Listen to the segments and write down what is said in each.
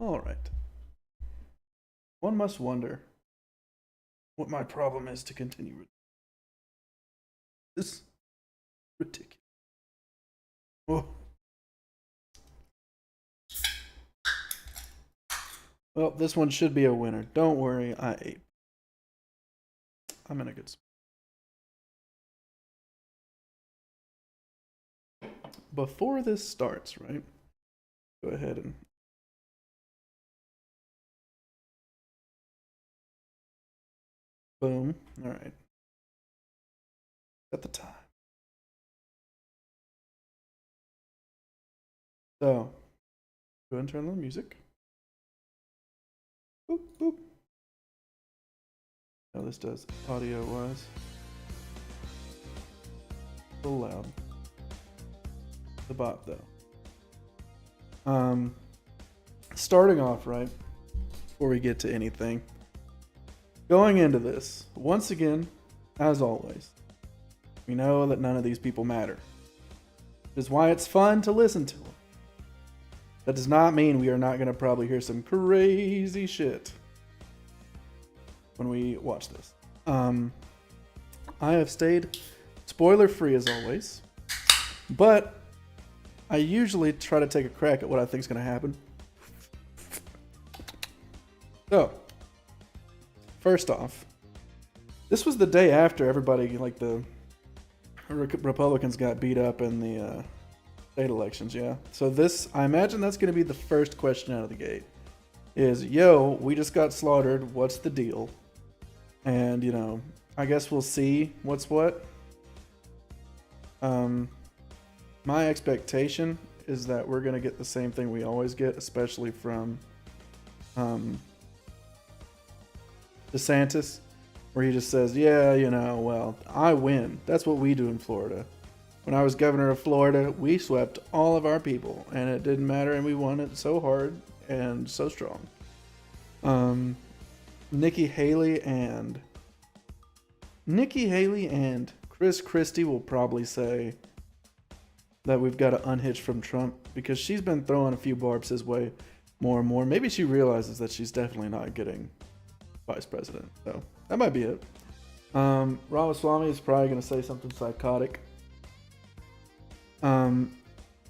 All right. One must wonder what my problem is to continue. This is ridiculous. Oh. Well, this one should be a winner. Don't worry, I ate. I'm in a good spot. Before this starts, right? Go ahead and boom. All right. At the time. So, go ahead and turn on the music. Boop, boop. Now this does audio wise. A little loud. The bot though. Starting off right before we get to anything. Going into this, once again, as always, we know that none of these people matter. Which is why it's fun to listen to them. That does not mean we are not going to probably hear some crazy shit when we watch this. I have stayed spoiler free as always, but I usually try to take a crack at what I think is going to happen. So, first off, this was the day after everybody, like the Republicans got beat up in the state elections, yeah. So this, I imagine that's going to be the first question out of the gate. Is, yo, we just got slaughtered, what's the deal? And, you know, I guess we'll see what's what. My expectation is that we're going to get the same thing we always get, especially from DeSantis, where he just says, yeah, you know, well, I win. That's what we do in Florida. When I was governor of Florida, we swept all of our people, and it didn't matter, and we won it so hard and so strong. Nikki Haley and Chris Christie will probably say that we've got to unhitch from Trump because she's been throwing a few barbs his way more and more. Maybe she realizes that she's definitely not getting vice president. So that might be it. Ramaswamy is probably going to say something psychotic.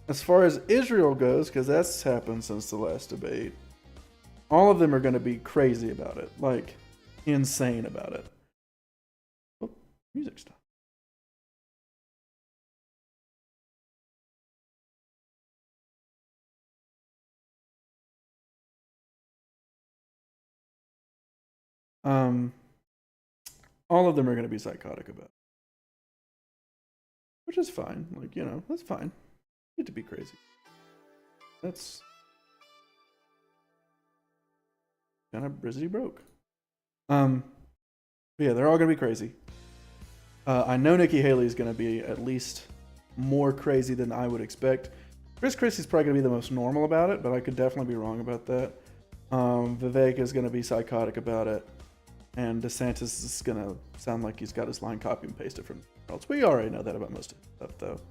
As far as Israel goes, because that's happened since the last debate, all of them are going to be crazy about it, like insane about it. Oh, music stop. All of them are going to be psychotic about it. Which is fine. Like, you know, that's fine. You get to be crazy. That's kind of Brizzy broke. Yeah, they're all going to be crazy. I know Nikki Haley is going to be at least more crazy than I would expect. Chris Christie's probably going to be the most normal about it, but I could definitely be wrong about that. Vivek is going to be psychotic about it. And DeSantis is going to sound like he's got his line copy and pasted from else. We already know that about most of the stuff, though.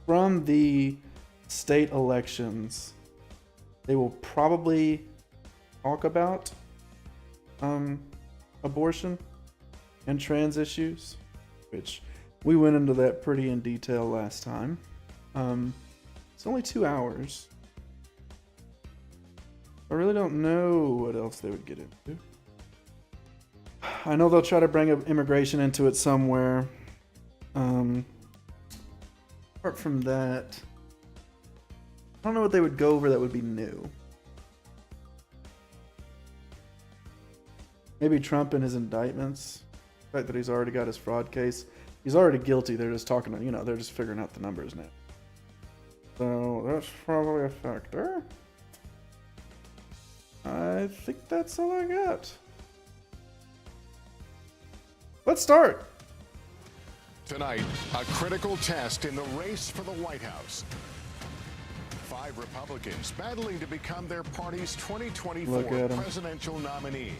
From the state elections, they will probably talk about abortion and trans issues, which we went into that pretty in detail last time. It's only 2 hours. I really don't know what else they would get into. I know they'll try to bring up immigration into it somewhere. Apart from that, I don't know what they would go over that would be new. Maybe Trump and his indictments. The fact that he's already got his fraud case. He's already guilty. They're just talking, you know, they're just figuring out the numbers now. So that's probably a factor. I think that's all I got. Let's start. Tonight, a critical test in the race for the White House. 5 Republicans battling to become their party's 2024 presidential nominee.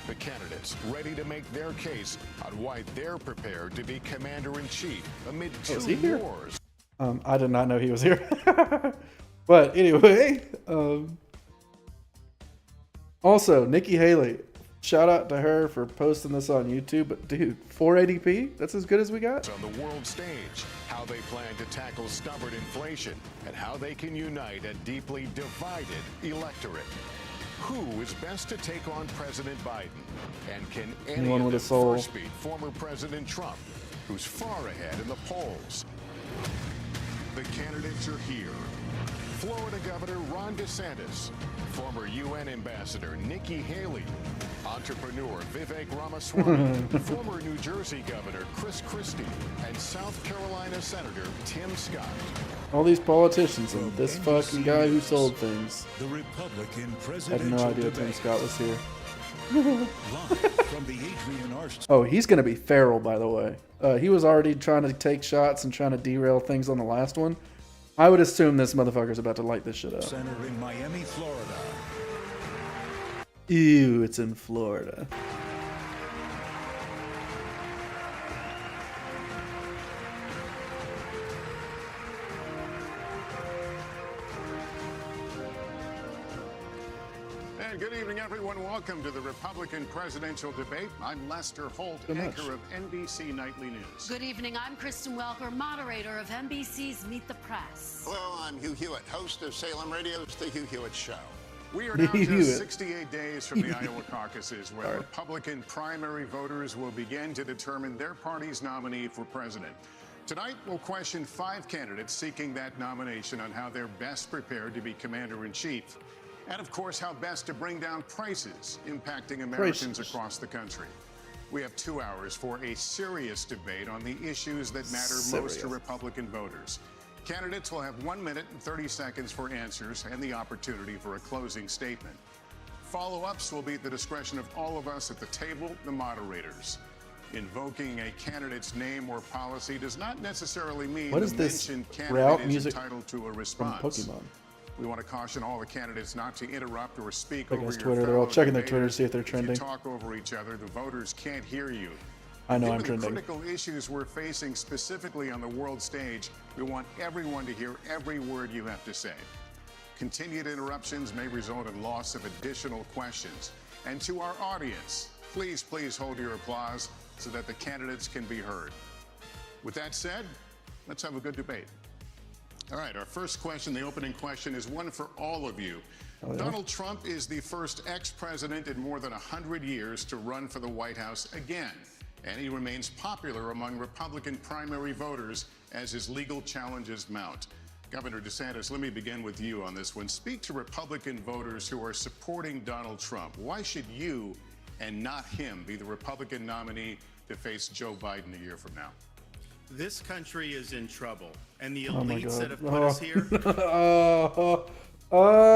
The candidates ready to make their case on why they're prepared to be commander-in-chief amid 2 wars. I did not know he was here. But anyway, also Nikki Haley, shout out to her for posting this on YouTube. But dude, 480p, that's as good as we got. On the world stage, how they plan to tackle stubborn inflation and how they can unite a deeply divided electorate. Who is best to take on President Biden? And can anyone with a soul first beat former President Trump, who's far ahead in the polls? The candidates are here. Florida Governor Ron DeSantis, former UN Ambassador Nikki Haley, entrepreneur Vivek Ramaswamy, former New Jersey Governor Chris Christie, and South Carolina Senator Tim Scott. All these politicians and this fucking guy who sold things. The Republican I had no idea Tim Scott was here. from the Adrian Arst. Oh, he's going to be feral, by the way. He was already trying to take shots and trying to derail things on the last one. I would assume this motherfucker's about to light this shit up. Center in Miami, Florida. Ew, it's in Florida. And good evening, everyone. Welcome to the Republican presidential debate. I'm Lester Holt, anchor of NBC Nightly News. Good evening. I'm Kristen Welker, moderator of NBC's Meet the Press. Hello, I'm Hugh Hewitt, host of Salem Radio's The Hugh Hewitt Show. We are now just 68 days from the Iowa caucuses, where Republican primary voters will begin to determine their party's nominee for president. Tonight, we'll question 5 candidates seeking that nomination on how they're best prepared to be commander-in-chief. And, of course, how best to bring down prices impacting Americans across the country. We have 2 hours for a serious debate on the issues that matter most to Republican voters. Candidates will have 1 minute and 30 seconds for answers and the opportunity for a closing statement. Follow-ups will be at the discretion of all of us at the table, the moderators. Invoking a candidate's name or policy does not necessarily mean the mentioned candidate is entitled to a response. We want to caution all the candidates not to interrupt or speak over your Twitter. They're all checking their Twitter to see if they're trending. If you talk over each other, the voters can't hear you. I know Given I'm trending. the critical issues we're facing specifically on the world stage, we want everyone to hear every word you have to say. Continued interruptions may result in loss of additional questions. And to our audience, please hold your applause so that the candidates can be heard. With that said, let's have a good debate. All right, our first question, the opening question, is one for all of you. Donald Trump is the first ex-president in more than 100 years to run for the White House again, and he remains popular among Republican primary voters as his legal challenges mount. Governor DeSantis, let me begin with you on this one. Speak to Republican voters who are supporting Donald Trump. Why should you and not him be the Republican nominee to face Joe Biden a year from now? This country is in trouble, and the elites that have put us here,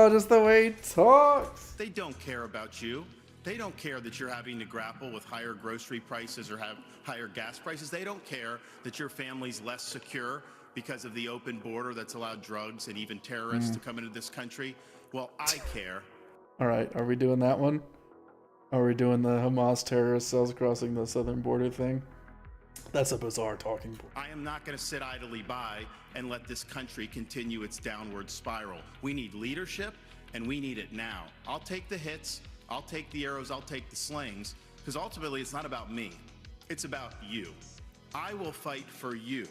just the way he talks. they don't care about you. They don't care that you're having to grapple with higher grocery prices or have higher gas prices. They don't care that your family's less secure because of the open border that's allowed drugs and even terrorists to come into this country. Well, I care. All right, are we doing that one? Are we doing the Hamas terrorist cells crossing the southern border thing? That's a bizarre talking point. I am not going to sit idly by and let this country continue its downward spiral. We need leadership, and we need it now. I'll take the hits, I'll take the arrows, I'll take the slings, because ultimately it's not about me. It's about you. I will fight for you.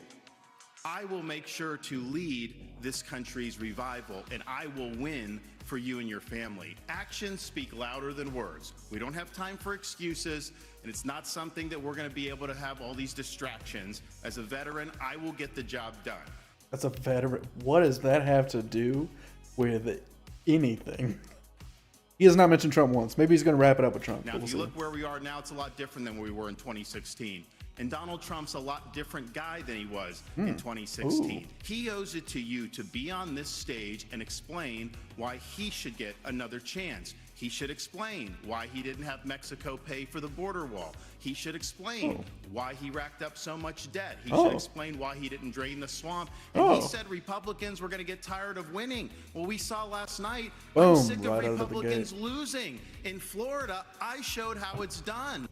I will make sure to lead this country's revival, and I will win for you and your family. Actions speak louder than words. We don't have time for excuses, and it's not something that we're going to be able to have all these distractions. As a veteran, I will get the job done. That's a veteran. What does that have to do with anything? He has not mentioned Trump once. Maybe he's going to wrap it up with Trump. Now, if you look where we are now, it's a lot different than where we were in 2016. And Donald Trump's a lot different guy than he was in 2016. Ooh. He owes it to you to be on this stage and explain why he should get another chance. He should explain why he didn't have Mexico pay for the border wall. He should explain why he racked up so much debt. He should explain why he didn't drain the swamp. And he said Republicans were going to get tired of winning. Well, we saw last night, I'm sick of Republicans losing. In Florida, I showed how it's done.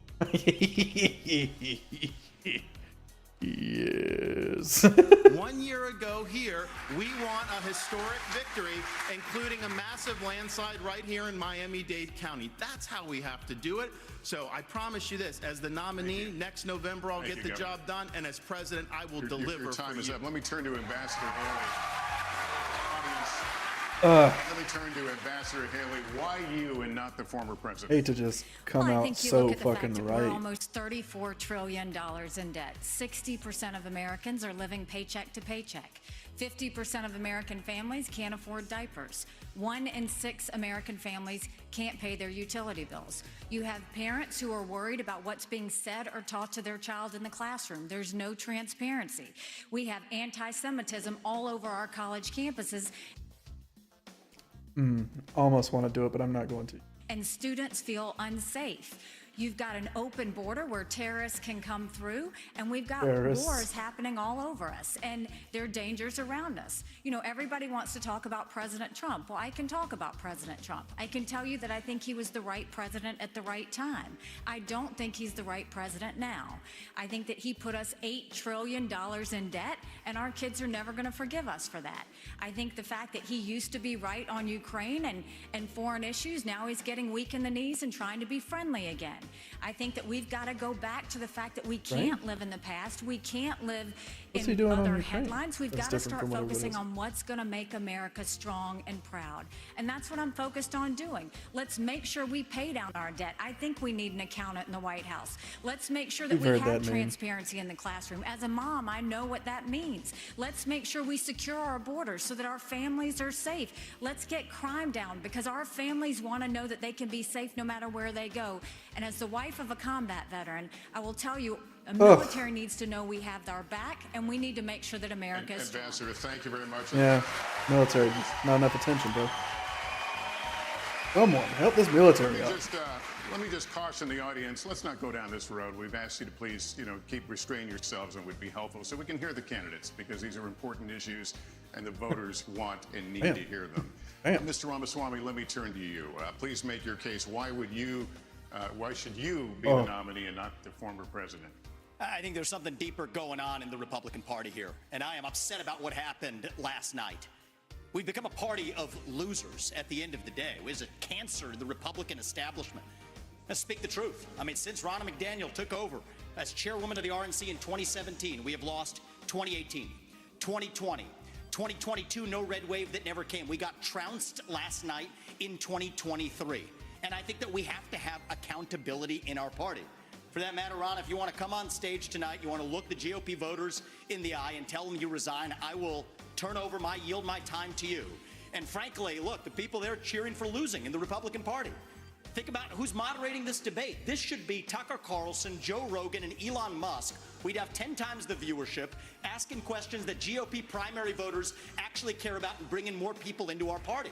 Yes, lose. 1 year ago here, we want a historic victory, including a massive landslide right here in Miami-Dade County. That's how we have to do it. So I promise you this, as the nominee, next November I'll get the job done, and as president, I will deliver. Your time for is you. up. Let me turn to Ambassador Haley. Let me turn to Ambassador Haley. Why you and not the former president? Hate to just come I out think you so look at the fact fucking that right. we're almost $34 trillion in debt. 60% of Americans are living paycheck to paycheck. 50% of American families can't afford diapers. 1 in 6 American families can't pay their utility bills. You have parents who are worried about what's being said or taught to their child in the classroom. There's no transparency. We have anti-Semitism all over our college campuses. Almost want to do it, but I'm not going to. And students feel unsafe. You've got an open border where terrorists can come through, and we've got wars happening all over us, and there are dangers around us. You know, everybody wants to talk about President Trump. Well, I can talk about President Trump. I can tell you that I think he was the right president at the right time. I don't think he's the right president now. I think that he put us $8 trillion in debt, and our kids are never going to forgive us for that. I think the fact that he used to be right on Ukraine and foreign issues, now he's getting weak in the knees and trying to be friendly again. I think that we've got to go back to the fact that we can't live in the past. We can't live in other headlines. We've got to start focusing on what's going to make America strong and proud. And that's what I'm focused on doing. Let's make sure we pay down our debt. I think we need an accountant in the White House. Let's make sure that we have transparency in the classroom. As a mom, I know what that means. Let's make sure we secure our borders so that our families are safe. Let's get crime down because our families want to know that they can be safe no matter where they go. And as the wife of a combat veteran, I will tell you, the military needs to know we have our back, and we need to make sure that America is strong. Ambassador, thank you very much. Yeah, military, not enough attention, bro. Come on, help this military out. Let me just caution the audience. Let's not go down this road. We've asked you to please, restrain yourselves, and would be helpful so we can hear the candidates because these are important issues, and the voters want and need to hear them. Mr. Ramaswamy, let me turn to you. Please make your case. Why should you be the nominee and not the former president? I think there's something deeper going on in the Republican Party here, and I am upset about what happened last night. We've become a party of losers at the end of the day. It is a cancer to the Republican establishment. Let's speak the truth. I mean, since Ronna McDaniel took over as chairwoman of the RNC in 2017, we have lost 2018, 2020, 2022, no red wave that never came. We got trounced last night in 2023. And I think that we have to have accountability in our party. For that matter, Ron, if you want to come on stage tonight, you want to look the GOP voters in the eye and tell them you resign, I will yield my time to you. And frankly, look, the people there cheering for losing in the Republican Party. Think about who's moderating this debate. This should be Tucker Carlson, Joe Rogan, and Elon Musk. We'd have 10 times the viewership, asking questions that GOP primary voters actually care about and bringing more people into our party.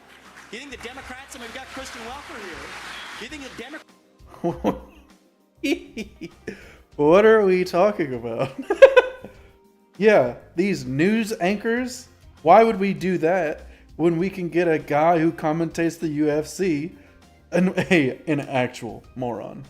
You think the Democrats, we've got Christian Welker here. You think the Democrats... What are we talking about? Yeah, these news anchors, why would we do that when we can get a guy who commentates the UFC, an actual moron,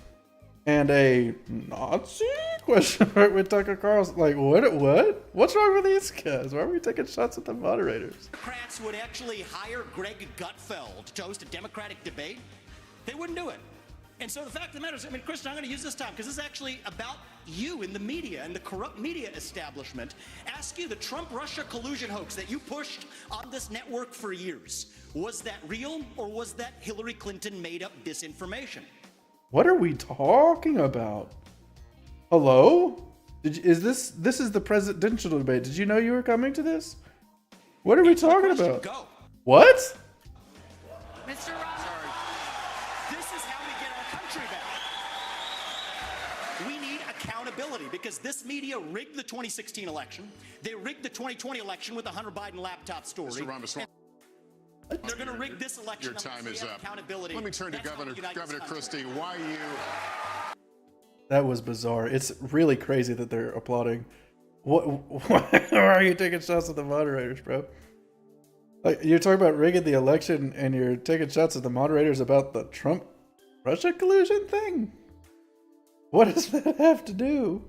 and a Nazi question mark with Tucker Carlson? Like, what? What's wrong with these guys? Why are we taking shots at the moderators? Democrats would actually hire Greg Gutfeld to host a Democratic debate. They wouldn't do it. And so the fact of the matter is, Christian, I'm going to use this time because this is actually about you in the media and the corrupt media establishment. Ask you, the Trump-Russia collusion hoax that you pushed on this network for years, was that real or was that Hillary Clinton made up disinformation? What are we talking about? Hello? This is the presidential debate. Did you know you were coming to this? What are we talking about? Go. What? Mr. Ross. This is how we get our country back. We need accountability because this media rigged the 2016 election. They rigged the 2020 election with the Hunter Biden laptop story. Mr. Ramaswamy. They're going to rig this election. Your time is up. Accountability. Let me turn to Governor Christie. Why you... That was bizarre. It's really crazy that they're applauding. Why are you taking shots at the moderators, bro? Like, you're talking about rigging the election and you're taking shots at the moderators about the Trump-Russia collusion thing? What does that have to do?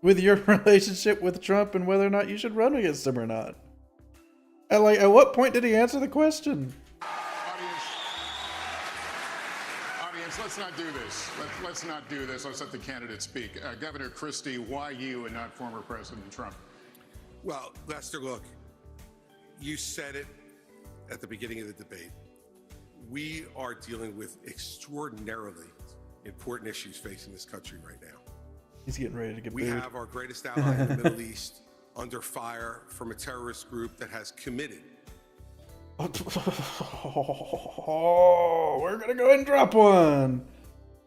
with your relationship with Trump and whether or not you should run against him or not. At what point did he answer the question? Audience, let's not do this. Let's not do this. Let's let the candidates speak. Governor Christie, why you and not former President Trump? Well, Lester, look, you said it at the beginning of the debate. We are dealing with extraordinarily important issues facing this country right now. He's getting ready to get We booed. have our greatest ally in the Middle East under fire from a terrorist group that has committed. Oh, we're gonna go ahead and drop one.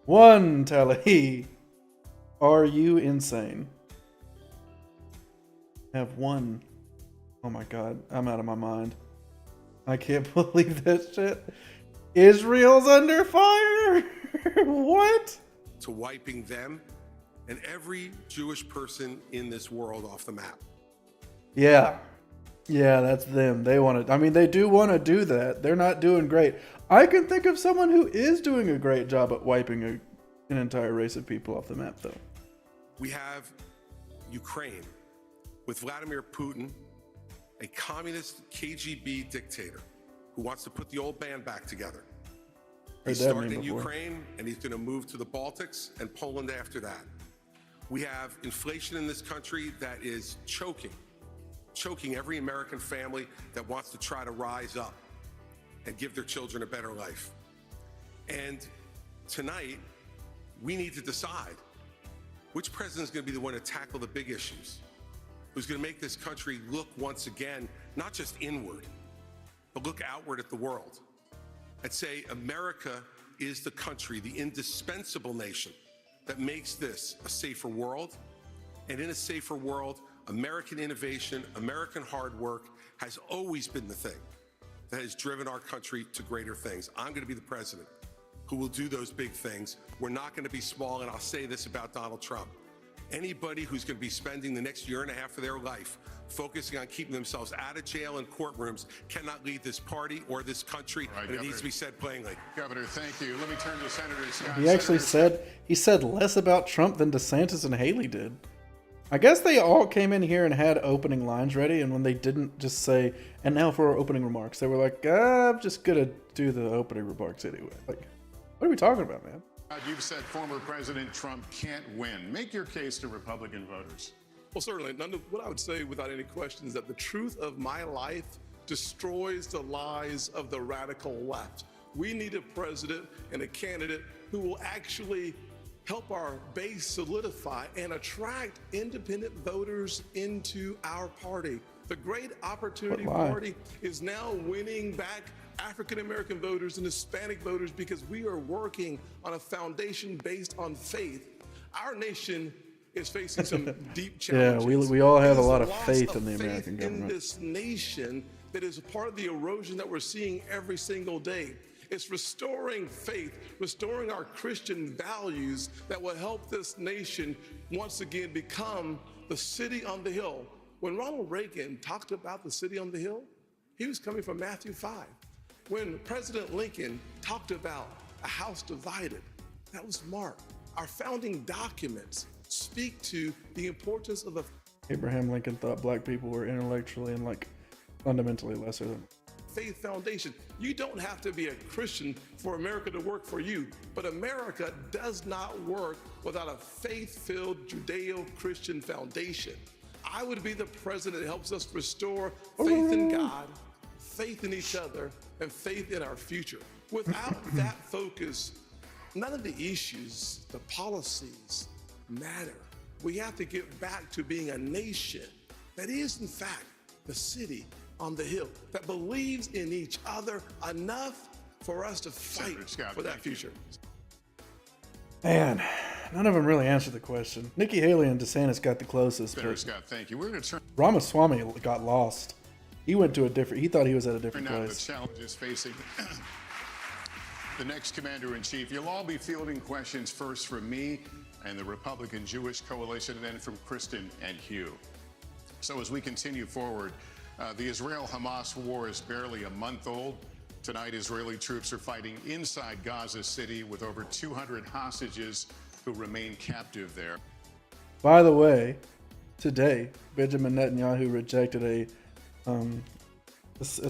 One, Tally. Are you insane? Have one. Oh my God, I'm out of my mind. I can't believe that shit. Israel's under fire? What? To wiping them and every Jewish person in this world off the map. Yeah. Yeah, that's them. They want to, I mean, they do want to do that. They're not doing great. I can think of someone who is doing a great job at wiping an entire race of people off the map, though. We have Ukraine with Vladimir Putin, a communist KGB dictator who wants to put the old band back together. He started in Ukraine, and he's going to move to the Baltics and Poland after that. We have inflation in this country that is choking every American family that wants to try to rise up and give their children a better life. And tonight, we need to decide which president is going to be the one to tackle the big issues, who's going to make this country look once again, not just inward, but look outward at the world and say America is the country, the indispensable nation that makes this a safer world. And in a safer world, American innovation, American hard work has always been the thing that has driven our country to greater things. I'm going to be the president who will do those big things. We're not going to be small, and I'll say this about Donald Trump. Anybody who's going to be spending the next year and a half of their life focusing on keeping themselves out of jail and courtrooms cannot lead this party or this country, and it needs to be said plainly. Governor, thank you. Let me turn to Senator Scott. He actually said less about Trump than DeSantis and Haley did. I guess they all came in here and had opening lines ready, and when they didn't just say, and now for our opening remarks, they were like, I'm just going to do the opening remarks anyway. Like, what are we talking about, man? You've said former President Trump can't win. Make your case to Republican voters. Well, certainly. What I would say without any question is that the truth of my life destroys the lies of the radical left. We need a president and a candidate who will actually help our base solidify and attract independent voters into our party. The Great Opportunity Party is now winning back African-American voters and Hispanic voters because we are working on a foundation based on faith. Our nation is facing some deep challenges. Yeah, we all have a lot of faith in the American government. In this nation that is a part of the erosion that we're seeing every single day. It's restoring faith, restoring our Christian values that will help this nation once again become the city on the hill. When Ronald Reagan talked about the city on the hill, he was coming from Matthew 5. When President Lincoln talked about a house divided, that was Mark. Our founding documents speak to the importance of the Abraham Lincoln thought black people were intellectually and fundamentally lesser than faith foundation. You don't have to be a Christian for America to work for you, but America does not work without a faith-filled Judeo-Christian foundation. I would be the president that helps us restore faith in God, faith in each other, and faith in our future. Without that focus, none of the issues, the policies matter. We have to get back to being a nation that is, in fact, the city on the hill, that believes in each other enough for us to fight for that future. Man, none of them really answered the question. Nikki Haley and DeSantis got the closest. Senator Scott, thank you. We're going to turn. Ramaswamy got lost. He went to he thought he was at a different now place. The challenges facing the next commander-in-chief. You'll all be fielding questions first from me and the Republican Jewish Coalition, and then from Kristen and Hugh. So as we continue forward, the Israel-Hamas war is barely a month old. Tonight, Israeli troops are fighting inside Gaza City with over 200 hostages who remain captive there. By the way, today, Benjamin Netanyahu rejected a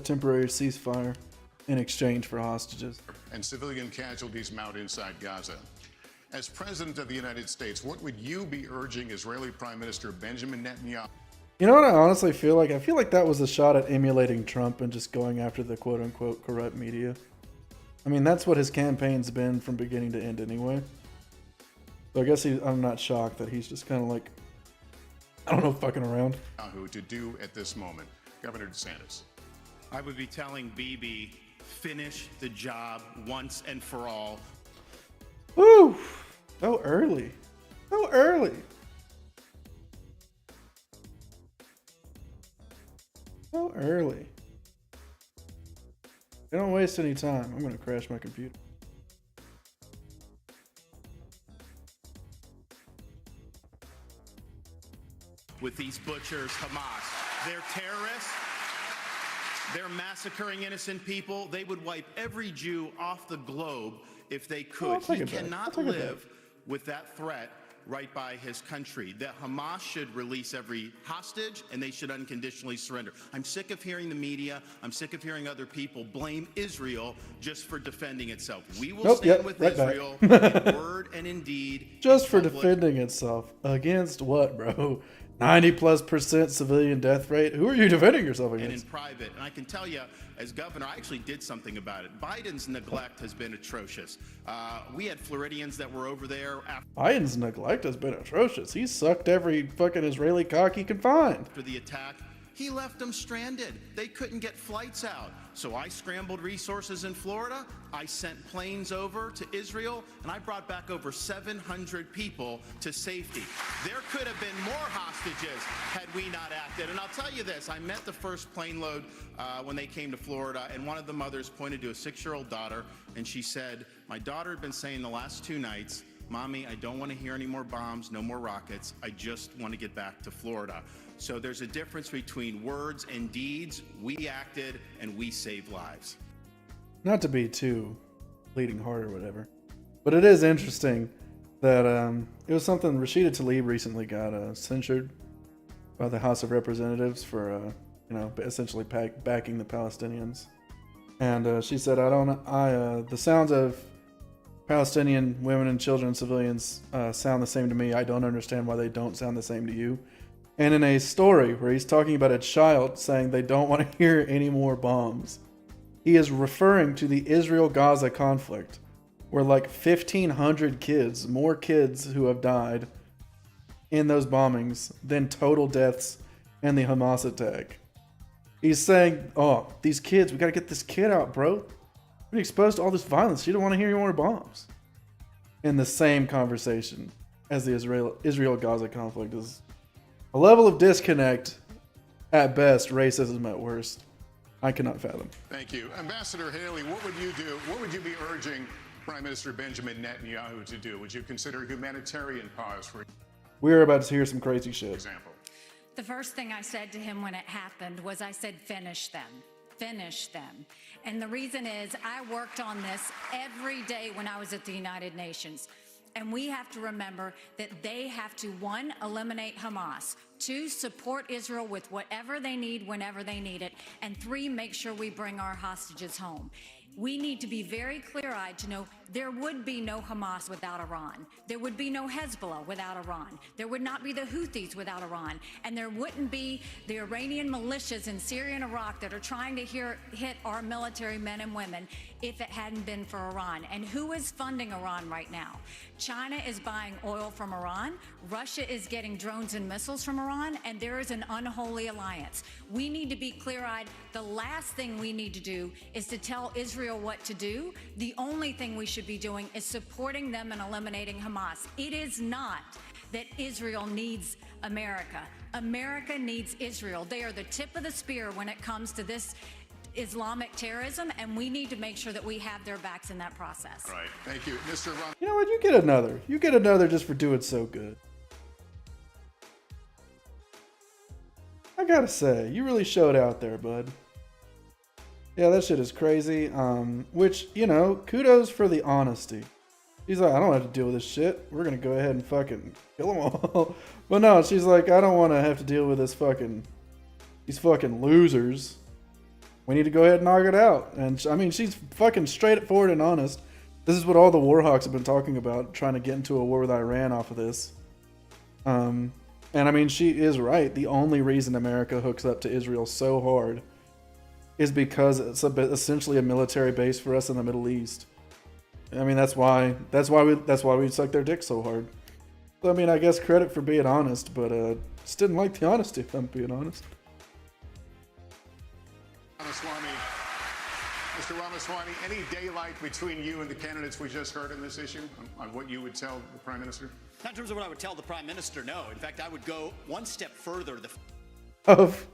temporary ceasefire in exchange for hostages. And civilian casualties mount inside Gaza. As President of the United States, what would you be urging Israeli Prime Minister Benjamin Netanyahu? You know what I honestly feel like? I feel like that was a shot at emulating Trump and just going after the quote-unquote corrupt media. I mean, that's what his campaign's been from beginning to end anyway. So I guess I'm not shocked that he's just kind of like, I don't know, fucking around. To do at this moment, Governor DeSantis. I would be telling Bibi, finish the job once and for all. Woo! So early. So early. So early. They don't waste any time. I'm going to crash my computer. With these butchers, Hamas. They're terrorists. They're massacring innocent people. They would wipe every Jew off the globe if they could. He cannot live with that threat right by his country. That Hamas should release every hostage and they should unconditionally surrender. I'm sick of hearing the media. I'm sick of hearing other people blame Israel just for defending itself. We will stand with Israel in word and in deed. Just for defending itself. Against what, bro? 90+% civilian death rate? Who are you defending yourself against? And in private. And I can tell you, as governor, I actually did something about it. Biden's neglect has been atrocious. We had Floridians that were over there. Biden's neglect has been atrocious. He sucked every fucking Israeli cock he could find. After the attack, he left them stranded. They couldn't get flights out. So I scrambled resources in Florida. I sent planes over to Israel, and I brought back over 700 people to safety. There could have been more hostages had we not acted. And I'll tell you this, I met the first plane load when they came to Florida, and one of the mothers pointed to a 6-year-old daughter, and she said, my daughter had been saying the last 2 nights, Mommy, I don't want to hear any more bombs, no more rockets. I just want to get back to Florida. So there's a difference between words and deeds. We acted and we saved lives. Not to be too bleeding heart or whatever, but it is interesting that it was something Rashida Tlaib recently got censured by the House of Representatives for essentially backing the Palestinians. And she said, the sounds of Palestinian women and children and civilians sound the same to me. I don't understand why they don't sound the same to you. And in a story where he's talking about a child saying they don't want to hear any more bombs, he is referring to the Israel-Gaza conflict, where like 1,500 kids, more kids who have died in those bombings than total deaths in the Hamas attack. He's saying, oh, these kids, we got to get this kid out, bro. We're exposed to all this violence. You don't want to hear any more bombs. In the same conversation as the Israel-Gaza conflict is a level of disconnect at best, racism at worst. I cannot fathom. Thank you. Ambassador Haley, what would you do? What would you be urging Prime Minister Benjamin Netanyahu to do? Would you consider humanitarian pause for We're about to hear some crazy shit. example? The first thing I said to him when it happened was I said, finish them. Finish them. And the reason is I worked on this every day when I was at the United Nations. And we have to remember that they have to, 1, eliminate Hamas, 2, support Israel with whatever they need whenever they need it, and 3, make sure we bring our hostages home. We need to be very clear-eyed to know there would be no Hamas without Iran. There would be no Hezbollah without Iran. There would not be the Houthis without Iran. And there wouldn't be the Iranian militias in Syria and Iraq that are trying to hit our military men and women if it hadn't been for Iran. And who is funding Iran right now? China is buying oil from Iran. Russia is getting drones and missiles from Iran. And there is an unholy alliance. We need to be clear-eyed. The last thing we need to do is to tell Israel what to do. The only thing we should be doing is supporting them and eliminating Hamas. It is not that Israel needs America. America needs Israel. They are the tip of the spear when it comes to this Islamic terrorism, and we need to make sure that we have their backs in that process. All right. Thank you. Mr. Ron. You know what? You get another. You get another just for doing so good. I gotta say, you really showed out there, bud. Yeah, that shit is crazy. Which, kudos for the honesty. She's like, I don't have to deal with this shit. We're gonna go ahead and fucking kill them all. But no, she's like, I don't want to have to deal with these fucking losers. We need to go ahead and knock it out. And I mean, she's fucking straightforward and honest. This is what all the war hawks have been talking about, trying to get into a war with Iran off of this. And I mean, she is right. The only reason America hooks up to Israel so hard is because it's essentially a military base for us in the Middle East. I mean, that's why we suck their dick so hard. So, I mean, I guess credit for being honest, but just didn't like the honesty, if I'm being honest. Mr. Ramaswamy, any daylight between you and the candidates we just heard in this issue on what you would tell the Prime Minister? Not in terms of what I would tell the Prime Minister, no. In fact, I would go one step further. The Of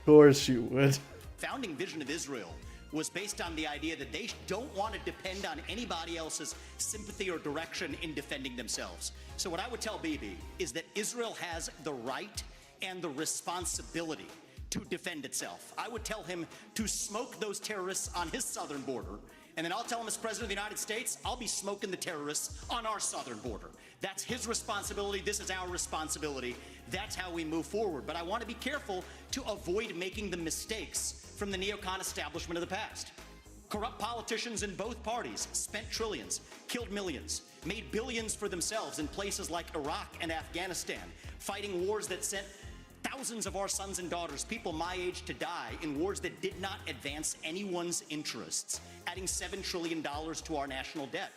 course you would. founding vision of Israel was based on the idea that they don't want to depend on anybody else's sympathy or direction in defending themselves. So what I would tell Bibi is that Israel has the right and the responsibility to defend itself. I would tell him to smoke those terrorists on his southern border, and then I'll tell him as President of the United States, I'll be smoking the terrorists on our southern border. That's his responsibility. This is our responsibility. That's how we move forward. But I want to be careful to avoid making the mistakes from the neocon establishment of the past. Corrupt politicians in both parties spent trillions, killed millions, made billions for themselves in places like Iraq and Afghanistan, fighting wars that sent thousands of our sons and daughters, people my age, to die in wars that did not advance anyone's interests, adding $7 trillion to our national debt.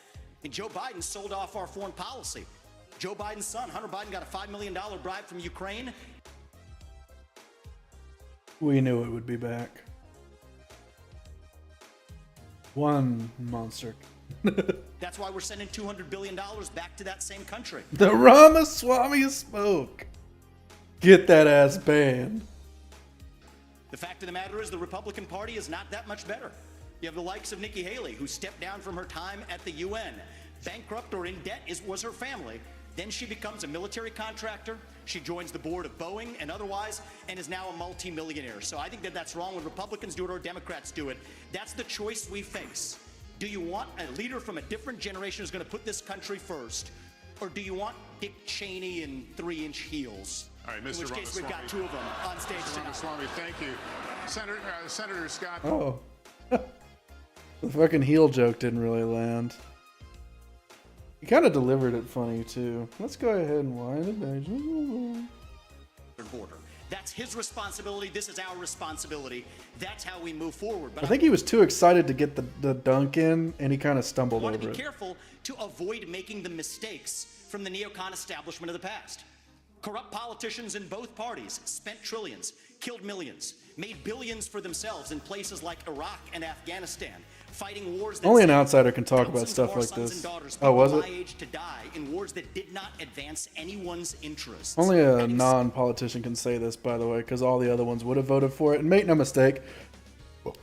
And Joe Biden sold off our foreign policy. Joe Biden's son, Hunter Biden, got a $5 million bribe from Ukraine. We knew it would be back. One monster. That's why we're sending $200 billion back to that same country. The Ramaswamy spoke. Get that ass banned. The fact of the matter is the Republican Party is not that much better. You have the likes of Nikki Haley, who stepped down from her time at the UN. Bankrupt or in debt was her family. Then she becomes a military contractor. She joins the board of Boeing and otherwise, and is now a multimillionaire. So I think that that's wrong when Republicans do it or Democrats do it. That's the choice we face. Do you want a leader from a different generation who's going to put this country first? Or do you want Dick Cheney in 3-inch heels? All right, Mr. In which case, we've got two of them on stage tonight. Ramaswamy, thank you. Senator Scott. Oh. The fucking heel joke didn't really land. He kind of delivered it funny, too. Let's go ahead and wind it down. Border. That's his responsibility. This is our responsibility. That's how we move forward. But I think he was too excited to get the dunk in, and he kind of stumbled I over want to be it. careful to avoid making the mistakes from the neocon establishment of the past. Corrupt politicians in both parties spent trillions, killed millions, made billions for themselves in places like Iraq and Afghanistan, fighting wars that Only an sent outsider can talk about thousands stuff of our like sons this. and daughters, Oh, was people it? my age, to die in wars that did not advance anyone's interests. Only a non-politician can say this, by the way, because all the other ones would have voted for it. And make no mistake,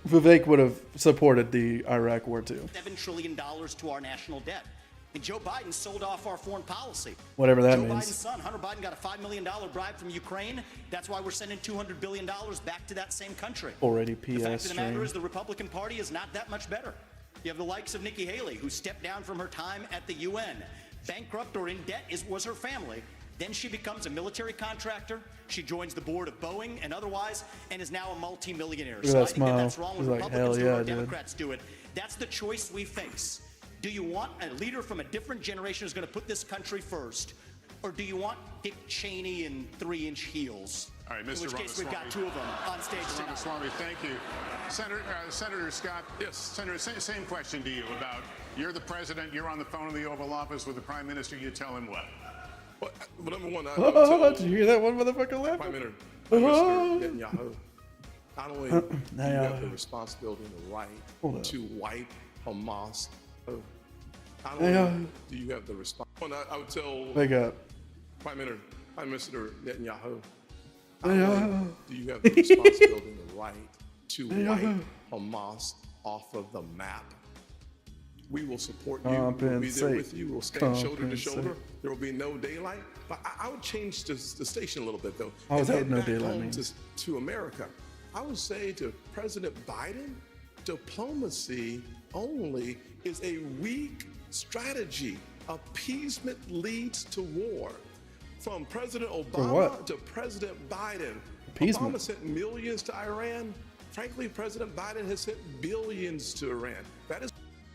Vivek would have supported the Iraq war too. $7 trillion to our national debt. And Joe Biden sold off our foreign policy. Whatever that Joe means. Biden's son, Hunter Biden, got a $5 million bribe from Ukraine. That's why we're sending $200 billion back to that same country. Already The fact PS of the matter stream. is the Republican Party is not that much better. You have the likes of Nikki Haley, who stepped down from her time at the UN. Bankrupt or in debt was her family. Then she becomes a military contractor. She joins the board of Boeing and otherwise, and is now a multimillionaire. Look at So that I think smile. that's wrong when He's like, Republicans hell do it yeah, or dude. Democrats do it. That's the choice we face. Do you want a leader from a different generation who's going to put this country first? Or do you want Dick Cheney in 3-inch heels? All right, In Mr. which case, we've got Ramaswamy. two of them on stage Mr. tonight. Ramaswamy, thank you. Senator Scott. Yes. Senator, same question to you about you're the president, you're on the phone in the Oval Office with the Prime Minister, you tell him what? Well, number one, I Oh, tell did you hear that one motherfucker Prime laughing? Minister Oh. Netanyahu, not only do you have the responsibility and the Hold right up. to wipe Hamas, not Hey, only do you have the responsibility, I would tell Wake up. Prime Minister Netanyahu, Hey, not only do you have the responsibility and the right to wipe Hamas off of the map. We will support you. We'll be there Compensate. with you. We'll stand shoulder to Compensate. shoulder. There will be no daylight. But I would change the station a little bit, though. How is and that head no back daylight home means? to America. I would say to President Biden, diplomacy only is a weak strategy. Appeasement leads to war. From President Obama to President Biden, Appeasement. Obama sent millions to Iran. Frankly, President Biden has sent billions to Iran. That is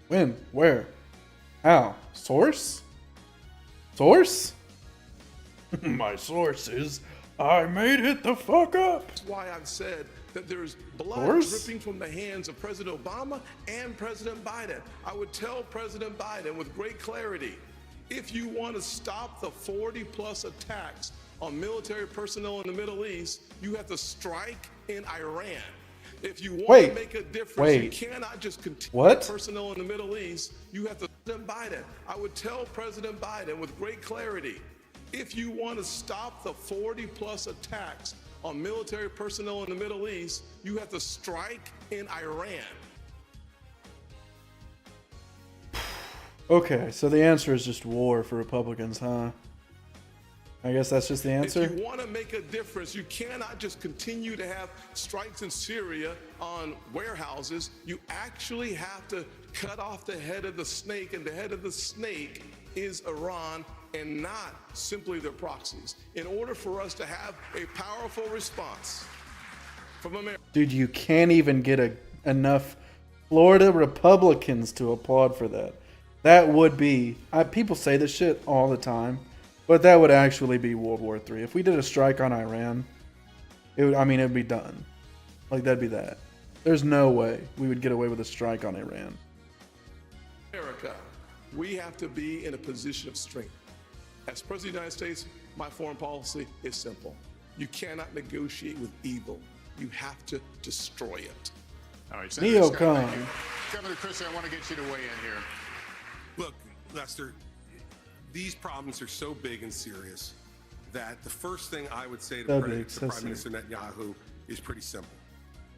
When? Where? How? Source? Source? My source is I made it the fuck up. why I've said that there's blood Source? dripping from the hands of President Obama and President Biden. I would tell President Biden with great clarity, if you want to stop the 40+ attacks on military personnel in the Middle East, you have to strike in Iran. If you want to make a difference, you cannot just continue personnel in the Middle East. You have to President Biden. I would tell President Biden with great clarity, if you want to stop the 40+ attacks on military personnel in the Middle East, you have to strike in Iran. Okay, so the answer is just war for Republicans, huh? I guess that's just the answer. If you want to make a difference, you cannot just continue to have strikes in Syria on warehouses. You actually have to cut off the head of the snake, and the head of the snake is Iran and not simply their proxies. In order for us to have a powerful response from America. Dude, you can't even get enough Florida Republicans to applaud for that. That would be, people say this shit all the time, but that would actually be World War III. If we did a strike on Iran, it'd be done. Like, that'd be that. There's no way we would get away with a strike on Iran. America, we have to be in a position of strength. As President of the United States, my foreign policy is simple. You cannot negotiate with evil. You have to destroy it. All right, Neocon. Governor Christie, I want to get you to weigh in here. Look, Lester, these problems are so big and serious that the first thing I would say to Prime Minister Netanyahu is pretty simple.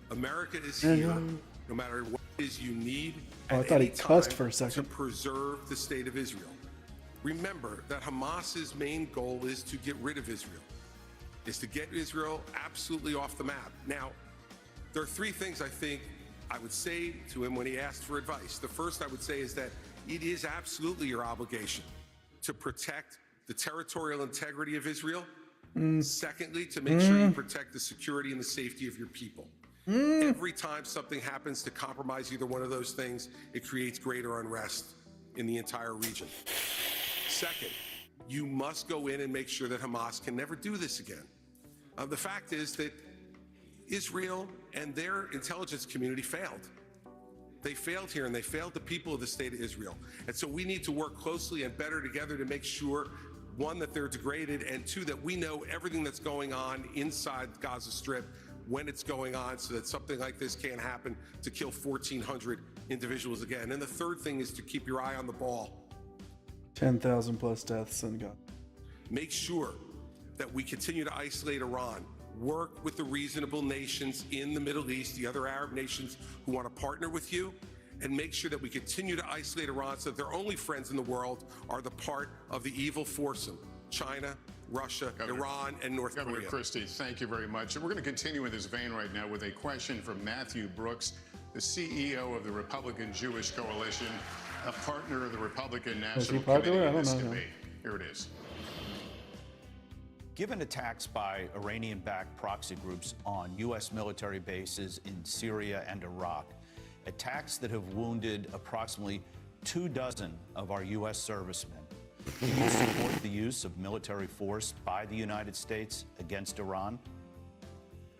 America is here, no matter what it is you need I thought he cussed for a second. to preserve the state of Israel. Remember that Hamas's main goal is to get rid of Israel, is to get Israel absolutely off the map. Now, there are three things I think I would say to him when he asked for advice. The first I would say is that it is absolutely your obligation to protect the territorial integrity of Israel. Secondly, to make sure you protect the security and the safety of your people. Every time something happens to compromise either one of those things, it creates greater unrest in the entire region. Second, you must go in and make sure that Hamas can never do this again. The fact is that Israel and their intelligence community failed. They failed here, and they failed the people of the state of Israel. And so we need to work closely and better together to make sure, one, that they're degraded, and two, that we know everything that's going on inside Gaza Strip when it's going on, so that something like this can't happen to kill 1,400 individuals again. And the third thing is to keep your eye on the ball. 10,000 plus deaths in Gaza. Make sure that we continue to isolate Iran. Work with the reasonable nations in the Middle East, the other Arab nations who want to partner with you, and make sure that we continue to isolate Iran so that their only friends in the world are the part of the evil foursome: China, Russia, Iran, and North Korea. Governor Christie, thank you very much. And we're going to continue in this vein right now with a question from Matthew Brooks, the CEO of the Republican Jewish Coalition, a partner of the Republican National Committee in this debate. Here it is. Given attacks by Iranian-backed proxy groups on U.S. military bases in Syria and Iraq, attacks that have wounded approximately 24 of our U.S. servicemen, do you support the use of military force by the United States against Iran?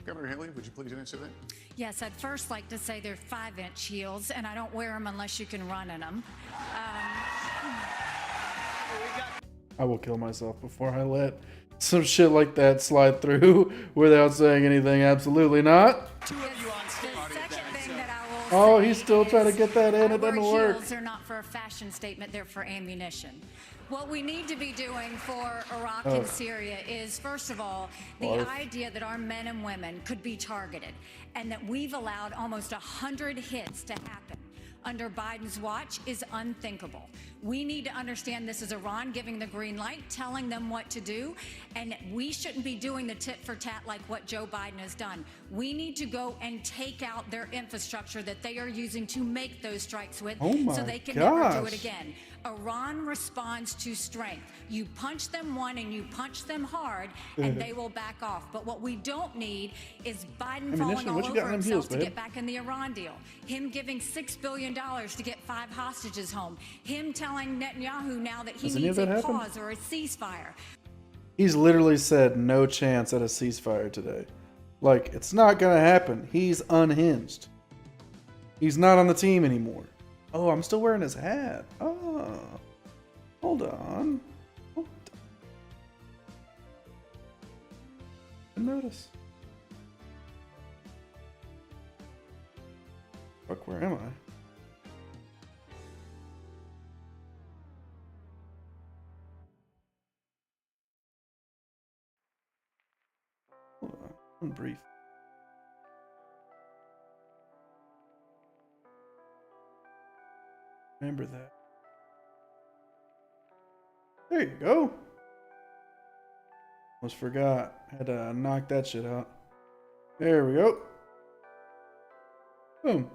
Governor Haley, would you please answer that? Yes, I'd first like to say they're 5-inch heels, and I don't wear them unless you can run in them. I will kill myself before I let some shit like that slide through without saying anything. Absolutely not. Two of you on stage. Oh, he's still trying to get that in. It doesn't work. Shields are not for a fashion statement. They're for ammunition. What we need to be doing for Iraq and Syria is, first of all, the idea that our men and women could be targeted and that we've allowed almost 100 hits to happen. under Biden's watch is unthinkable. We need to understand this is Iran giving the green light, telling them what to do, and we shouldn't be doing the tit for tat like what Joe Biden has done. We need to go and take out their infrastructure that they are using to make those strikes with, so they can never do it again. Iran responds to strength. You punch them one and you punch them hard, and they will back off. But what we don't need is Biden falling all over himself to get back in the Iran deal. Him giving $6 billion to get 5 hostages home. Him telling Netanyahu now that he needs a pause or a ceasefire. He's literally said no chance at a ceasefire today. Like, it's not going to happen. He's unhinged. He's not on the team anymore. Oh, I'm still wearing his hat. Oh, hold on. Didn't notice. Fuck, where am I? Hold on. I'm brief. Remember that. There you go. Almost forgot. Had to knock that shit out. There we go. Boom.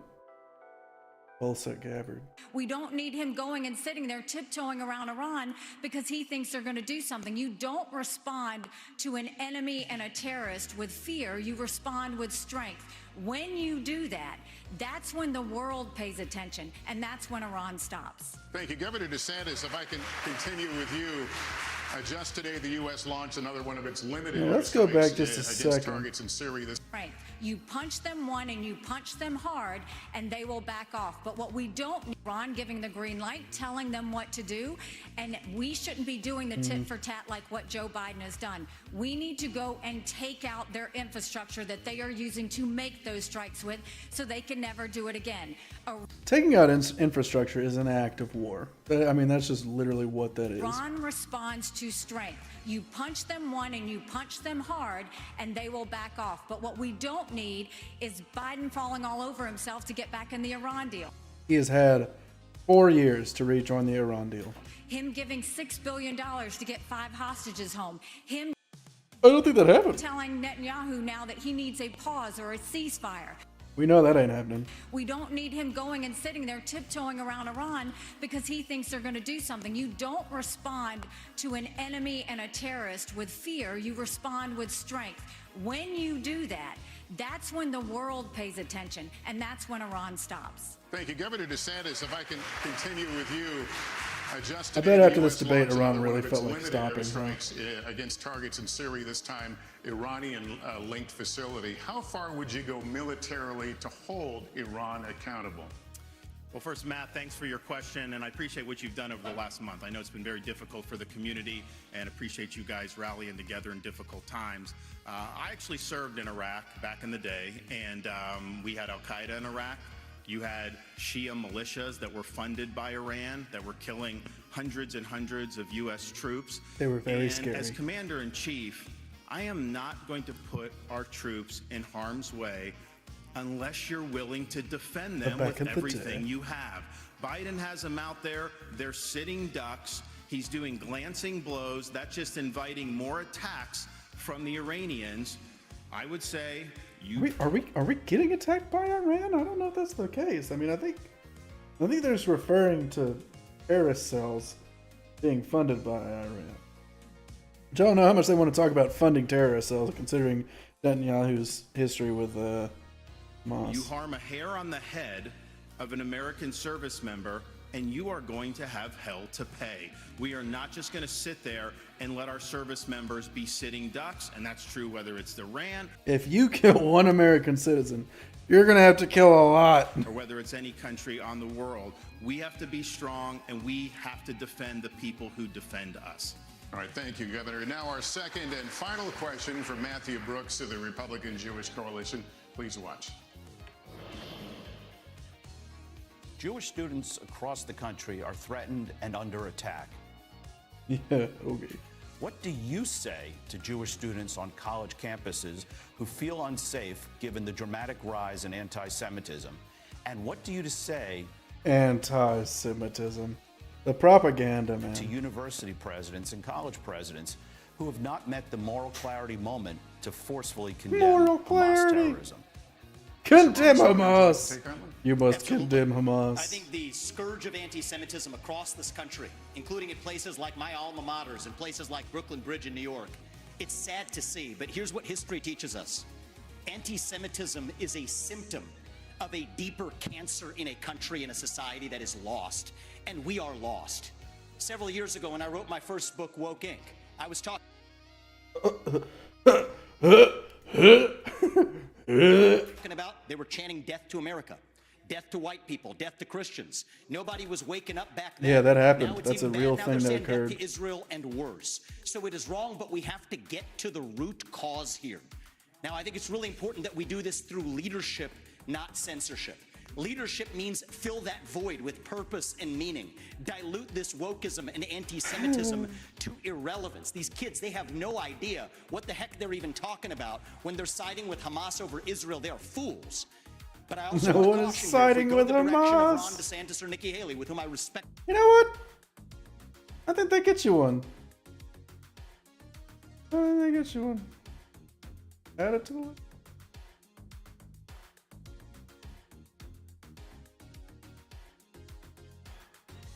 Tulsa Gabbard. We don't need him going and sitting there tiptoeing around Iran because he thinks they're going to do something. You don't respond to an enemy and a terrorist with fear. You respond with strength. When you do that, that's when the world pays attention, and that's when Iran stops. Thank you. Governor DeSantis, if I can continue with you. Just today, the U.S. launched another one of its limited let's go back just a second. Targets in Syria. Right. You punch them one and you punch them hard, and they will back off. But what we don't need, Iran giving the green light, telling them what to do, and we shouldn't be doing the tit for tat like what Joe Biden has done. We need to go and take out their infrastructure that they are using to make those strikes with, so they can never do it again. Taking out infrastructure is an act of war. I mean, that's just literally what that is. Iran responds to strength. You punch them one and you punch them hard, and they will back off. But what we don't need is Biden falling all over himself to get back in the Iran deal. He has had 4 years to rejoin the Iran deal. Him giving $6 billion to get 5 hostages home. Him I don't think that happened. Telling Netanyahu now that he needs a pause or a ceasefire. We know that ain't happening. We don't need him going and sitting there tiptoeing around Iran because he thinks they're going to do something. You don't respond to an enemy and a terrorist with fear. You respond with strength. When you do that, that's when the world pays attention, and that's when Iran stops. Thank you. Governor DeSantis, if I can continue with you. I bet after this debate, Iran really felt like stopping. Against targets in Syria, this time Iranian-linked facility. How far would you go militarily to hold Iran accountable? Well, first, Matt, thanks for your question, and I appreciate what you've done over the last month. I know it's been very difficult for the community, and appreciate you guys rallying together in difficult times. I actually served in Iraq back in the day, and we had Al-Qaeda in Iraq. You had Shia militias that were funded by Iran that were killing hundreds and hundreds of U.S. troops. They were very scary. As Commander-in-Chief, I am not going to put our troops in harm's way unless you're willing to defend them with everything you have. Biden has them out there. They're sitting ducks. He's doing glancing blows. That's just inviting more attacks from the Iranians. I would say... Are we getting attacked by Iran? I don't know if that's the case. I mean, I think they're just referring to terrorist cells being funded by Iran. Which I don't know how much they want to talk about funding terrorist cells, considering Netanyahu's history with Hamas. You harm a hair on the head of an American service member, and you are going to have hell to pay. We are not just going to sit there and let our service members be sitting ducks, and that's true whether it's Iran. If you kill one American citizen, you're going to have to kill a lot. Or whether it's any country on the world. We have to be strong, and we have to defend the people who defend us. All right, thank you, Governor. Now our second and final question from Matthew Brooks of the Republican Jewish Coalition. Please watch. Jewish students across the country are threatened and under attack. Yeah, okay. What do you say to Jewish students on college campuses who feel unsafe given the dramatic rise in anti-Semitism? And what do you say Anti-Semitism. The propaganda, man. To university presidents and college presidents who have not met the moral clarity moment to forcefully condemn Hamas terrorism. Condemn Hamas. You must Absolutely. condemn Hamas. I think the scourge of anti-Semitism across this country, including in places like my alma maters and places like Brooklyn Bridge in New York, it's sad to see, but here's what history teaches us. Anti-Semitism is a symptom of a deeper cancer in a country and a society that is lost, and we are lost. Several years ago, when I wrote my first book, Woke Inc., I was talking about they were chanting death to America, death to white people, death to Christians. Nobody was waking up back then. Yeah, that happened. Now it's That's a even real bad. Now thing they're that saying occurred. Death to Israel and worse. So it is wrong, but we have to get to the root cause here. Now, I think it's really important that we do this through leadership, not censorship. Leadership means fill that void with purpose and meaning. Dilute this wokeism and anti-Semitism to irrelevance. These kids, they have no idea what the heck they're even talking about when they're siding with Hamas over Israel. They are fools. But I also No want one to is caution siding you, if we go with the direction of Ron Hamas. DeSantis or Nikki Haley, with whom I respect. You know what? I think they get you one. I think they get you one. Add it to the list.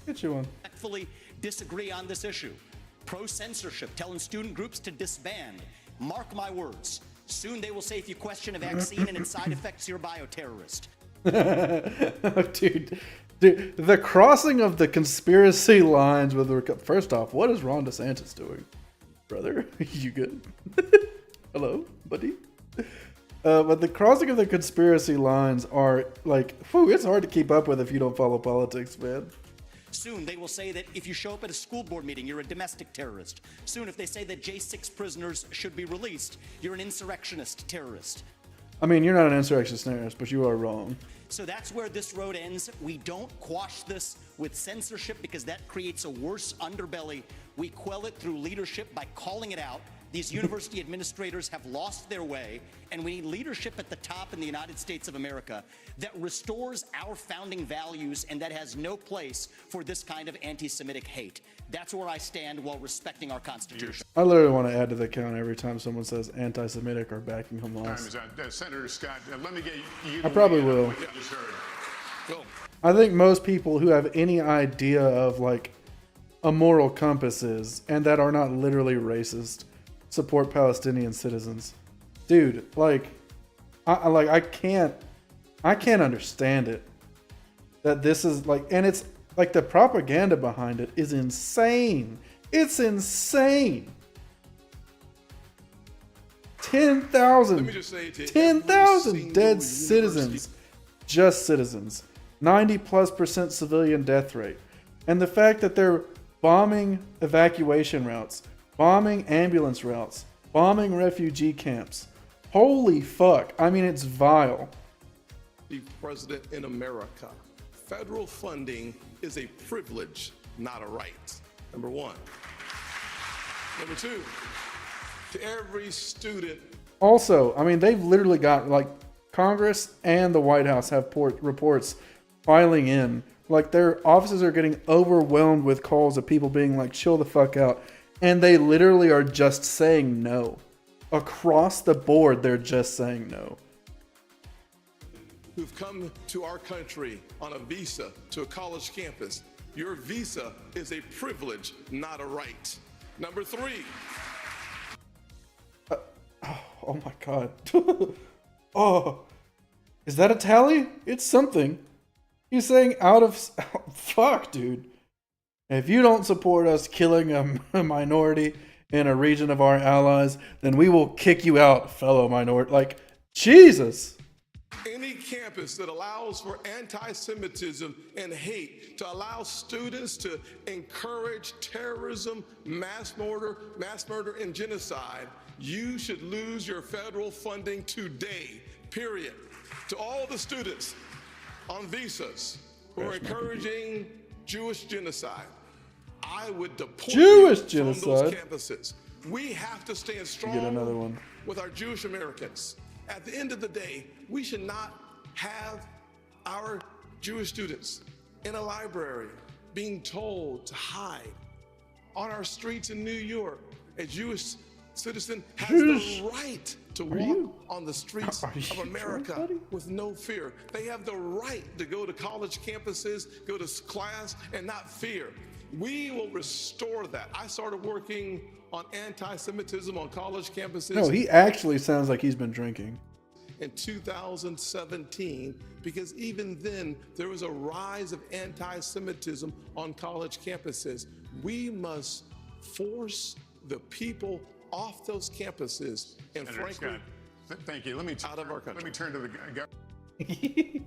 Get you one. Respectfully disagree on this issue. Pro-censorship, telling student groups to disband. Mark my words. Soon they will say if you question a vaccine and its side effects, you're a bioterrorist. Dude, the crossing of the conspiracy lines with first off, what is Ron DeSantis doing, brother? You good? Hello, buddy. But the crossing of the conspiracy lines are like, whew, it's hard to keep up with if you don't follow politics, man. Soon they will say that if you show up at a school board meeting, you're a domestic terrorist. Soon if they say that J6 prisoners should be released, you're an insurrectionist terrorist. I mean, you're not an insurrectionist, but you are wrong. So that's where this road ends. We don't quash this with censorship because that creates a worse underbelly. We quell it through leadership by calling it out. These university administrators have lost their way, and we need leadership at the top in the United States of America that restores our founding values and that has no place for this kind of anti-Semitic hate. That's where I stand while respecting our Constitution. I literally want to add to the count every time someone says anti-Semitic or backing Hamas. Senator Scott, let me get you. I probably will. I think most people who have any idea of like a moral compass is, and that are not literally racist, support Palestinian citizens. Dude, like, I can't understand it. That this is like, and it's like the propaganda behind it is insane. It's insane. 10,000 dead citizens, just citizens, 90+% civilian death rate. And the fact that they're bombing evacuation routes, bombing ambulance routes, bombing refugee camps. Holy fuck. I mean, it's vile. The president in America. Federal funding is a privilege, not a right. Number one. Number two, to every student. Also, I mean, they've literally got, like, Congress and the White House have reports filing in. Like, their offices are getting overwhelmed with calls of people being like, chill the fuck out. And they literally are just saying no. Across the board, they're just saying no. Who've come to our country on a visa to a college campus. Your visa is a privilege, not a right. Number three. Oh my God. Oh, is that a tally? It's something. He's saying out of... Fuck, dude. If you don't support us killing a minority in a region of our allies, then we will kick you out, fellow minority. Like, Jesus. Any campus that allows for anti-Semitism and hate, to allow students to encourage terrorism, mass murder, and genocide, you should lose your federal funding today, period. To all the students on visas who are encouraging Jewish genocide, I would deport Jewish you genocide from those campuses. We have to stand strong get another one. with our Jewish Americans. At the end of the day, we should not have our Jewish students in a library being told to hide. On our streets in New York, a Jewish citizen has the right to walk on the streets of America with no fear. They have the right to go to college campuses, go to class, and not fear. We will restore that. I started working on anti-Semitism on college campuses. No, he actually sounds like he's been drinking. In 2017, because even then there was a rise of anti-Semitism on college campuses. We must force the people off those campuses and Senator frankly, Scott, thank you. Let me out of our country. Let me turn to the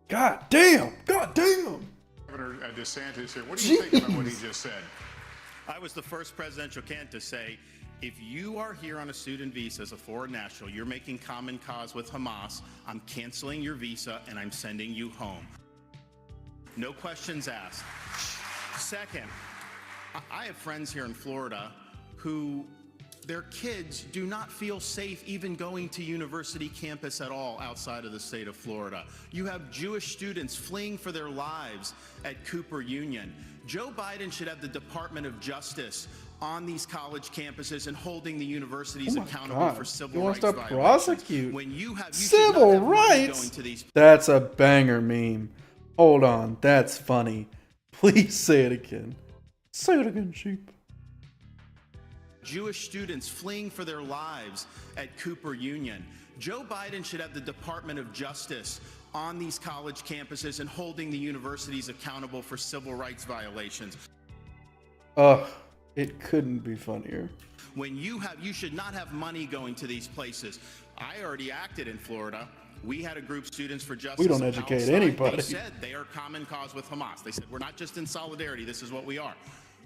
God damn! Governor DeSantis here. What do you think about what he just said? I was the first presidential candidate to say, if you are here on a student visa as a foreign national, you're making common cause with Hamas, I'm canceling your visa and I'm sending you home. No questions asked. Second, I have friends here in Florida who their kids do not feel safe even going to university campus at all outside of the state of Florida. You have Jewish students fleeing for their lives at Cooper Union. Joe Biden should have the Department of Justice on these college campuses and holding the universities accountable for civil rights violations. Prosecute when you have civil rights? going to these That's a banger meme. Hold on, that's funny. Please say it again. Say it again, sheep. Jewish students fleeing for their lives at Cooper Union. Joe Biden should have the Department of Justice on these college campuses and holding the universities accountable for civil rights violations. Ugh, it couldn't be funnier. When you should not have money going to these places. I already acted in Florida. We had a group, Students for Justice. We don't educate Palestine. anybody. They said they are common cause with Hamas. They said, we're not just in solidarity, this is what we are.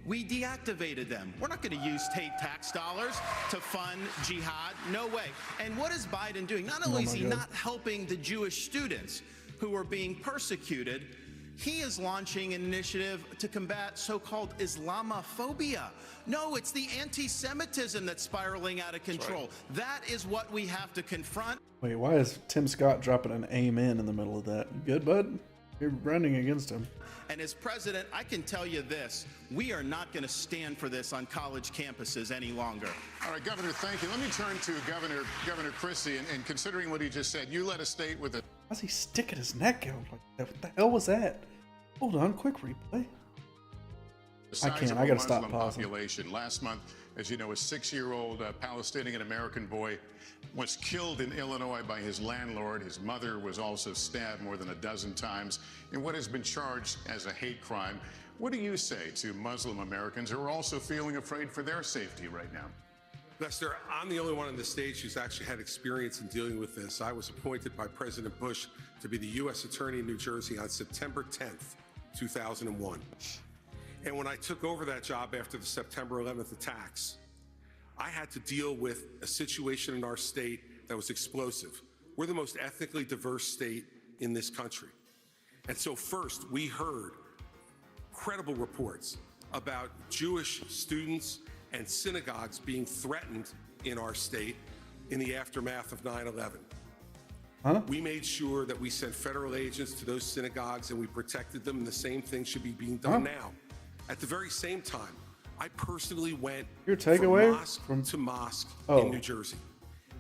We deactivated them. We're not going to use state tax dollars to fund jihad. No way. And what is Biden doing? Not only is he not helping the Jewish students who are being persecuted, he is launching an initiative to combat so-called Islamophobia. No, it's the anti-Semitism that's spiraling out of control. That is what we have to confront. Wait, why is Tim Scott dropping an amen in the middle of that? You good, bud? You're running against him. And as president, I can tell you this, we are not going to stand for this on college campuses any longer. All right, Governor, thank you. Let me turn to Governor Christie, and considering what he just said, you led a state with a... Why's he sticking his neck out like that? What the hell was that? Hold on, quick replay. I can't, I gotta stop pausing. Population. Last month, as you know, a 6-year-old Palestinian-American boy was killed in Illinois by his landlord. His mother was also stabbed more than a dozen times in what has been charged as a hate crime. What do you say to Muslim Americans who are also feeling afraid for their safety right now? Lester, I'm the only one on the stage who's actually had experience in dealing with this. I was appointed by President Bush to be the U.S. Attorney in New Jersey on September 10th, 2001. And when I took over that job after the September 11th attacks, I had to deal with a situation in our state that was explosive. We're the most ethnically diverse state in this country. And so first, we heard credible reports about Jewish students and synagogues being threatened in our state in the aftermath of 9/11. We made sure that we sent federal agents to those synagogues and we protected them, and the same thing should be being done now. At the very same time, I personally went from mosque to mosque in New Jersey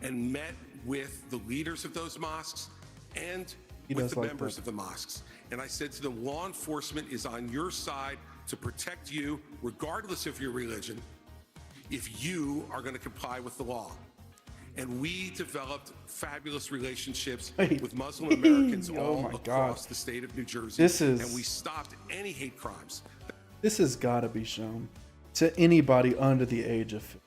and met with the leaders of those mosques and with the members of the mosques. And I said to them, law enforcement is on your side to protect you, regardless of your religion, if you are going to comply with the law. And we developed fabulous relationships with Muslim Americans all across the state of New Jersey. And we stopped any hate crimes. This has got to be shown to anybody under the age of 50.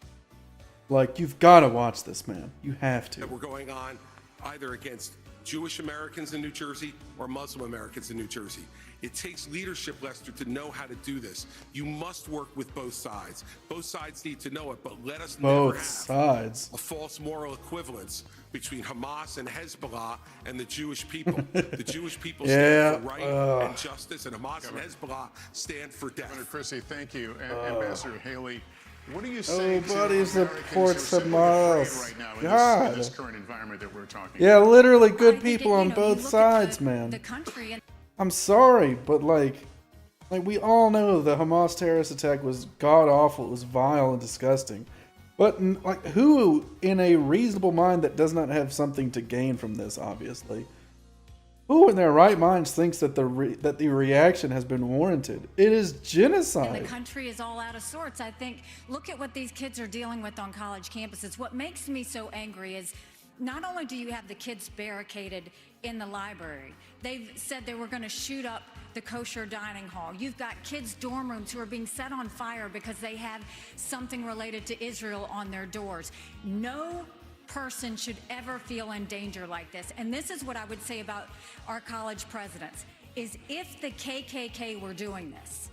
Like, you've got to watch this, man. You have to. That were going on either against Jewish Americans in New Jersey or Muslim Americans in New Jersey. It takes leadership, Lester, to know how to do this. You must work with both sides. Both sides need to know it, but let us never have a false moral equivalence between Hamas and Hezbollah and the Jewish people. The Jewish people stand for right and justice, and Hamas and Hezbollah stand for death. Governor Christie, thank you. Ambassador Haley, what do you say to Nobody supports Hamas right now in this current environment that we're talking about? Yeah, literally good people on both sides, man. The country and I'm sorry, but like we all know the Hamas terrorist attack was god awful. It was vile and disgusting. But like, who in a reasonable mind that does not have something to gain from this, obviously, who in their right minds thinks that the reaction has been warranted? It is genocide. And the country is all out of sorts. I think, look at what these kids are dealing with on college campuses. What makes me so angry is not only do you have the kids barricaded in the library, they've said they were going to shoot up the kosher dining hall. You've got kids' dorm rooms who are being set on fire because they have something related to Israel on their doors. No person should ever feel in danger like this. And this is what I would say about our college presidents, is if the KKK were doing this,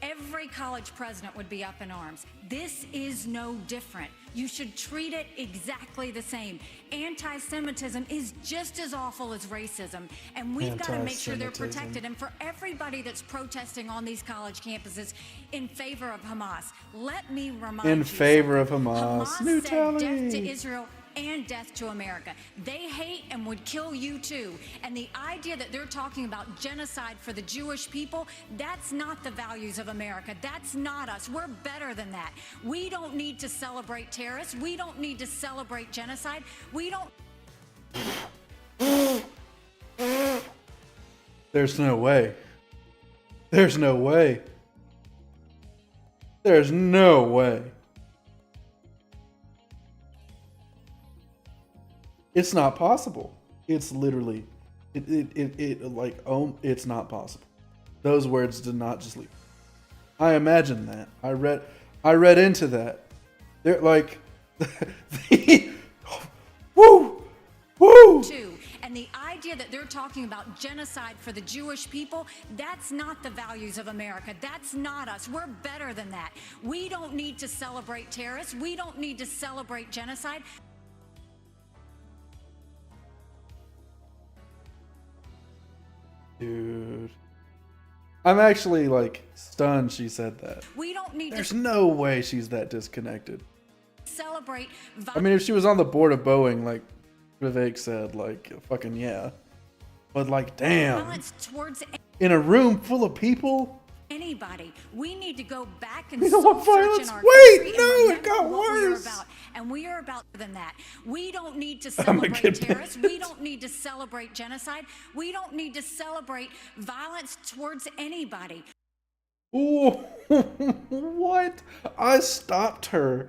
every college president would be up in arms. This is no different. You should treat it exactly the same. Anti-Semitism is just as awful as racism, and we've got to make sure they're protected. And for everybody that's protesting on these college campuses in favor of Hamas, let me remind you, in favor of Hamas, Hamas said death to Israel and death to America. They hate and would kill you too. And the idea that they're talking about genocide for the Jewish people, that's not the values of America. That's not us. We're better than that. We don't need to celebrate terrorists. We don't need to celebrate genocide. We don't. There's no way. There's no way. There's no way. It's not possible. It's literally, it's not possible. Those words did not just leave. I imagine that. I read into that. They're like, woo. And the idea that they're talking about genocide for the Jewish people, that's not the values of America. That's not us. We're better than that. We don't need to celebrate terrorists. We don't need to celebrate genocide. Dude, I'm actually like stunned she said that. We don't need There's no way she's that disconnected. Celebrate. I mean, if she was on the board of Boeing, like Vivek said, like fucking yeah. But like, damn. In a room full of people. Anybody, we need to go back and search in our country. It got worse. And we are about than that. We don't need to celebrate terrorists. We don't need to celebrate genocide. We don't need to celebrate violence towards anybody. Ooh, what? I stopped her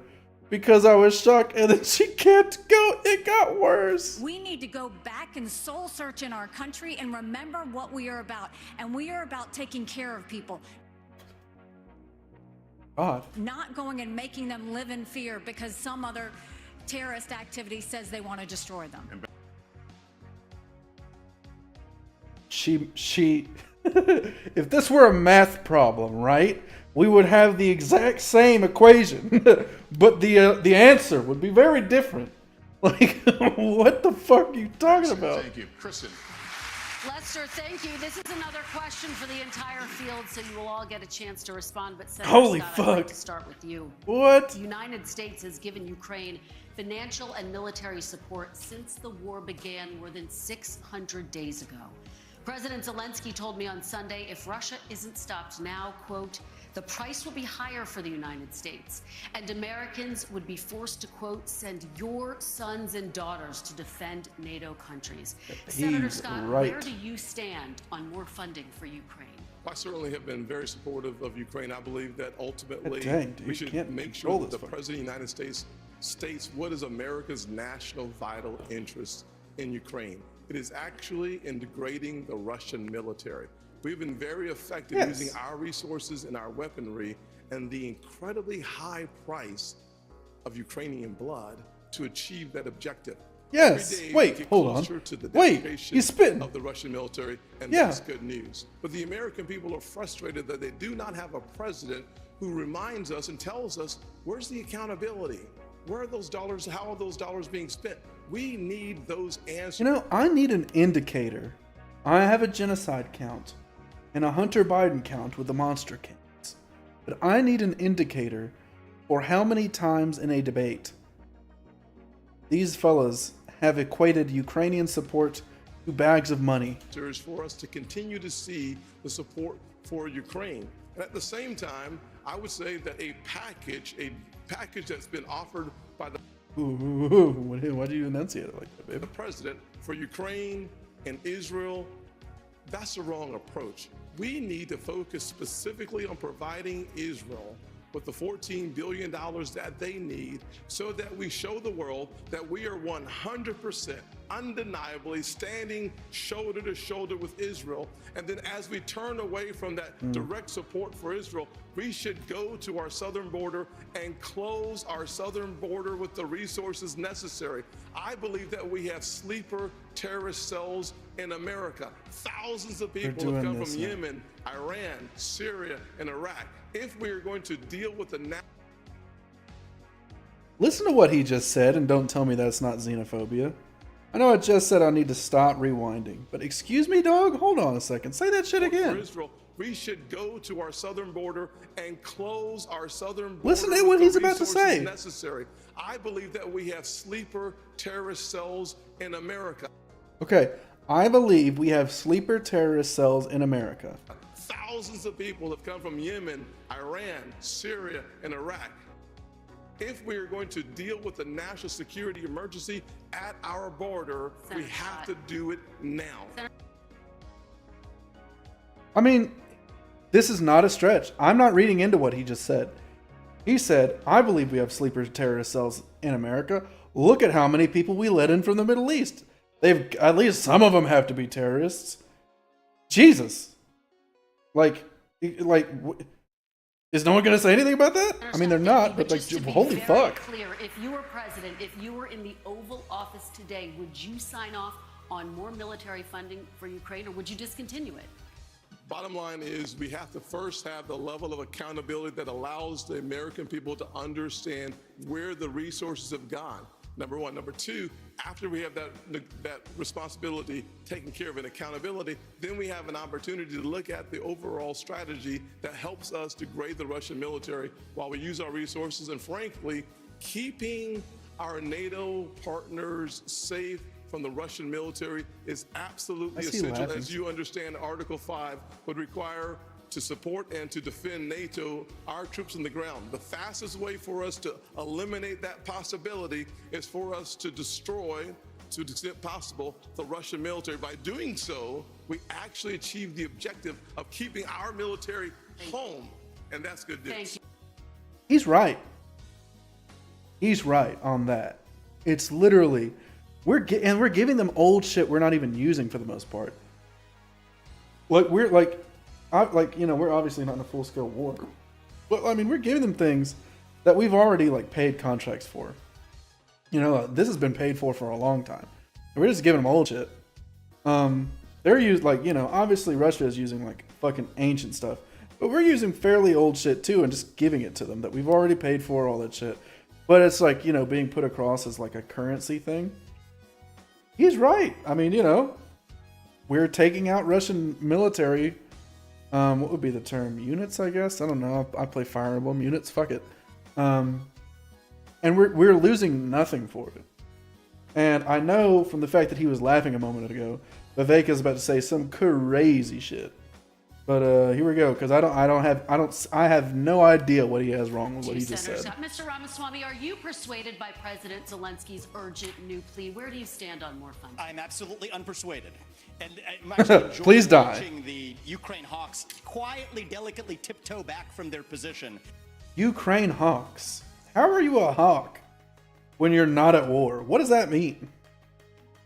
because I was shocked, and then she kept going. It got worse. We need to go back and soul search in our country and remember what we are about. And we are about taking care of people. God. Not going and making them live in fear because some other terrorist activity says they want to destroy them. She if this were a math problem, right? We would have the exact same equation, but the answer would be very different. Like, what the fuck are you talking about? Thank you, Kristen. Lester, thank you. This is another question for the entire field, so you will all get a chance to respond. But Senator Holy Scott, fuck. I'd like to start with you. What? The United States has given Ukraine financial and military support since the war began more than 600 days ago. President Zelensky told me on Sunday if Russia isn't stopped now, quote, the price will be higher for the United States, and Americans would be forced to, quote, send your sons and daughters to defend NATO countries. Senator Scott, where do you stand on more funding for Ukraine? I certainly have been very supportive of Ukraine. I believe that ultimately we should make sure that the President of the United States states what is America's national vital interest in Ukraine. It is actually in degrading the Russian military. We've been very effective using our resources and our weaponry and the incredibly high price of Ukrainian blood to achieve that objective. Yes. Wait, hold on. Wait, he's spitting. Of the Russian military, and that's good news. But the American people are frustrated that they do not have a president who reminds us and tells us, where's the accountability? Where are those dollars? How are those dollars being spent? We need those answers. You know, I need an indicator. I have a genocide count and a Hunter Biden count with the monster counts. But I need an indicator for how many times in a debate these fellas have equated Ukrainian support 2 bags of money. For us to continue to see the support for Ukraine. And at the same time, I would say that a package that's been offered by the Why do you enunciate it like that, baby? The president for Ukraine and Israel, that's the wrong approach. We need to focus specifically on providing Israel with the $14 billion that they need so that we show the world that we are 100% undeniably standing shoulder to shoulder with Israel. And then as we turn away from that direct support for Israel, we should go to our southern border and close our southern border with the resources necessary. I believe that we have sleeper terrorist cells in America. Thousands of people have come from Yemen, Iran, Syria, and Iraq. If we are going to deal with the Listen to what he just said and don't tell me that's not xenophobia. I know I just said I need to stop rewinding, but excuse me, dog? Hold on a second. Say that shit again. For Israel, we should go to our southern border and close our southern border. Listen to what he's about to say. Necessary. I believe that we have sleeper terrorist cells in America. Okay, I believe we have sleeper terrorist cells in America. Thousands of people have come from Yemen, Iran, Syria, and Iraq. If we are going to deal with the national security emergency at our border, we have to do it now. I mean, this is not a stretch. I'm not reading into what he just said. He said, I believe we have sleeper terrorist cells in America. Look at how many people we let in from the Middle East. They've, at least some of them have to be terrorists. Jesus. Like, is no one going to say anything about that? I mean, they're not, but like, holy fuck. Clear, if you were president, if you were in the Oval Office today, would you sign off on more military funding for Ukraine, or would you discontinue it? Bottom line is we have to first have the level of accountability that allows the American people to understand where the resources have gone. Number one. Number two, after we have that responsibility taken care of and accountability, then we have an opportunity to look at the overall strategy that helps us degrade the Russian military while we use our resources and, frankly, keeping our NATO partners safe from the Russian military is absolutely essential. As you understand, Article 5 would require to support and to defend NATO, our troops on the ground. The fastest way for us to eliminate that possibility is for us to destroy, to the extent possible, the Russian military. By doing so, we actually achieve the objective of keeping our military home, and that's good news. He's right. He's right on that. It's literally, we're giving them old shit we're not even using for the most part. We're obviously not in a full-scale war. But, I mean, we're giving them things that we've already, paid contracts for. You know, this has been paid for a long time. And we're just giving them old shit. They're obviously Russia is using, fucking ancient stuff. But we're using fairly old shit, too, and just giving it to them that we've already paid for, all that shit. But it's, being put across as, a currency thing. He's right. I mean, we're taking out Russian military. What would be the term? Units, I guess? I don't know. I play Fire Emblem. Units, fuck it. And we're losing nothing for it. And I know from the fact that he was laughing a moment ago, Vivek is about to say some crazy shit. But here we go, because I have no idea what he has wrong with what he just said. Mr. Ramaswamy, are you persuaded by President Zelensky's urgent new plea? Where do you stand on more funding? I'm absolutely unpersuaded. And I'm actually Please die. watching the Ukraine Hawks quietly, delicately tiptoe back from their position. Ukraine Hawks. How are you a hawk when you're not at war? What does that mean?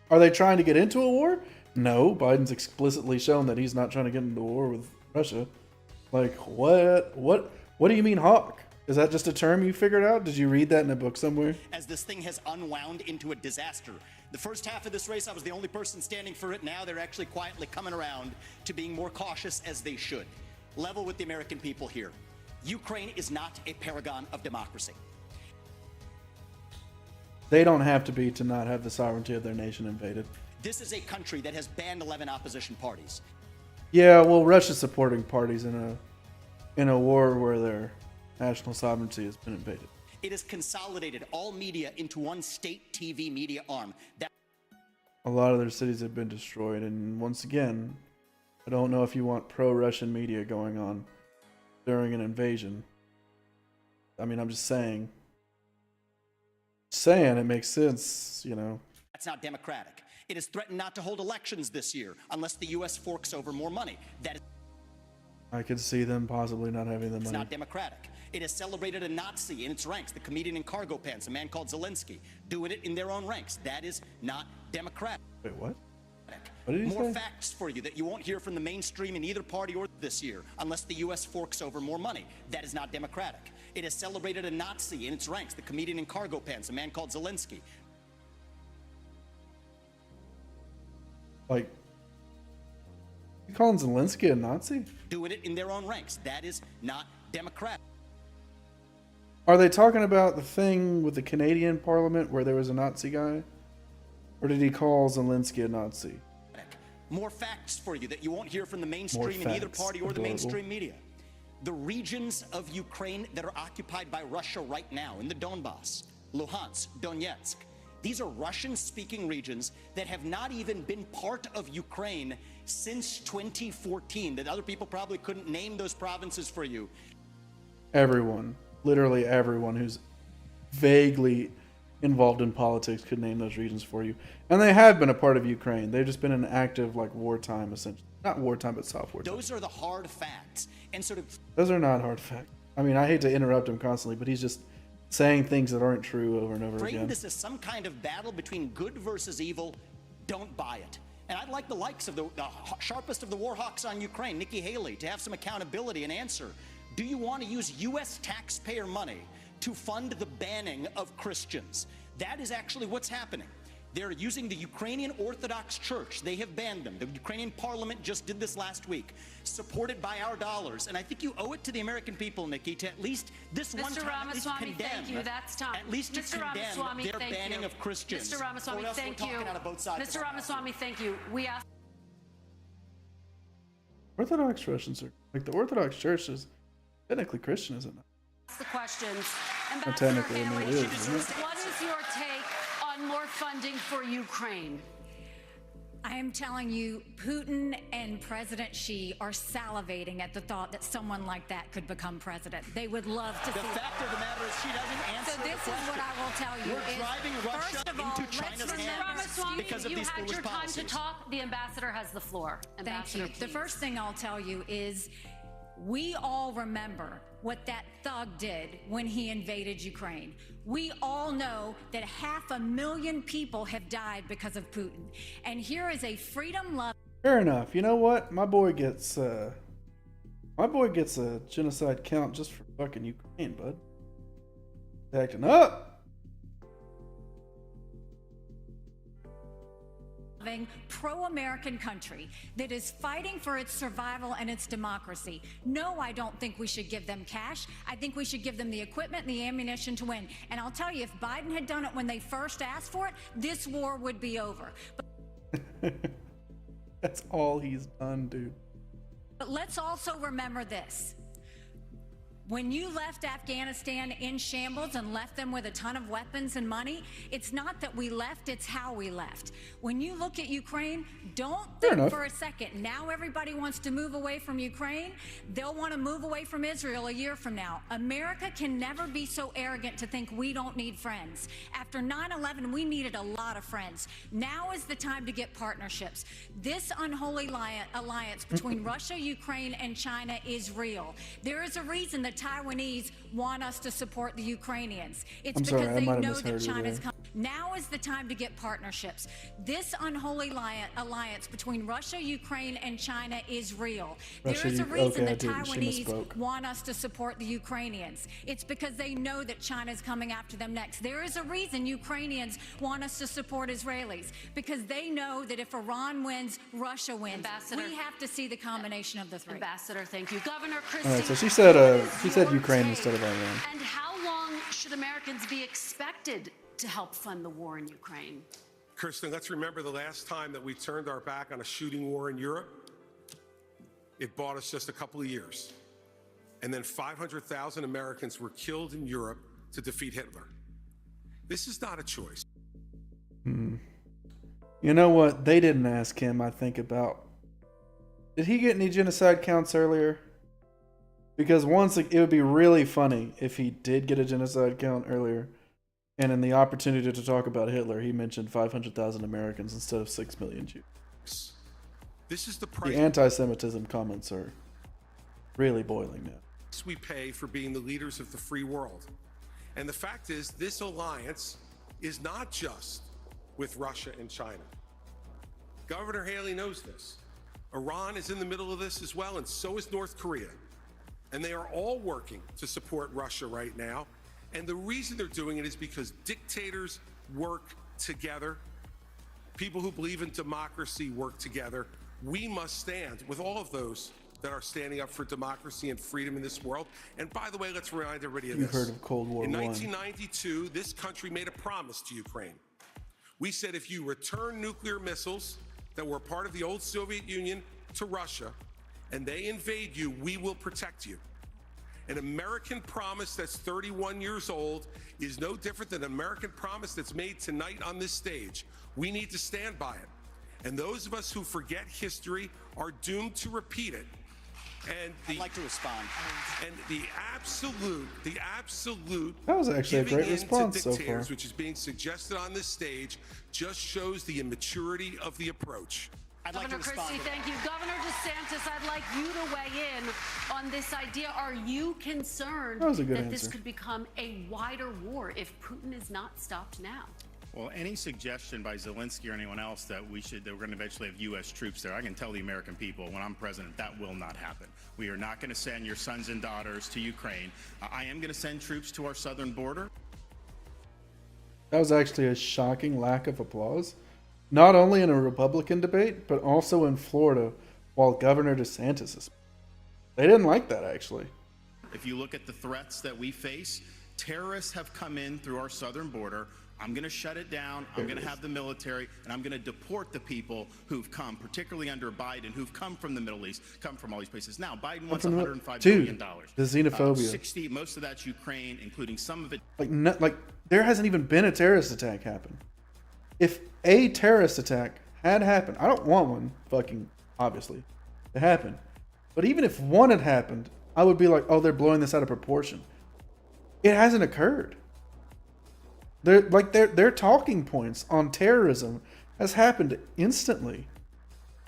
Are they trying to get into a war? No, Biden's explicitly shown that he's not trying to get into a war with Russia. What do you mean hawk? Is that just a term you figured out? Did you read that in a book somewhere? As this thing has unwound into a disaster. The first half of this race, I was the only person standing for it. Now they're actually quietly coming around to being more cautious, as they should. Level with the American people here. Ukraine is not a paragon of democracy. They don't have to be to not have the sovereignty of their nation invaded. This is a country that has banned 11 opposition parties. Yeah, well, Russia's supporting parties in a war where their national sovereignty has been invaded. It has consolidated all media into one state TV media arm. a lot of their cities have been destroyed. And once again, I don't know if you want pro-Russian media going on during an invasion. I mean, I'm just saying. Saying it makes sense, you know. That's not democratic. It has threatened not to hold elections this year unless the U.S. forks over more money. That is I could see them possibly not having the money. It's not democratic. It has celebrated a Nazi in its ranks, the comedian in cargo pants, a man called Zelensky, doing it in their own ranks. That is not democratic. Wait, what? What did he More say? facts for you that you won't hear from the mainstream in either party or this year unless the U.S. forks over more money. That is not democratic. It has celebrated a Nazi in its ranks, the comedian in cargo pants, a man called Zelensky. Like, you calling Zelensky a Nazi? Doing it in their own ranks. That is not democratic. Are they talking about the thing with the Canadian Parliament where there was a Nazi guy? Or did he call Zelensky a Nazi? More facts for you that you won't hear from the mainstream in either party or the mainstream media. The regions of Ukraine that are occupied by Russia right now in the Donbass, Luhansk, Donetsk, these are Russian-speaking regions that have not even been part of Ukraine since 2014. That other people probably couldn't name those provinces for you. Everyone, literally everyone who's vaguely involved in politics could name those regions for you. And they have been a part of Ukraine. They've just been in active, like, wartime, essentially. Not wartime, but soft wartime. Those are the hard facts. And sort of... Those are not hard facts. I mean, I hate to interrupt him constantly, but he's just saying things that aren't true over and over Frame again. this as some kind of battle between good versus evil. Don't buy it. And I'd like the likes of the sharpest of the war hawks on Ukraine, Nikki Haley, to have some accountability and answer. Do you want to use U.S. taxpayer money to fund the banning of Christians? That is actually what's happening. They're using the Ukrainian Orthodox Church. They have banned them. The Ukrainian parliament just did this last week, supported by our dollars. And I think you owe it to the American people, Nikki, to at least this one time at least condemn. Thank you. That's time. At least to condemn their banning of Christians. Mr. Ramaswamy, thank you. Mr. Ramaswamy, thank you. We asked. Orthodox Russians are like the Orthodox Church is technically Christian, isn't it? The questions. Not technically, I mean, it is, isn't it? What is your take on more funding for Ukraine? I am telling you, Putin and President Xi are salivating at the thought that someone like that could become president. They would love to see The fact of the matter is she doesn't answer So this is what I will tell you. We're driving Russia first of all, into China's hands because of you these had foolish your time policies. to talk. The ambassador has the floor. Thank you. Ambassador, The please. first thing I'll tell you is we all remember what that thug did when he invaded Ukraine. We all know that 500,000 people have died because of Putin. And here is a freedom-loving... Fair enough. You know what? My boy gets a genocide count just for fucking Ukraine, bud. Acting up. pro-American country that is fighting for its survival and its democracy. No, I don't think we should give them cash. I think we should give them the equipment and the ammunition to win. And I'll tell you, if Biden had done it when they first asked for it, this war would be over. That's all he's done, dude. But let's also remember this. When you left Afghanistan in shambles and left them with a ton of weapons and money, it's not that we left, it's how we left. When you look at Ukraine, don't think for a second, now everybody wants to move away from Ukraine. They'll want to move away from Israel a year from now. America can never be so arrogant to think we don't need friends. After 9/11, we needed a lot of friends. Now is the time to get partnerships. This unholy alliance between Russia, Ukraine, and China is real. There is a reason the Taiwanese want us to support the Ukrainians. It's because they know that China's coming. Now is the time to get partnerships. This unholy alliance between Russia, Ukraine, and China is real. There is a reason the Taiwanese want us to support the Ukrainians. It's because they know that China's coming after them next. There is a reason Ukrainians want us to support Israelis, because they know that if Iran wins, Russia wins. Ambassador, we have to see the combination of the three. Ambassador, thank you. Governor Christie. All right, so she said Ukraine instead of Iran. And how long should Americans be expected to help fund the war in Ukraine? Kirsten, let's remember the last time that we turned our back on a shooting war in Europe. It bought us just a couple of years. And then 500,000 Americans were killed in Europe to defeat Hitler. This is not a choice. You know what? They didn't ask him, I think, about... Did he get any genocide counts earlier? Because it would be really funny if he did get a genocide count earlier, and in the opportunity to talk about Hitler, he mentioned 500,000 Americans instead of 6 million Jews. This is the price. The anti-Semitism comments are really boiling now. We pay for being the leaders of the free world. And the fact is, this alliance is not just with Russia and China. Governor Haley knows this. Iran is in the middle of this as well, and so is North Korea. And they are all working to support Russia right now. And the reason they're doing it is because dictators work together. People who believe in democracy work together. We must stand with all of those that are standing up for democracy and freedom in this world. And by the way, let's remind everybody of this. You've heard of Cold War I. In 1992, this country made a promise to Ukraine. We said if you return nuclear missiles that were part of the old Soviet Union to Russia, and they invade you, we will protect you. An American promise that's 31 years old is no different than an American promise that's made tonight on this stage. We need to stand by it. And those of us who forget history are doomed to repeat it. And I'd like to respond. And the absolute that was actually a great response so far, which is being suggested on this stage, just shows the immaturity of the approach. Governor Christie, thank you. Governor DeSantis, I'd like you to weigh in on this idea. Are you concerned that this could become a wider war if Putin is not stopped now? Well, any suggestion by Zelensky or anyone else that we're going to eventually have U.S. troops there, I can tell the American people when I'm president that will not happen. We are not going to send your sons and daughters to Ukraine. I am going to send troops to our southern border. That was actually a shocking lack of applause, not only in a Republican debate, but also in Florida while Governor DeSantis is. They didn't like that, actually. If you look at the threats that we face, terrorists have come in through our southern border. I'm going to shut it down. I'm going to have the military, and I'm going to deport the people who've come, particularly under Biden, who've come from the Middle East, come from all these places. Now, Biden wants $105 billion. The xenophobia. 60, most of that's Ukraine, including some of it. Like there hasn't even been a terrorist attack happen. If a terrorist attack had happened, I don't want one, fucking obviously, to happen. But even if one had happened, I would be like, oh, they're blowing this out of proportion. It hasn't occurred. Their talking points on terrorism has happened instantly.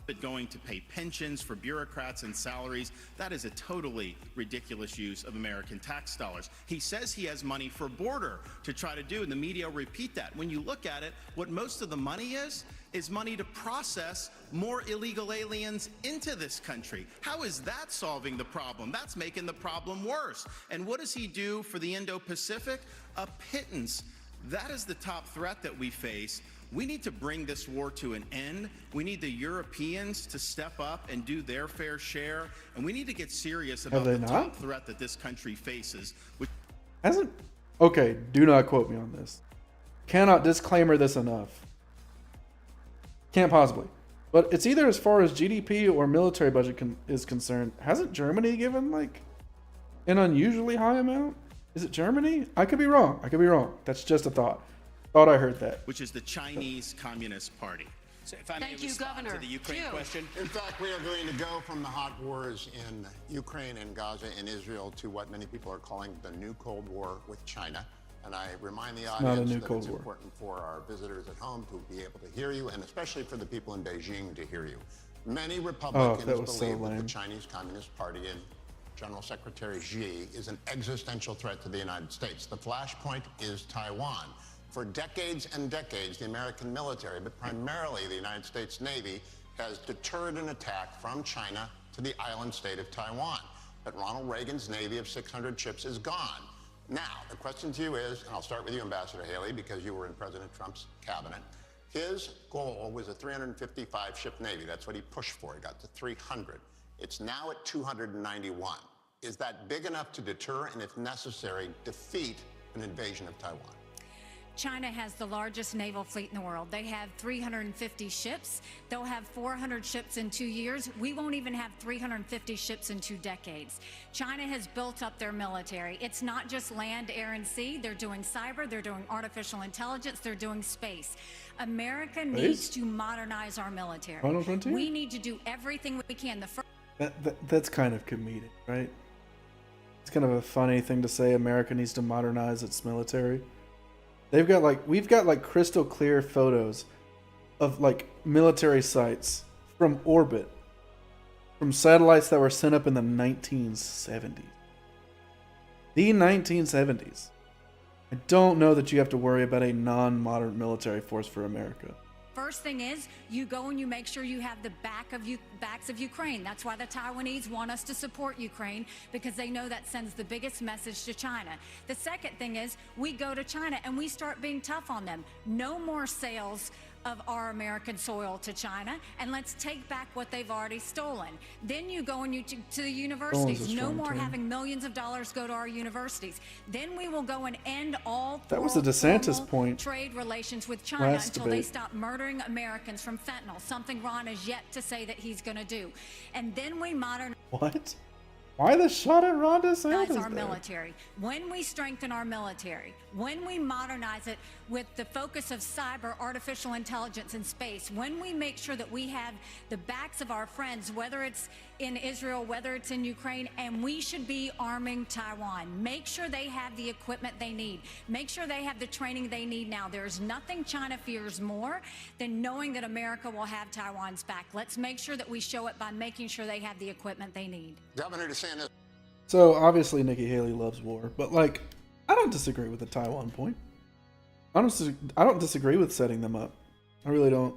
But going to pay pensions for bureaucrats and salaries, that is a totally ridiculous use of American tax dollars. He says he has money for border to try to do, and the media repeat that. When you look at it, what most of the money is money to process more illegal aliens into this country. How is that solving the problem? That's making the problem worse. And what does he do for the Indo-Pacific? A pittance. That is the top threat that we face. We need to bring this war to an end. We need the Europeans to step up and do their fair share. And we need to get serious about the top threat that this country faces. Okay, do not quote me on this. Cannot disclaimer this enough. Can't possibly. But it's either as far as GDP or military budget is concerned. Hasn't Germany given like an unusually high amount? Is it Germany? I could be wrong. That's just a thought. Thought I heard that. Which is the Chinese Communist Party. So if I may respond to the Ukraine question. In fact, we are going to go from the hot wars in Ukraine and Gaza and Israel to what many people are calling the new Cold War with China. And I remind the audience that it's important for our visitors at home to be able to hear you, and especially for the people in Beijing to hear you. Many Republicans believe that the Chinese Communist Party and General Secretary Xi is an existential threat to the United States. The flashpoint is Taiwan. For decades and decades, the American military, but primarily the United States Navy, has deterred an attack from China to the island state of Taiwan. But Ronald Reagan's Navy of 600 ships is gone. Now, the question to you is, and I'll start with you, Ambassador Haley, because you were in President Trump's cabinet. His goal was a 355-ship Navy. That's what he pushed for. He got to 300. It's now at 291. Is that big enough to deter and, if necessary, defeat an invasion of Taiwan? China has the largest naval fleet in the world. They have 350 ships. They'll have 400 ships in 2 years. We won't even have 350 ships in 2 decades. China has built up their military. It's not just land, air, and sea. They're doing cyber. They're doing artificial intelligence. They're doing space. America needs to modernize our military. We need to do everything we can. That's kind of comedic, right? It's kind of a funny thing to say. America needs to modernize its military. We've got like crystal clear photos of like military sites from orbit, from satellites that were sent up in the 1970s. The 1970s. I don't know that you have to worry about a non-modern military force for America. First thing is, you go and you make sure you have the backs of Ukraine. That's why the Taiwanese want us to support Ukraine, because they know that sends the biggest message to China. The second thing is, we go to China and we start being tough on them. No more sales of our American soil to China, and let's take back what they've already stolen. Then you go and to the universities. No more having millions of dollars go to our universities. Then we will go and end all that was the DeSantis point. Trade relations with China until they stop murdering Americans from fentanyl, something Ron has yet to say that he's going to do. And then we modernize. What? Why the shot at Ron DeSantis? Our military. When we strengthen our military, when we modernize it with the focus of cyber, artificial intelligence, and space, when we make sure that we have the backs of our friends, whether it's in Israel, whether it's in Ukraine, and we should be arming Taiwan. Make sure they have the equipment they need. Make sure they have the training they need now. There's nothing China fears more than knowing that America will have Taiwan's back. Let's make sure that we show it by making sure they have the equipment they need. Governor DeSantis. So obviously Nikki Haley loves war, but like, I don't disagree with the Taiwan point. I don't disagree with setting them up. I really don't.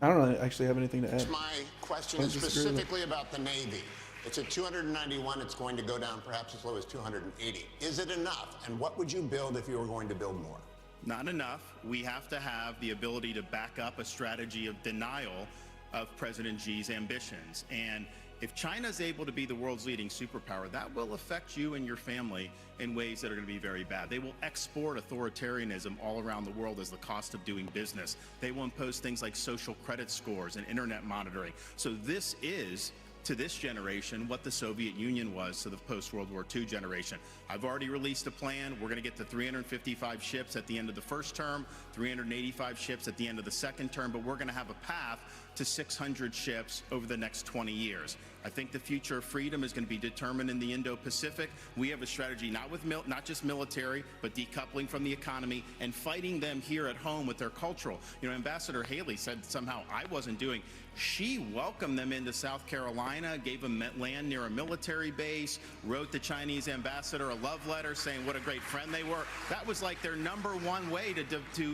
I don't really actually have anything to add. My question is specifically about the Navy. It's at 291. It's going to go down perhaps as low as 280. Is it enough? And what would you build if you were going to build more? Not enough. We have to have the ability to back up a strategy of denial of President Xi's ambitions. And if China's able to be the world's leading superpower, that will affect you and your family in ways that are going to be very bad. They will export authoritarianism all around the world as the cost of doing business. They will impose things like social credit scores and internet monitoring. So this is, to this generation, what the Soviet Union was to the post-World War II generation. I've already released a plan. We're going to get to 355 ships at the end of the first term, 385 ships at the end of the second term, but we're going to have a path to 600 ships over the next 20 years. I think the future of freedom is going to be determined in the Indo-Pacific. We have a strategy not just military, but decoupling from the economy and fighting them here at home with their cultural. You know, Ambassador Haley said somehow I wasn't doing. She welcomed them into South Carolina, gave them land near a military base, wrote the Chinese ambassador a love letter saying what a great friend they were. That was like their #1 way to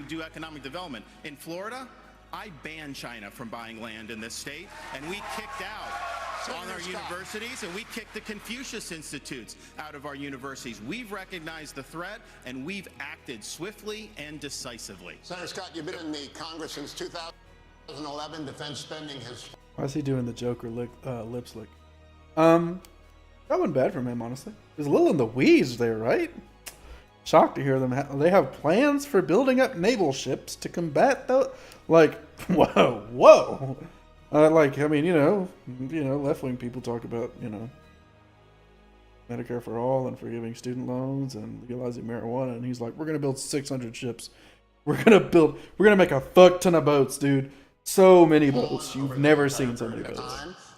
do economic development. In Florida, I banned China from buying land in this state, and we kicked out on our universities, and we kicked the Confucius Institutes out of our universities. We've recognized the threat, and we've acted swiftly and decisively. Senator Scott, you've been in the Congress since 2011. Defense spending has... Why is he doing the Joker lip slick? That wasn't bad from him, honestly. He was a little in the weeds there, right? Shocked to hear them. They have plans for building up naval ships to combat the... Like, whoa. Like, I mean, you know, left-wing people talk about, you know, Medicare for all and forgiving student loans and legalizing marijuana, and he's like, we're gonna build 600 ships. We're gonna make a fuck ton of boats, dude. So many boats. You've never seen so many boats.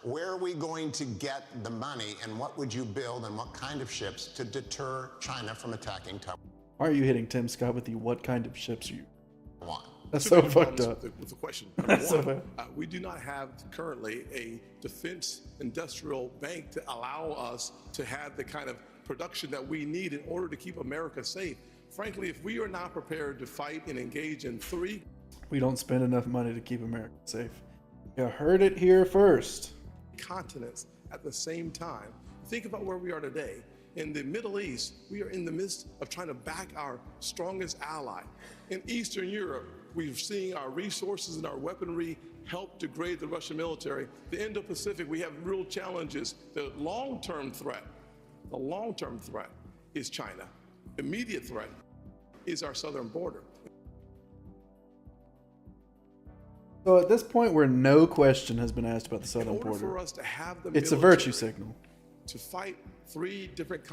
Where are we going to get the money, and what would you build, and what kind of ships to deter China from attacking Taiwan? Why are you hitting Tim Scott with the what kind of ships are you? One. That's so fucked up. With the question. Number one, we do not have currently a defense industrial bank to allow us to have the kind of production that we need in order to keep America safe. Frankly, if we are not prepared to fight and engage in three... We don't spend enough money to keep America safe. You heard it here first. ...continents at the same time. Think about where we are today. In the Middle East, we are in the midst of trying to back our strongest ally. In Eastern Europe, we're seeing our resources and our weaponry help degrade the Russian military. The Indo-Pacific, we have real challenges. The long-term threat is China. Immediate threat is our southern border. So at this point where no question has been asked about the southern border, for us to have the it's a virtue signal. To fight 3 different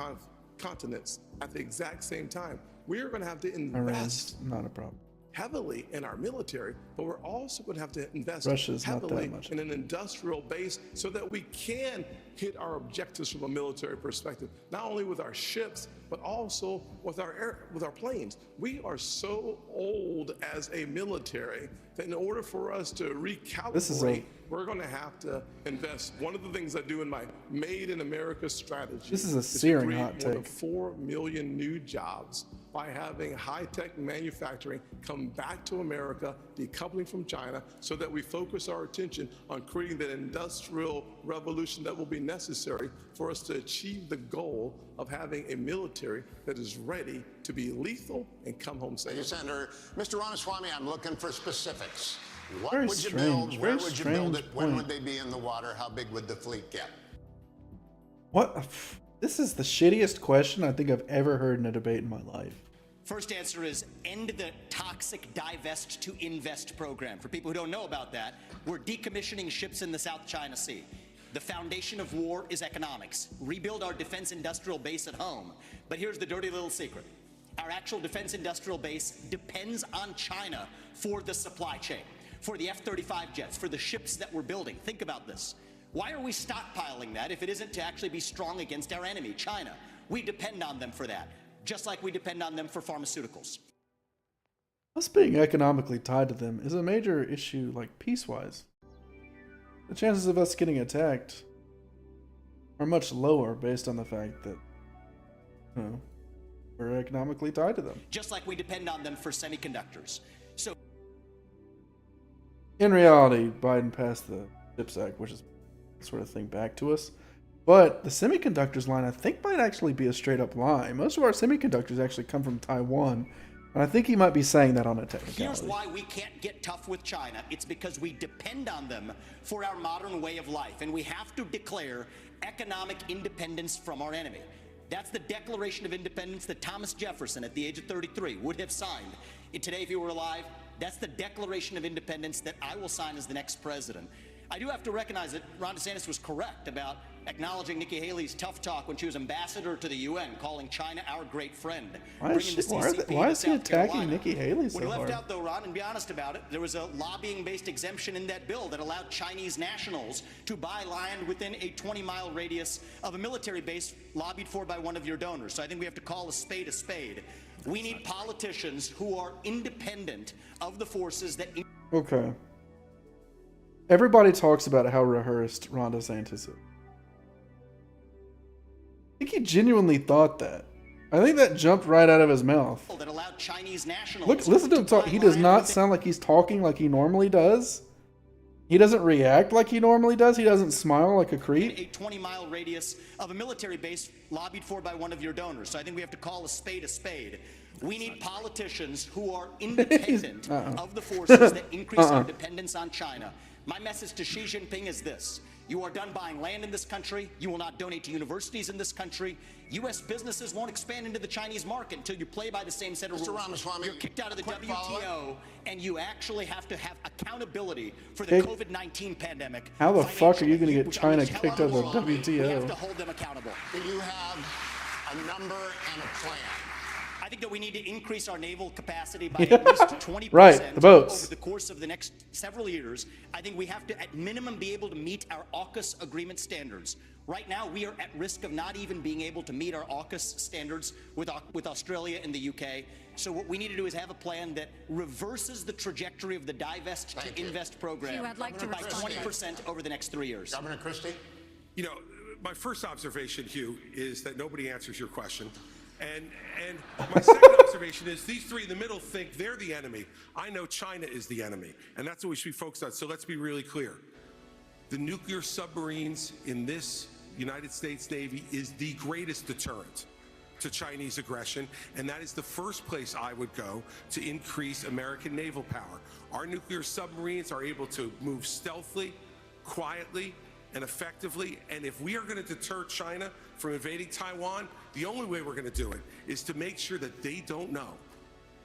continents at the exact same time, we are going to have to invest not a problem. heavily in our military, but we're also going to have to invest heavily in an industrial base so that we can hit our objectives from a military perspective, not only with our ships, but also with our planes. We are so old as a military that in order for us to recalibrate, we're going to have to invest. One of the things I do in my Made in America strategy this is a searing hot take. More than 4 million new jobs by having high-tech manufacturing come back to America, decoupling from China, so that we focus our attention on creating that industrial revolution that will be necessary for us to achieve the goal of having a military that is ready to be lethal and come home safe. Thank you, Senator. Mr. Ramaswamy, I'm looking for specifics. What Very would you strange. build? Where Very would you build it? strange When point. would they be in the water? How big would the fleet get? What? This is the shittiest question I think I've ever heard in a debate in my life. First answer is end the toxic divest to invest program. For people who don't know about that, we're decommissioning ships in the South China Sea. The foundation of war is economics. Rebuild our defense industrial base at home. But here's the dirty little secret. Our actual defense industrial base depends on China for the supply chain, for the F-35 jets, for the ships that we're building. Think about this. Why are we stockpiling that if it isn't to actually be strong against our enemy, China? We depend on them for that, just like we depend on them for pharmaceuticals. Us being economically tied to them is a major issue, like peace-wise. The chances of us getting attacked are much lower based on the fact that, you know, we're economically tied to them. Just like we depend on them for semiconductors. So, in reality, Biden passed the CHIPS Act, which is sort of thing back to us. But the semiconductors line, I think, might actually be a straight-up lie. Most of our semiconductors actually come from Taiwan. And I think he might be saying that on a technicality. Here's why we can't get tough with China. It's because we depend on them for our modern way of life. And we have to declare economic independence from our enemy. That's the Declaration of Independence that Thomas Jefferson, at the age of 33, would have signed. And today, if he were alive, that's the Declaration of Independence that I will sign as the next president. I do have to recognize that Ron DeSantis was correct about acknowledging Nikki Haley's tough talk when she was ambassador to the UN, calling China our great friend. Why is he attacking Nikki Haley so hard? What he left out, though, Ron, and be honest about it, there was a lobbying-based exemption in that bill that allowed Chinese nationals to buy land within a 20-mile radius of a military base lobbied for by one of your donors. So I think we have to call a spade a spade. We need politicians who are independent of the forces that... Okay. Everybody talks about how rehearsed Ron DeSantis is. I think he genuinely thought that. I think that jumped right out of his mouth. That allowed Chinese nationals. Look, listen to him talk. He does not sound like he's talking like he normally does. He doesn't react like he normally does. He doesn't smile like a creep. A 20-mile radius of a military base lobbied for by one of your donors. So I think we have to call a spade a spade. We need politicians who are independent of the forces that increase our dependence on China. My message to Xi Jinping is this. You are done buying land in this country. You will not donate to universities in this country. U.S. businesses won't expand into the Chinese market until you play by the same set of rules. Ramaswamy, you're kicked out of the WTO, and you actually have to have accountability for the COVID-19 pandemic. How the fuck are you going to get China kicked out of the WTO? We have to hold them accountable. Do you have a number and a plan? I think that we need to increase our naval capacity by at least 20% right, the boats. over the course of the next several years. I think we have to, at minimum, be able to meet our AUKUS agreement standards. Right now, we are at risk of not even being able to meet our AUKUS standards with Australia and the UK. So what we need to do is have a plan that reverses the trajectory of the divest to invest program by 20% over the next 3 years. Governor Christie? You know, my first observation, Hugh, is that nobody answers your question. And my second observation is these three in the middle think they're the enemy. I know China is the enemy, and that's what we should be focused on. So let's be really clear. The nuclear submarines in this United States Navy is the greatest deterrent to Chinese aggression, and that is the first place I would go to increase American naval power. Our nuclear submarines are able to move stealthily, quietly, and effectively. And if we are going to deter China from invading Taiwan, the only way we're going to do it is to make sure that they don't know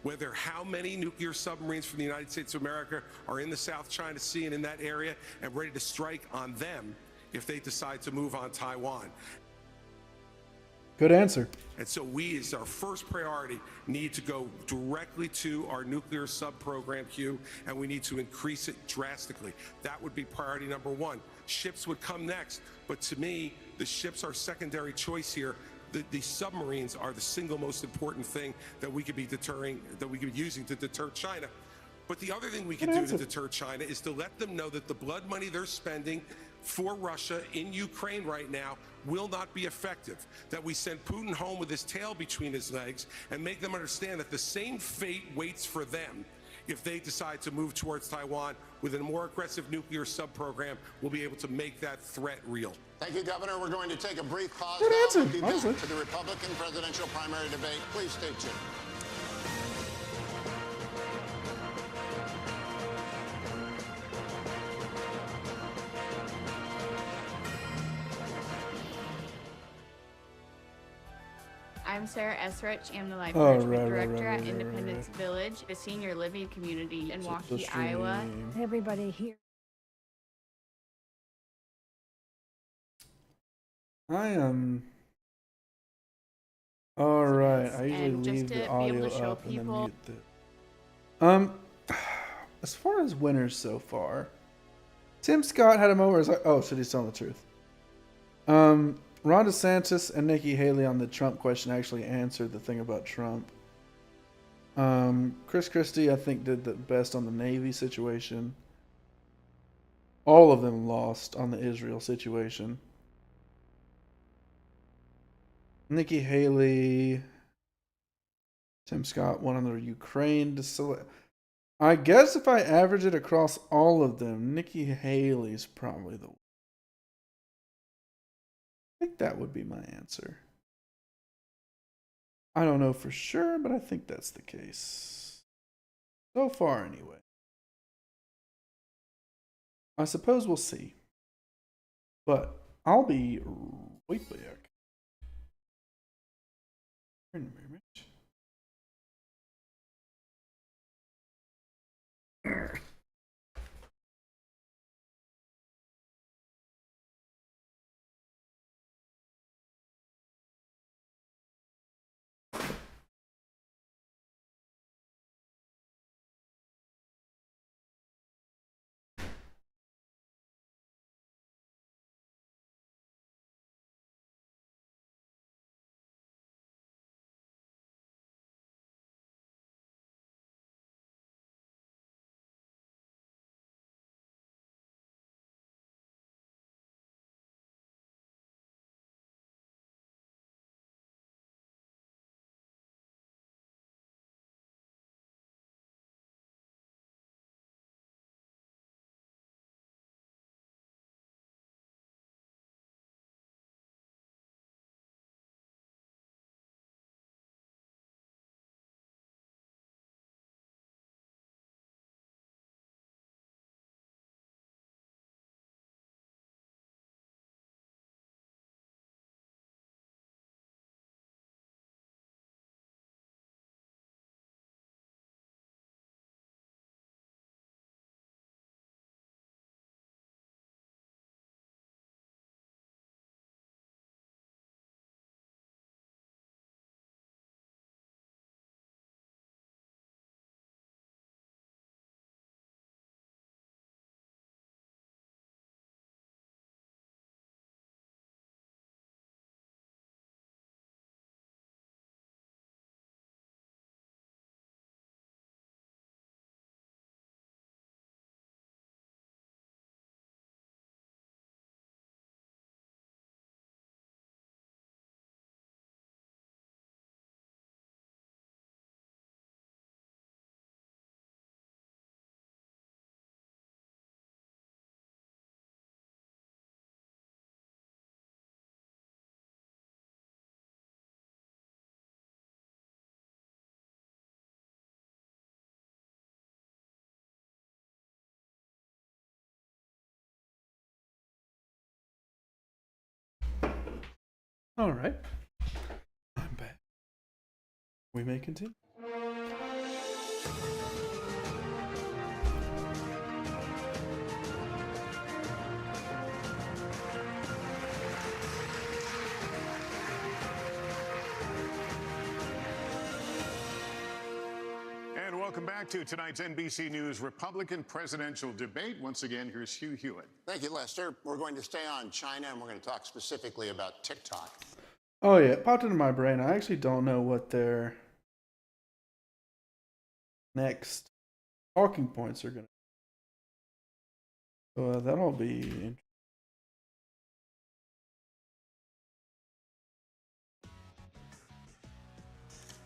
whether how many nuclear submarines from the United States of America are in the South China Sea and in that area and ready to strike on them if they decide to move on Taiwan. Good answer. And so we, as our first priority, need to go directly to our nuclear sub-program queue, and we need to increase it drastically. That would be priority number one. Ships would come next, but to me, the ships are secondary choice here. The submarines are the single most important thing that we could be deterring, that we could be using to deter China. But the other thing we can do to deter China is to let them know that the blood money they're spending for Russia in Ukraine right now will not be effective, that we send Putin home with his tail between his legs and make them understand that the same fate waits for them if they decide to move towards Taiwan with a more aggressive nuclear sub-program. We'll be able to make that threat real. Thank you, Governor. We're going to take a brief pause Good now. answer, We'll be back honestly. to the Republican presidential primary debate. Please stay tuned. I'm Sarah Esrich. I'm the Life Oh, Management right, Director right, at right, Independence right. Village, a senior living community in Such a Waukee, Iowa. stream. Everybody here. I am. All right. I usually And just leave to the be able audio to show up and then people- mute the. As far as winners so far, Tim Scott had him over. As like, oh, shit, he's telling the truth. Ron DeSantis and Nikki Haley on the Trump question actually answered the thing about Trump. Chris Christie, I think, did the best on the Navy situation. All of them lost on the Israel situation. Nikki Haley, Tim Scott won on the Ukraine. I guess if I average it across all of them, Nikki Haley's probably the one. I think that would be my answer. I don't know for sure, but I think that's the case. So far, anyway. I suppose we'll see. But I'll be right back. In a moment. All right. I'm back. We may continue. And welcome back to tonight's NBC News Republican presidential debate. Once again, here's Hugh Hewitt. Thank you, Lester. We're going to stay on China, and we're going to talk specifically about TikTok. Oh, yeah. It popped into my brain. I actually don't know what their next talking points are going to be. So that'll be interesting.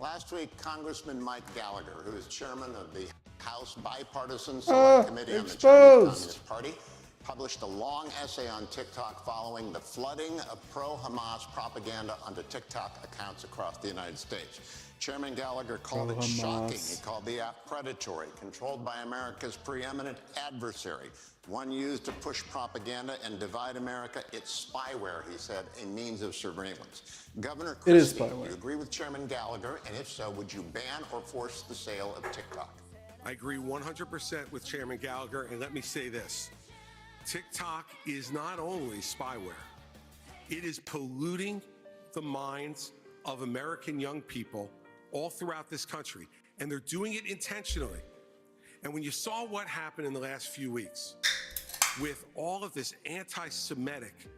Last week, Congressman Mike Gallagher, who is chairman of the House Bipartisan Select Committee on the Chinese Communist Party, published a long essay on TikTok following the flooding of pro-Hamas propaganda onto TikTok accounts across the United States. Chairman Gallagher called it shocking. He called the app predatory, controlled by America's preeminent adversary, one used to push propaganda and divide America. It's spyware, he said, a means of surveillance. Governor Christie, do you agree with Chairman Gallagher? And if so, would you ban or force the sale of TikTok? I agree 100% with Chairman Gallagher, and let me say this. TikTok is not only spyware, it is polluting the minds of American young people all throughout this country, and they're doing it intentionally. And when you saw what happened in the last few weeks with all of this anti-Semitic,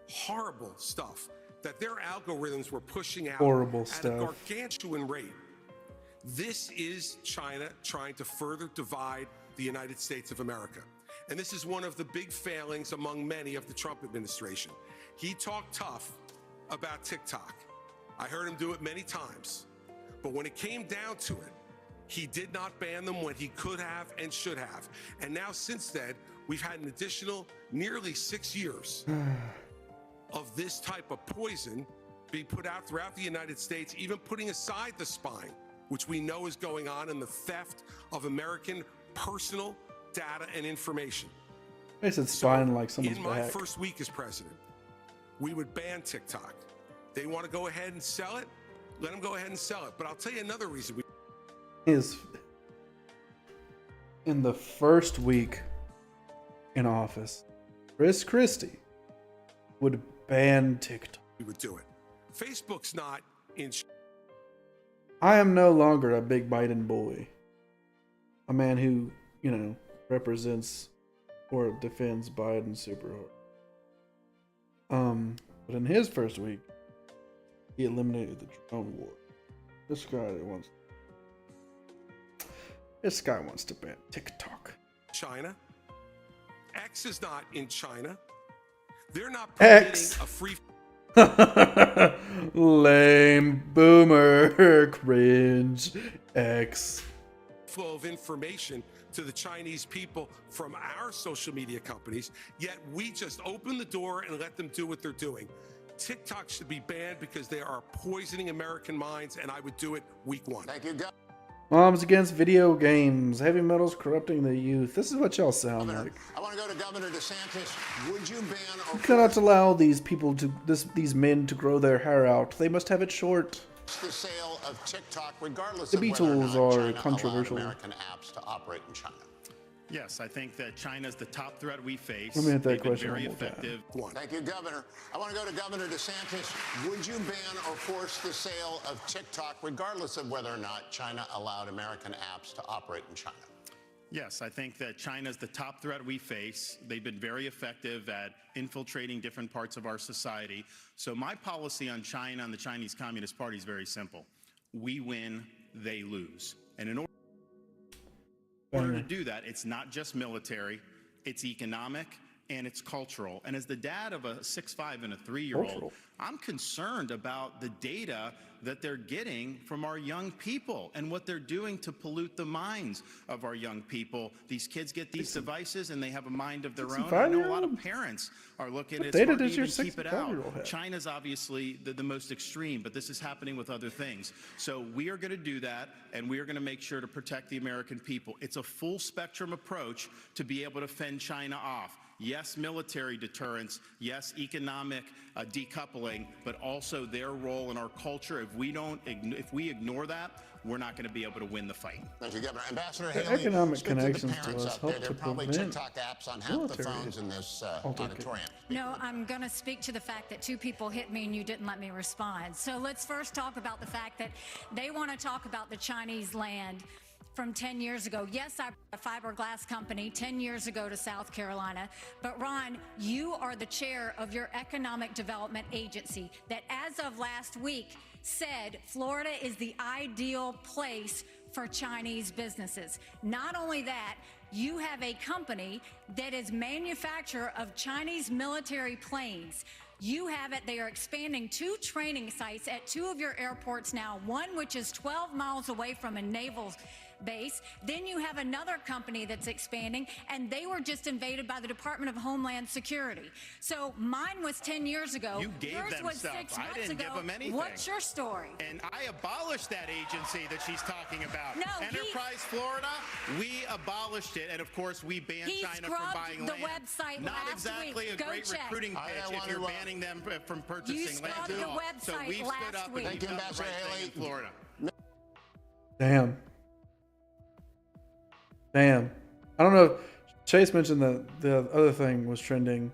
horrible stuff that their algorithms were pushing out at a gargantuan rate, this is China trying to further divide the United States of America. And this is one of the big failings among many of the Trump administration. He talked tough about TikTok. I heard him do it many times. But when it came down to it, he did not ban them when he could have and should have. And now since then, we've had an additional nearly 6 years of this type of poison being put out throughout the United States, even putting aside the spying, which we know is going on, and the theft of American personal data and information. I said spying like someone's in my back. first week as president, we would ban TikTok. They want to go ahead and sell it? Let them go ahead and sell it. But I'll tell you another reason. Is in the first week in office, Chris Christie would ban TikTok. We would do it. Facebook's not in. I am no longer a big Biden boy. A man who, represents or defends Biden super hard. But in his first week, he eliminated the drone war. This guy wants to ban TikTok. China. X is not in China. They're not permitting a free. Lame boomer cringe X flow of information to the Chinese people from our social media companies, yet we just open the door and let them do what they're doing. TikTok should be banned because they are poisoning American minds, and I would do it week one. Thank you, Governor. Moms against video games, heavy metals corrupting the youth. This is what y'all sound like. I want to go to Governor DeSantis. Would you ban or You cannot allow these people these men to grow their hair out. They must have it short. the sale of TikTok, regardless the of whether or Beatles not are China controversial. allowed American apps to operate in China? Yes, I think that China's the top threat we face. Let me hit that They've been question very one more time. effective. Thank you, Governor. I want to go to Governor DeSantis. Would you ban or force the sale of TikTok, regardless of whether or not China allowed American apps to operate in China? Yes, I think that China's the top threat we face. They've been very effective at infiltrating different parts of our society. So my policy on China and the Chinese Communist Party is very simple. We win, they lose. And in order to do that, it's not just military, it's economic, and it's cultural. And as the dad of a 6'5" and a 3-year-old, I'm concerned about the data that they're getting from our young people and what they're doing to pollute the minds of our young people. These kids get these devices and they have a mind of their own. I know a lot of parents are looking at it. It's hard to even keep it out. China's obviously the most extreme, but this is happening with other things. So we are going to do that, and we are going to make sure to protect the American people. It's a full spectrum approach to be able to fend China off. Yes, military deterrence. Yes, economic decoupling, but also their role in our culture. If we ignore that, we're not going to be able to win the fight. Thank you, Governor. Ambassador The Haley, economic speak to the connections to parents us out there. help There to are probably prevent TikTok apps on half the military phones in this auditorium. No, I'm going to speak to the fact that 2 people hit me and you didn't let me respond. So let's first talk about the fact that they want to talk about the Chinese land from 10 years ago. Yes, I brought a fiberglass company 10 years ago to South Carolina. But Ron, you are the chair of your economic development agency that as of last week said Florida is the ideal place for Chinese businesses. Not only that, you have a company that is manufacturer of Chinese military planes. You have it. They are expanding 2 training sites at 2 of your airports now, one which is 12 miles away from a naval base. Then you have another company that's expanding, and they were just invaded by the Department of Homeland Security. So mine was 10 years ago. You gave Yours them was stuff. 6 I months didn't ago. give them anything. What's your story? And I abolished that agency that she's talking about. No, Enterprise Florida, we abolished it, and of course we banned China from buying the land. website Not last exactly week. a Go great check. recruiting pitch if you're banning them from purchasing land. scrubbed the So website we've stood last up week. and Thank we've you, done the Ambassador right thing Haley. in Florida. Damn. I don't know. Chase mentioned that the other thing was trending.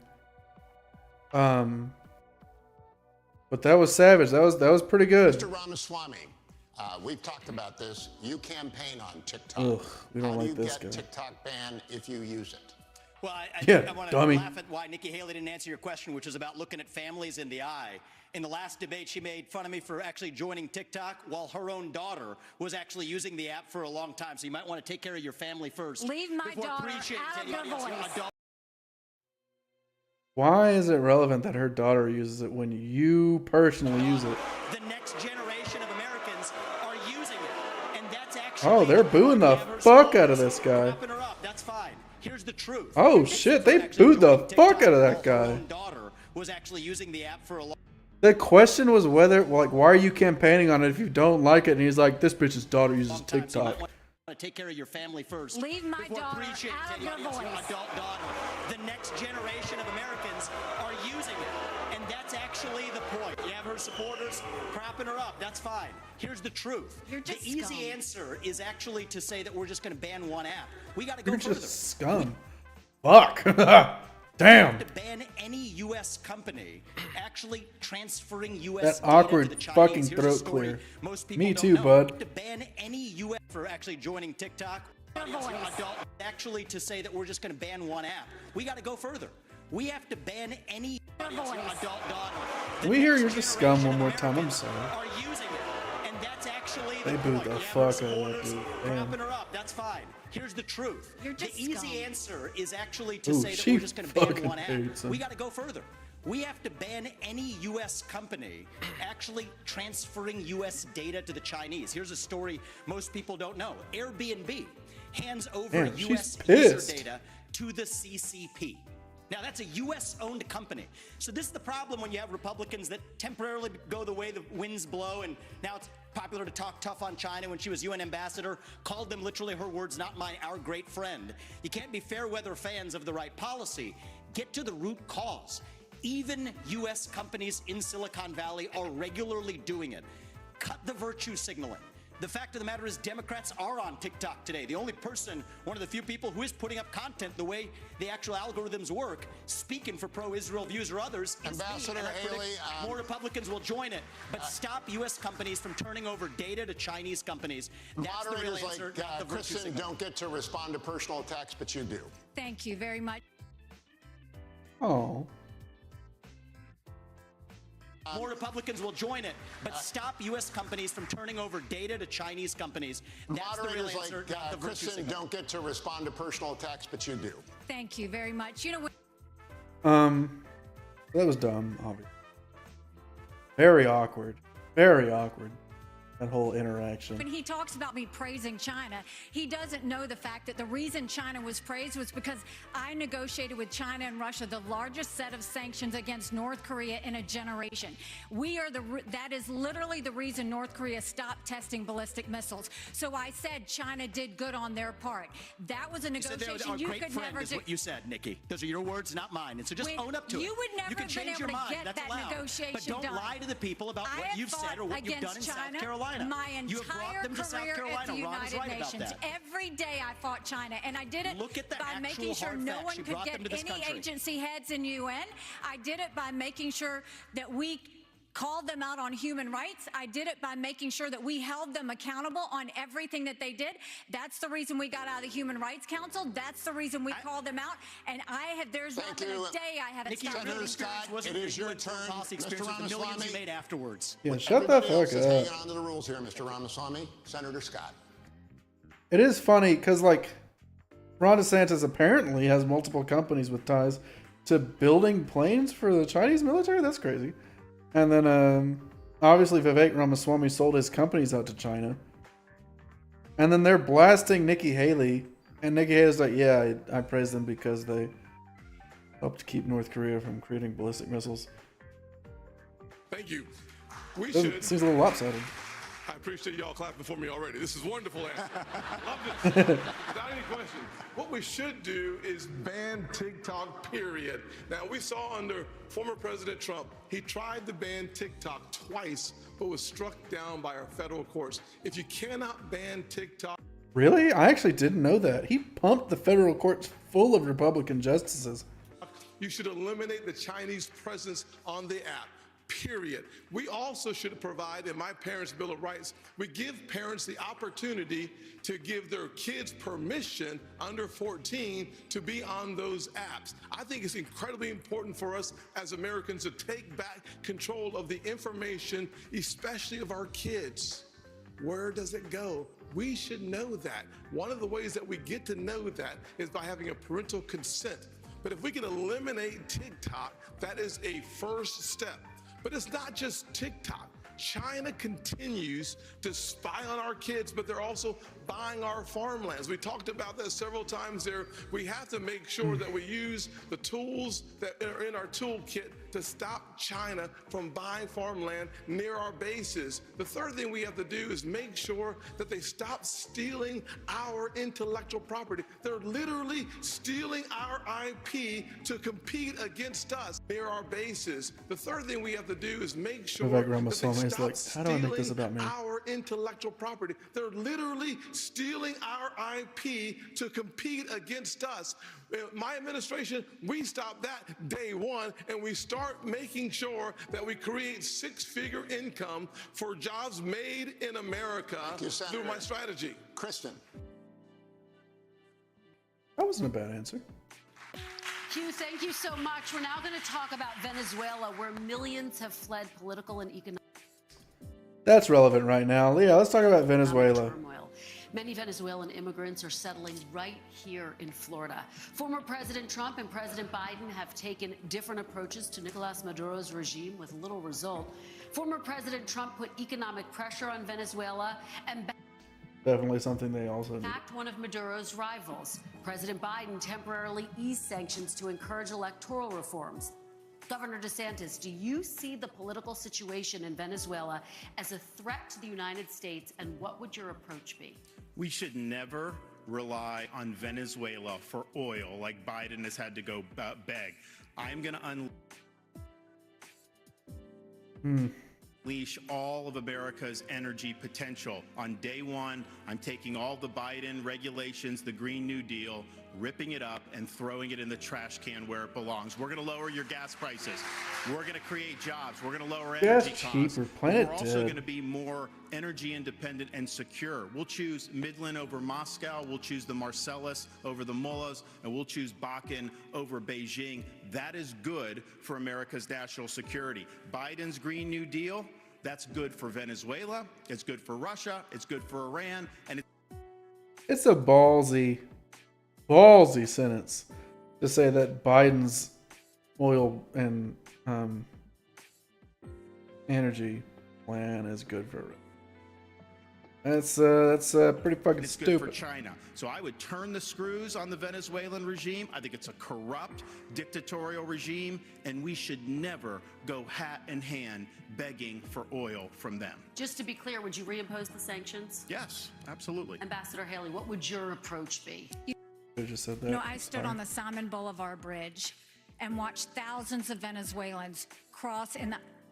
But that was savage. That was pretty good. Mr. Ramaswamy, we've talked about this. You campaign on TikTok. Ugh, we don't How like do you this get guy. TikTok banned if you use it? Well, I Yeah, want dummy. to laugh at why Nikki Haley didn't answer your question, which is about looking at families in the eye. In the last debate, she made fun of me for actually joining TikTok while her own daughter was actually using the app for a long time. So you might want to take care of your family first. Leave my before daughter preaching to out of your anybody else. voice. Why is it relevant that her daughter uses it when you personally use it? The next generation of Americans are using it, and that's actually. Oh, they're booing the fuck out of this guy. Wrapping her up. That's fine. Here's the truth. Oh shit, they booed the fuck out of that guy. Her own daughter was actually using the app for a long. The question was whether, like, why are you campaigning on it if you don't like it? And he's like, this bitch's daughter uses So you might TikTok. want to take care of your family first. Leave my before daughter preaching out to of your anybody else's voice. adult daughter. The next generation of Americans are using it, and that's actually the point. You have her supporters propping her up. That's fine. Here's the truth. You're The just easy scum. answer is actually to say that we're just going to ban one app. We got to go You're further. just scum. Fuck. Damn. To ban any U.S. company actually transferring U.S. That awkward data to the Chinese. fucking Here's a throat story clear. Most people Me don't too, know. bud. To ban any U.S. for actually joining TikTok. Adult, actually to say that we're just going to ban one app. We got to go further. We have to ban any adult daughter. Can we hear you're just scum one more time? I'm sorry. Are using it, and that's actually They the booed point. the You have fuck her out of that supporters dude. Damn. propping her up. That's fine. Here's the truth. You're just the easy scum. answer is actually to Ooh, say that she we're just going to ban fucking one app. hates him. We got to go further. We have to ban any U.S. company actually transferring U.S. data to the Chinese. Here's a story most people don't know. Airbnb hands over Damn, she's U.S. pissed. user data to the CCP. Now, that's a U.S.-owned company. So this is the problem when you have Republicans that temporarily go the way the winds blow, and now it's popular to talk tough on China. When she was UN ambassador, called them literally, her words, not mine, our great friend. You can't be fair weather fans of the right policy. Get to the root cause. Even U.S. companies in Silicon Valley are regularly doing it. Cut the virtue signaling. The fact of the matter is Democrats are on TikTok today. The only person, one of the few people who is putting up content the way the actual algorithms work, speaking for pro-Israel views or others, is Ambassador me. And I predict Haley, more Republicans will join it. But stop U.S. companies from turning over data to Chinese companies. That's the real Moderators answer, like not the virtue Kristen signal. don't get to respond to personal attacks, but you do. Thank you very much. Oh. More Republicans will join it, but stop U.S. companies from turning over data to Chinese companies. That's the real Moderators answer, like not the virtue Kristen signal. don't get to respond to personal attacks, but you do. Thank you very much. You know, That was dumb, obviously. Very awkward. Very awkward. That whole interaction. When he talks about me praising China, he doesn't know the fact that the reason China was praised was because I negotiated with China and Russia the largest set of sanctions against North Korea in a generation. That is literally the reason North Korea stopped testing ballistic missiles. So I said China did good on their part. That was a negotiation you could never do. What you said, Nikki. Those are your words, not mine. And so just own up to it. You would never can change your mind. That's allowed. But don't lie to the people about what you've said or what you've done in South Carolina. My entire career at the United Nations. Every day I fought China, and I did it by making sure no one could get any agency heads in UN. I did it by making sure that we called them out on human rights. I did it by making sure that we held them accountable on everything that they did. That's the reason we got out of the Human Rights Council. That's the reason we called them out. And there's not been a day I haven't stopped. Senator Scott, it is your turn. Mr. Ramaswamy. You made afterwards. Yeah, shut the fuck up. Hanging on to the rules here, Mr. Ramaswamy. Senator Scott. It is funny because, like, Ron DeSantis apparently has multiple companies with ties to building planes for the Chinese military. That's crazy. And then, obviously, Vivek Ramaswamy sold his companies out to China. And then they're blasting Nikki Haley. And Nikki Haley's like, yeah, I praise them because they helped keep North Korea from creating ballistic missiles. Thank you. Seems a little lopsided. I appreciate y'all clapping for me already. This is wonderful answer. Love this. Without any question. What we should do is ban TikTok, period. Now, we saw under former President Trump, he tried to ban TikTok twice, but was struck down by our federal courts. If you cannot ban TikTok... Really? I actually didn't know that. He pumped the federal courts full of Republican justices. You should eliminate the Chinese presence on the app. Period. We also should provide, in my parents' Bill of Rights, we give parents the opportunity to give their kids permission under 14 to be on those apps. I think it's incredibly important for us as Americans to take back control of the information, especially of our kids. Where does it go? We should know that. One of the ways that we get to know that is by having a parental consent. But if we can eliminate TikTok, that is a first step. But it's not just TikTok. China continues to spy on our kids, but they're also buying our farmlands. We talked about that several times there. We have to make sure that we use the tools that are in our toolkit to stop China from buying farmland near our bases. The third thing we have to do is make sure that they stop stealing our intellectual property. They're literally stealing our IP to compete against us near our bases. The third thing we have to do is make sure that they stop stealing our intellectual property. They're literally stealing our IP to compete against us. My administration, we stop that day one, and we start making sure that we create six-figure income for jobs made in America through my strategy. Kristen. That wasn't a bad answer. Q, thank you so much. We're now going to talk about Venezuela, where millions have fled political and economic. That's relevant right now. Yeah, let's talk about Venezuela. Turmoil. Many Venezuelan immigrants are settling right here in Florida. Former President Trump and President Biden have taken different approaches to Nicolas Maduro's regime with little result. Former President Trump put economic pressure on Venezuela and definitely something they also do. One of Maduro's rivals. President Biden temporarily eased sanctions to encourage electoral reforms. Governor DeSantis, do you see the political situation in Venezuela as a threat to the United States, and what would your approach be? We should never rely on Venezuela for oil like Biden has had to go beg. I'm going to unleash all of America's energy potential. On day one, I'm taking all the Biden regulations, the Green New Deal, ripping it up and throwing it in the trash can where it belongs. We're going to lower your gas prices. We're going to create jobs. We're going to lower energy costs. We're also going to be more energy independent and secure. We'll choose Midland over Moscow. We'll choose the Marcellus over the Mullahs, and we'll choose Bakken over Beijing. That is good for America's national security. Biden's Green New Deal, that's good for Venezuela. It's good for Russia. It's good for Iran. And it's a ballsy sentence to say that Biden's oil and energy plan is good for That's pretty fucking It's stupid. good for China. So I would turn the screws on the Venezuelan regime. I think it's a corrupt, dictatorial regime, and we should never go hat in hand begging for oil from them. Just to be clear, would you reimpose the sanctions? Yes, absolutely. Ambassador Haley, what would your approach be? I just said that. You know, I stood on the Simon Bolivar Bridge and watched thousands of Venezuelans cross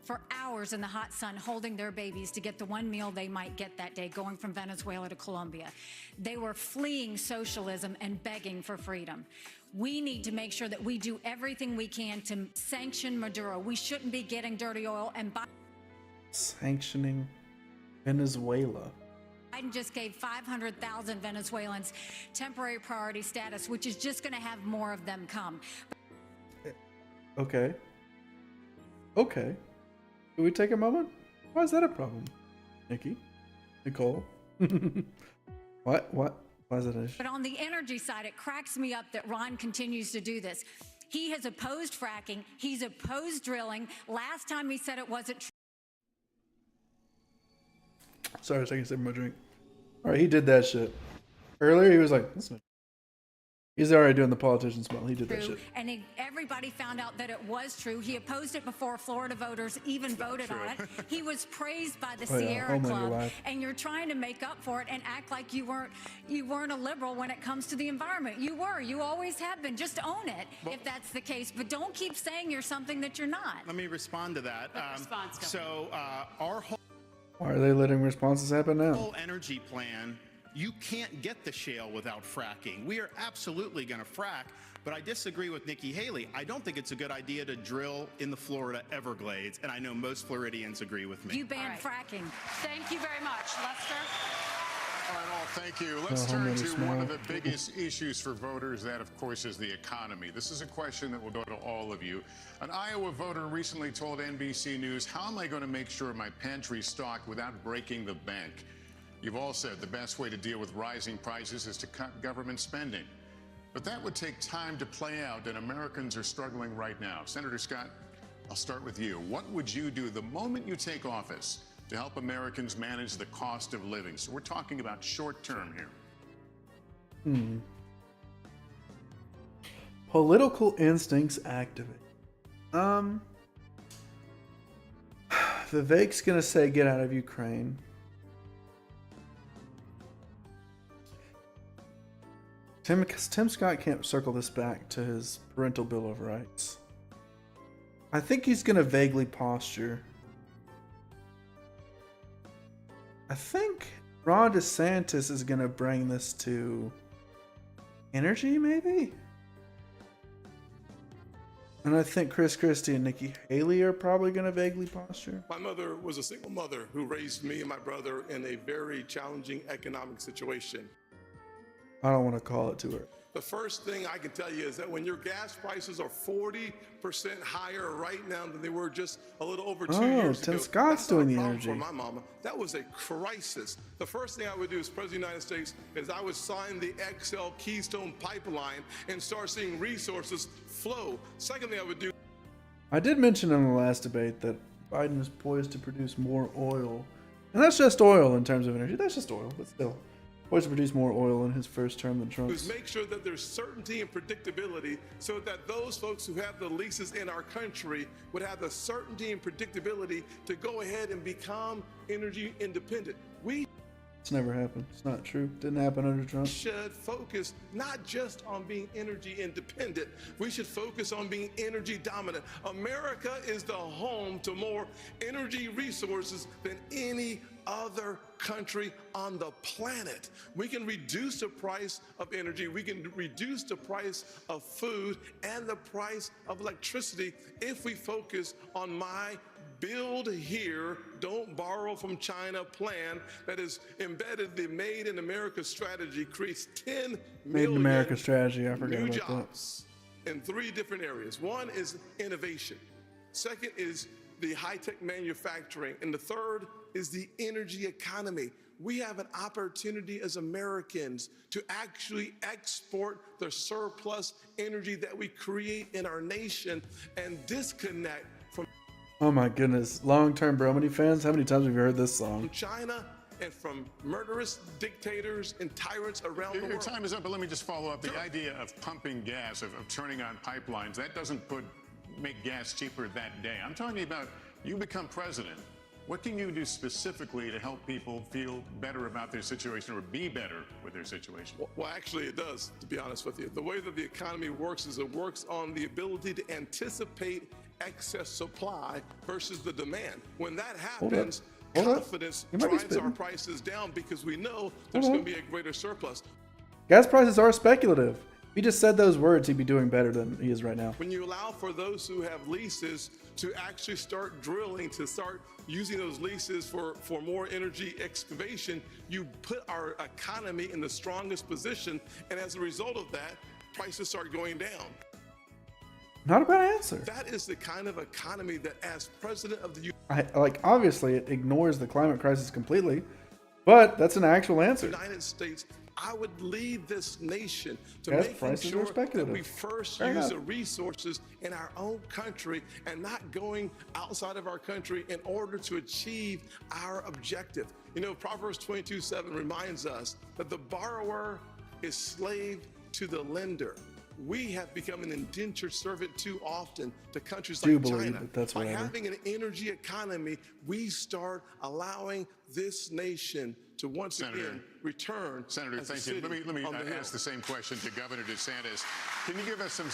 for hours in the hot sun holding their babies to get the one meal they might get that day going from Venezuela to Colombia. They were fleeing socialism and begging for freedom. We need to make sure that we do everything we can to sanction Maduro. We shouldn't be getting dirty oil and sanctioning Venezuela. Biden just gave 500,000 Venezuelans temporary priority status, which is just going to have more of them come. Okay. Okay. Can we take a moment? Why is that a problem? Nikki? Nicole? What? Why is that an issue? But on the energy side, it cracks me up that Ron continues to do this. He has opposed fracking. He's opposed drilling. Last time he said it wasn't true. Sorry, taking a sip of my drink. All right, he did that shit. Earlier, he was like, "That's not." He's already doing the politician smell. He did that shit. And everybody found out that it was true. He opposed it before Florida voters even voted on it. He was praised by the Sierra Club, and you're trying to make up for it and act like you weren't a liberal when it comes to the environment. You were. You always have been. Just own it if that's the case. But don't keep saying you're something that you're not. Let me respond to that. Our whole Why are they letting responses happen now? whole energy plan, you can't get the shale without fracking. We are absolutely going to frack, but I disagree with Nikki Haley. I don't think it's a good idea to drill in the Florida Everglades, and I know most Floridians agree with me. You banned fracking. Thank you very much. Lester? All right, well, thank you. Let's turn to one of the biggest issues for voters. That, of course, is the economy. This is a question that will go to all of you. An Iowa voter recently told NBC News, "How am I going to make sure my pantry's stocked without breaking the bank?" You've all said the best way to deal with rising prices is to cut government spending. But that would take time to play out, and Americans are struggling right now. Senator Scott, I'll start with you. What would you do the moment you take office to help Americans manage the cost of living? So we're talking about short term here. Political instincts activate. Vivek's gonna say get out of Ukraine. Tim Scott can't circle this back to his parental bill of rights. I think he's gonna vaguely posture. I think Ron DeSantis is gonna bring this to energy, maybe? And I think Chris Christie and Nikki Haley are probably gonna vaguely posture. My mother was a single mother who raised me and my brother in a very challenging economic situation. I don't want to call it to her. The first thing I can tell you is that when your gas prices are 40% higher right now than they were just a little over 2 years ago. Tim Scott's doing the energy. For my mama, that was a crisis. The first thing I would do as President of the United States is I would sign the XL Keystone Pipeline and start seeing resources flow. Second thing I would do. I did mention in the last debate that Biden is poised to produce more oil. And that's just oil in terms of energy. That's just oil, but still. Poised to produce more oil in his first term than Trump's. Is make sure that there's certainty and predictability so that those folks who have the leases in our country would have the certainty and predictability to go ahead and become energy independent. It's never happened. It's not true. Didn't happen under Trump. Should focus not just on being energy independent. We should focus on being energy dominant. America is the home to more energy resources than any other country on the planet. We can reduce the price of energy. We can reduce the price of food and the price of electricity if we focus on my build here, don't borrow from China plan that is embedded. The Made in America strategy creates 10 Made in America strategy. I forgot new about jobs in 3 different areas. One is innovation. Second is the high-tech manufacturing. And the third is the energy economy. We have an opportunity as Americans to actually export the surplus energy that we create in our nation and disconnect from Oh my goodness. Long-term Bromany fans, how many times have you heard this song? China and from murderous dictators and tyrants around the world. Your time is up, but let me just follow up. The idea of pumping gas, of turning on pipelines, that doesn't make gas cheaper that day. I'm talking about you become president. What can you do specifically to help people feel better about their situation or be better with their situation? Well, actually, it does, to be honest with you. The way that the economy works is it works on the ability to anticipate excess supply versus the demand. When that happens, confidence drives our prices down because we know there's going to be a greater surplus. Gas prices are speculative. If he just said those words, he'd be doing better than he is right now. When you allow for those who have leases to actually start drilling, to start using those leases for more energy excavation, you put our economy in the strongest position. And as a result of that, prices start going down. Not a bad answer. That is the kind of economy that, as president of the obviously, it ignores the climate crisis completely, but that's an actual answer. United States, I would lead this nation to making sure that we first use the resources in our own country and not going outside of our country in order to achieve our objective. You know, Proverbs 22:7 reminds us that the borrower is slave to the lender. We have become an indentured servant too often to countries like China. By having an energy economy, we start allowing this nation to once again return. Senator, thank you. Let me ask the same question to Governor DeSantis. Can you give us some,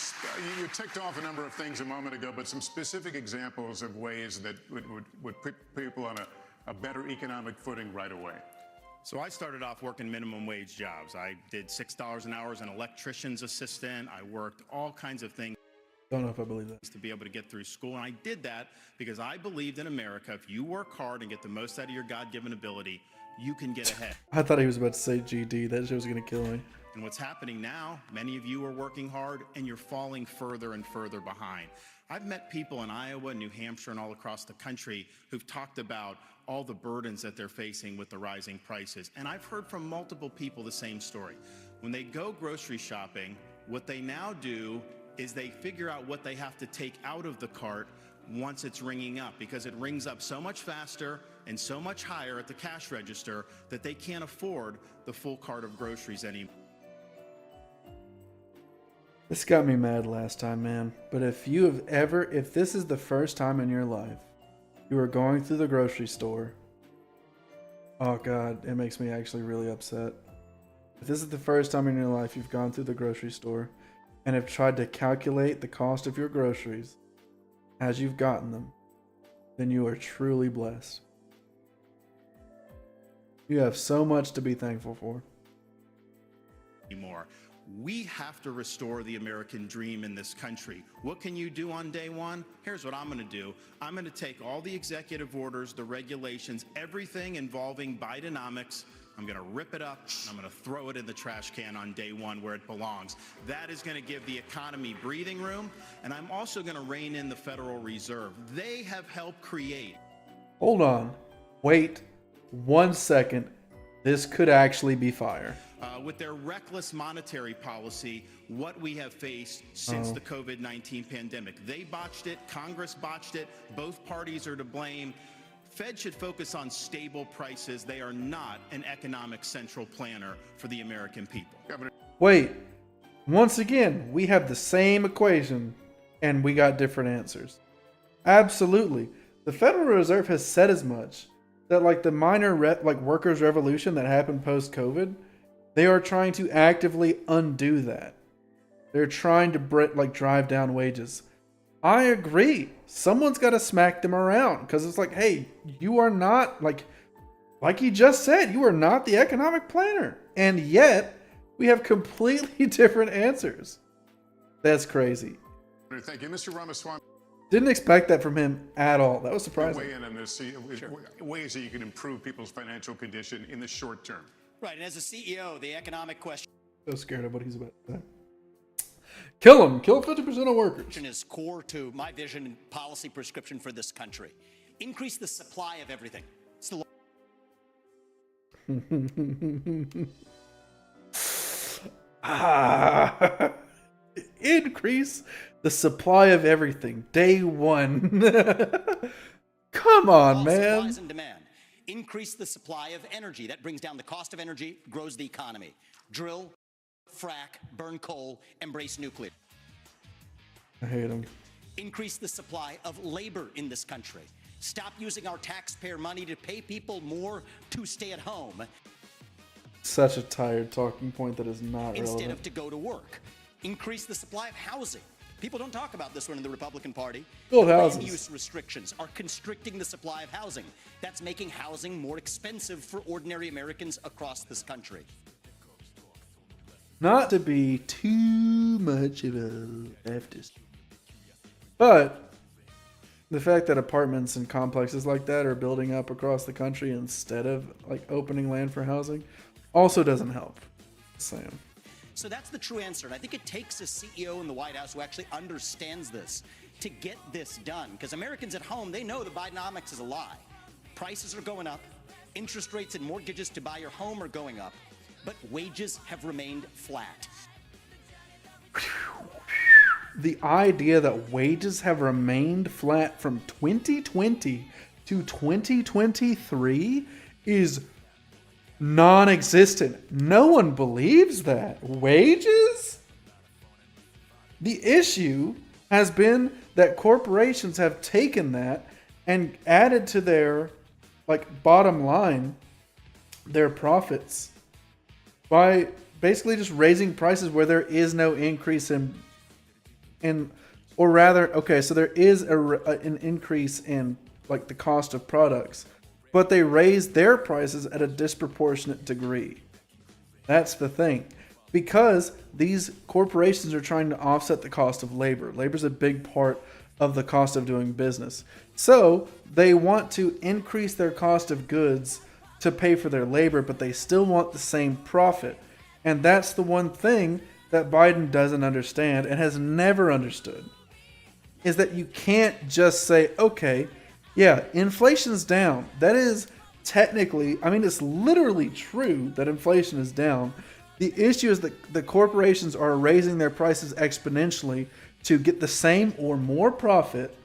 you ticked off a number of things a moment ago, but some specific examples of ways that would put people on a better economic footing right away? So I started off working minimum wage jobs. I did $6 an hour as an electrician's assistant. I worked all kinds of things. Don't know if I believe that. To be able to get through school. And I did that because I believed in America, if you work hard and get the most out of your God-given ability, you can get ahead. I thought he was about to say GD. That shit was going to kill me. And what's happening now, many of you are working hard and you're falling further and further behind. I've met people in Iowa, New Hampshire, and all across the country who've talked about all the burdens that they're facing with the rising prices. And I've heard from multiple people the same story. When they go grocery shopping, what they now do is they figure out what they have to take out of the cart once it's ringing up, because it rings up so much faster and so much higher at the cash register that they can't afford the full cart of groceries anymore. This got me mad last time, man. But if this is the first time in your life you are going through the grocery store, oh God, it makes me actually really upset. If this is the first time in your life you've gone through the grocery store and have tried to calculate the cost of your groceries as you've gotten them, then you are truly blessed. You have so much to be thankful for. We have to restore the American dream in this country. What can you do on day one? Here's what I'm going to do. I'm going to take all the executive orders, the regulations, everything involving Bidenomics. I'm going to rip it up, and I'm going to throw it in the trash can on day one where it belongs. That is going to give the economy breathing room, and I'm also going to rein in the Federal Reserve. They have helped create. Hold on. Wait 1 second. This could actually be fire. With their reckless monetary policy, what we have faced since the COVID-19 pandemic. They botched it. Congress botched it. Both parties are to blame. Fed should focus on stable prices. They are not an economic central planner for the American people. Wait. Once again, we have the same equation and we got different answers. Absolutely. The Federal Reserve has said as much. That like the minor workers' revolution that happened post-COVID, they are trying to actively undo that. They're trying to drive down wages. I agree. Someone's got to smack them around because it's like, hey, you are not like he just said, you are not the economic planner, and yet we have completely different answers. That's crazy. Thank you, Mr. Ramaswamy. Didn't expect that from him at all. That was surprising. Weigh in on this, ways that you can improve people's financial condition in the short term. Right, and as a CEO, the economic question. So scared of what he's about to say. Kill him. Kill 50% of workers. Is core to my vision and policy prescription for this country. Increase the supply of everything. It's the increase the supply of everything. Day one. Come on, man. Supplies and demand. Increase the supply of energy. That brings down the cost of energy, grows the economy. Drill, frack, burn coal, embrace nuclear. I hate him. Increase the supply of labor in this country. Stop using our taxpayer money to pay people more to stay at home. Such a tired talking point that is not instead relevant. of to go to work. Increase the supply of housing. People don't talk about this one in the Republican Party. Build Land houses. use restrictions are constricting the supply of housing. That's making housing more expensive for ordinary Americans across this country. Not to be too much of a leftist, but the fact that apartments and complexes like that are building up across the country instead of like opening land for housing also doesn't help. Sam. So that's the true answer. And I think it takes a CEO in the White House who actually understands this to get this done. Because Americans at home, they know the Bidenomics is a lie. Prices are going up. Interest rates and mortgages to buy your home are going up. But wages have remained flat. The idea that wages have remained flat from 2020 to 2023 is non-existent. No one believes that. Wages? The issue has been that corporations have taken that and added to their bottom line, their profits, by basically just raising prices where there is no increase or rather, okay, so there is an increase in the cost of products, but they raise their prices at a disproportionate degree. That's the thing. Because these corporations are trying to offset the cost of labor. Labor is a big part of the cost of doing business. So they want to increase their cost of goods to pay for their labor, but they still want the same profit. And that's the one thing that Biden doesn't understand and has never understood, is that you can't just say, okay, yeah, inflation's down. That is technically, it's literally true that inflation is down. The issue is that the corporations are raising their prices exponentially to get the same or more profit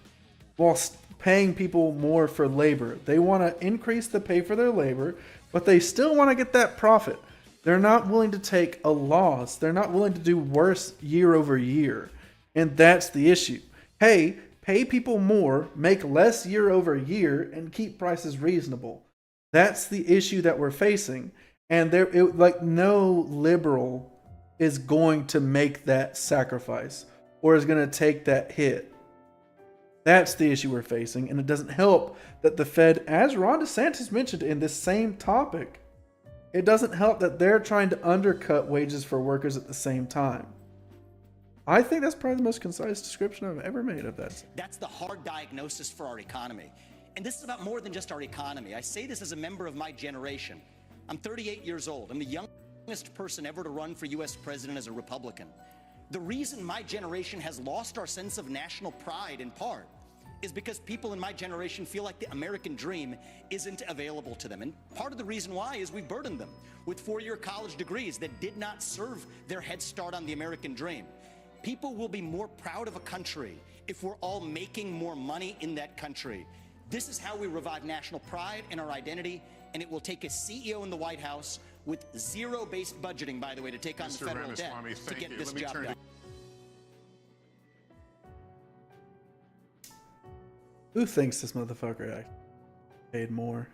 while paying people more for labor. They want to increase the pay for their labor, but they still want to get that profit. They're not willing to take a loss. They're not willing to do worse year over year. And that's the issue. Hey, pay people more, make less year over year, and keep prices reasonable. That's the issue that we're facing. And no liberal is going to make that sacrifice or is going to take that hit. That's the issue we're facing. And it doesn't help that the Fed, as Ron DeSantis mentioned in this same topic, it doesn't help that they're trying to undercut wages for workers at the same time. I think that's probably the most concise description I've ever made of that. That's the hard diagnosis for our economy. And this is about more than just our economy. I say this as a member of my generation. I'm 38 years old. I'm the youngest person ever to run for U.S. president as a Republican. The reason my generation has lost our sense of national pride, in part, is because people in my generation feel like the American dream isn't available to them. And part of the reason why is we burdened them with four-year college degrees that did not serve their head start on the American dream. People will be more proud of a country if we're all making more money in that country. This is how we revive national pride and our identity, and it will take a CEO in the White House with zero-based budgeting, by the way, to take on the federal debt to get this job done. Who thinks this motherfucker paid more,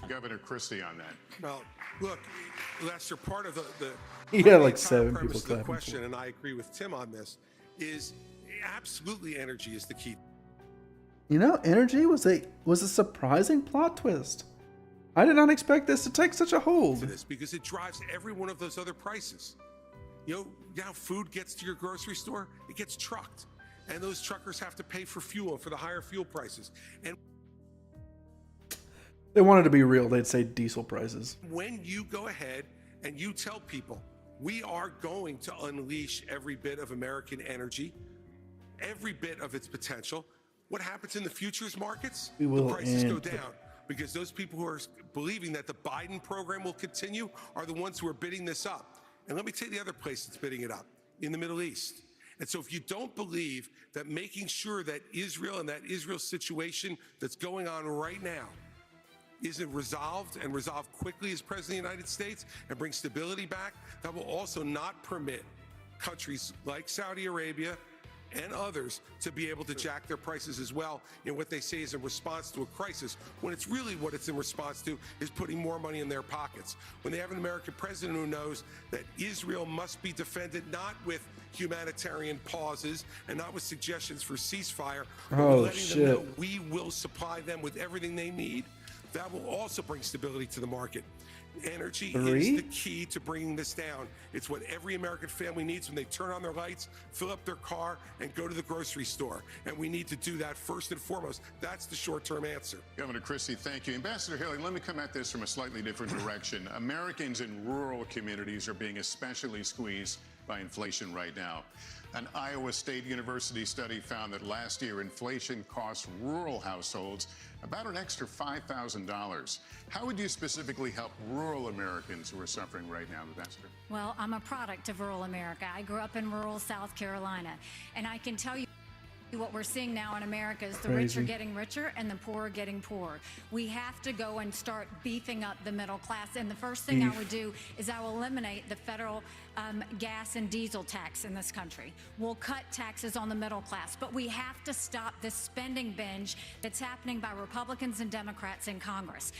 Governor Christie on that. Well, look, Lester, part of the he had like 7 people clapping. The clapping. question, and I agree with Tim on this, is absolutely energy is the key. Energy was a surprising plot twist. I did not expect this to take such a hold. To this because it drives every one of those other prices. Now food gets to your grocery store, it gets trucked. And those truckers have to pay for fuel, for the higher fuel prices. And they wanted to be real, they'd say diesel prices. when you go ahead and you tell people, we are going to unleash every bit of American energy, every bit of its potential, what happens in the futures markets? We will the prices go down. Because those people who are believing that the Biden program will continue are the ones who are bidding this up. And let me tell you the other place that's bidding it up, in the Middle East. And so if you don't believe that making sure that Israel and that Israel situation that's going on right now isn't resolved and resolved quickly as President of the United States and bring stability back, that will also not permit countries like Saudi Arabia and others to be able to jack their prices as well in what they say is in response to a crisis, when it's really what it's in response to is putting more money in their pockets. When they have an American president who knows that Israel must be defended not with humanitarian pauses and not with suggestions for ceasefire, but letting them know we will supply them with everything they need, that will also bring stability to the market. Energy is the key to bringing this down. It's what every American family needs when they turn on their lights, fill up their car, and go to the grocery store. And we need to do that first and foremost. That's the short-term answer. Governor Christie, thank you. Ambassador Haley, let me come at this from a slightly different direction. Americans in rural communities are being especially squeezed by inflation right now. An Iowa State University study found that last year inflation cost rural households about an extra $5,000. How would you specifically help rural Americans who are suffering right now, Ambassador? Well, I'm a product of rural America. I grew up in rural South Carolina, and I can tell you what we're seeing now in America is the rich are getting richer and the poor are getting poorer. We have to go and start beefing up the middle class. And the first thing I would do is I will eliminate the federal gas and diesel tax in this country. We'll cut taxes on the middle class. But we have to stop this spending binge that's happening by Republicans and Democrats in Congress.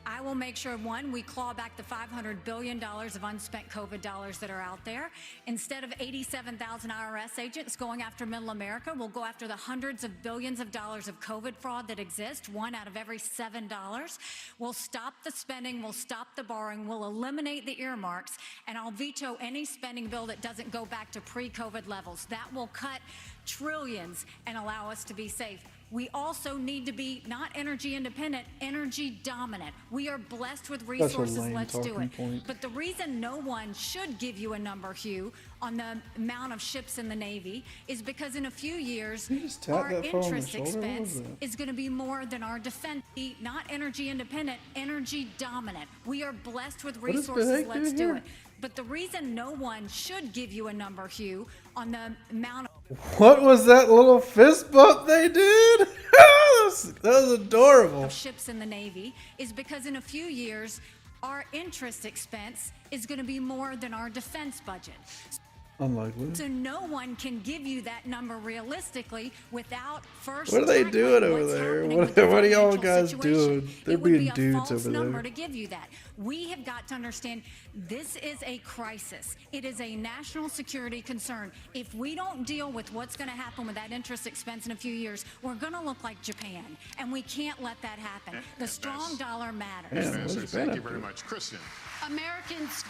I will make sure, one, we claw back the $500 billion of unspent COVID dollars that are out there. Instead of 87,000 IRS agents going after middle America, we'll go after the hundreds of billions of dollars of COVID fraud that exists, one out of every $7. We'll stop the spending, we'll stop the borrowing, we'll eliminate the earmarks, and I'll veto any spending bill that doesn't go back to pre-COVID levels. That will cut trillions and allow us to be safe. We also need to be not energy independent, energy dominant. We are blessed with resources. Let's do it. But the reason no one should give you a number, Hugh, on the amount of ships in the Navy is because in a few years, our interest expense is going to be more than our defense. Not energy independent, energy dominant. We are blessed with resources. Let's do it. But the reason no one should give you a number, Hugh, on the amount of... What was that little fist bump they did? That was adorable. Ships in the Navy is because in a few years, our interest expense is going to be more than our defense budget. Unlikely. So no one can give you that number realistically without first. What are they doing over there? What are y'all guys doing? They're being dudes over there. Number to give you that. We have got to understand this is a crisis. It is a national security concern. If we don't deal with what's going to happen with that interest expense in a few years, we're going to look like Japan, and we can't let that happen. The strong dollar matters. Thank you very much, Kristen. Americans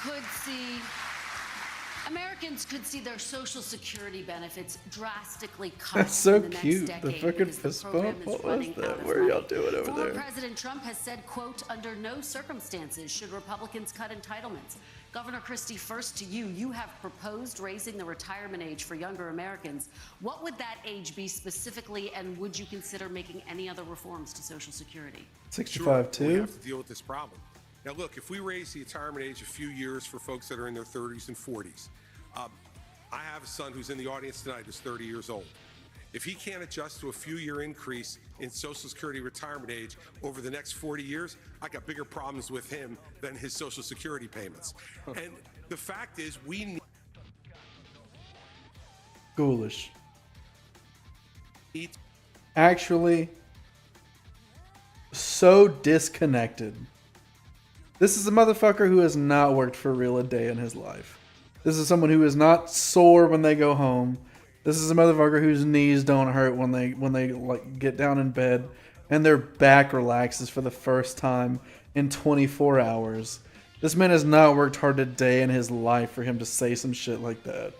could see their Social Security benefits drastically cut. That's so in the cute. Next The decade fucking fist bump. What was that? What are y'all doing over there? President Trump has said, quote, under no circumstances should Republicans cut entitlements. Governor Christie, first to you. You have proposed raising the retirement age for younger Americans. What would that age be specifically, and would you consider making any other reforms to Social Security? 65 too? We have to deal with this problem. Now, look, if we raise the retirement age a few years for folks that are in their 30s and 40s, I have a son who's in the audience tonight who's 30 years old. If he can't adjust to a few-year increase in Social Security retirement age over the next 40 years, I got bigger problems with him than his Social Security payments. And the fact is, we need... Ghoulish. Actually, so disconnected. This is a motherfucker who has not worked for real a day in his life. This is someone who is not sore when they go home. This is a motherfucker whose knees don't hurt when they like get down in bed and their back relaxes for the first time in 24 hours. This man has not worked hard a day in his life for him to say some shit like that.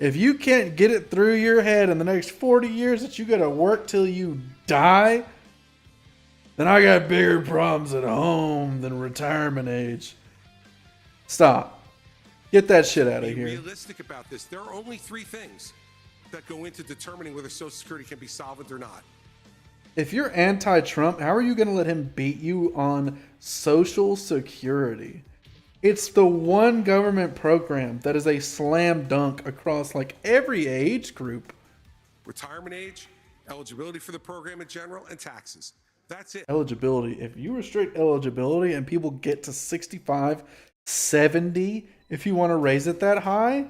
If you can't get it through your head in the next 40 years that you gotta work till you die, then I got bigger problems at home than retirement age. Stop. Get that shit out of here. Be realistic about this. There are only three things that go into determining whether Social Security can be solvent or not. If you're anti-Trump, how are you going to let him beat you on Social Security? It's the one government program that is a slam dunk across like every age group. Retirement age, eligibility for the program in general, and taxes. That's it. Eligibility. If you restrict eligibility and people get to 65, 70, if you want to raise it that high,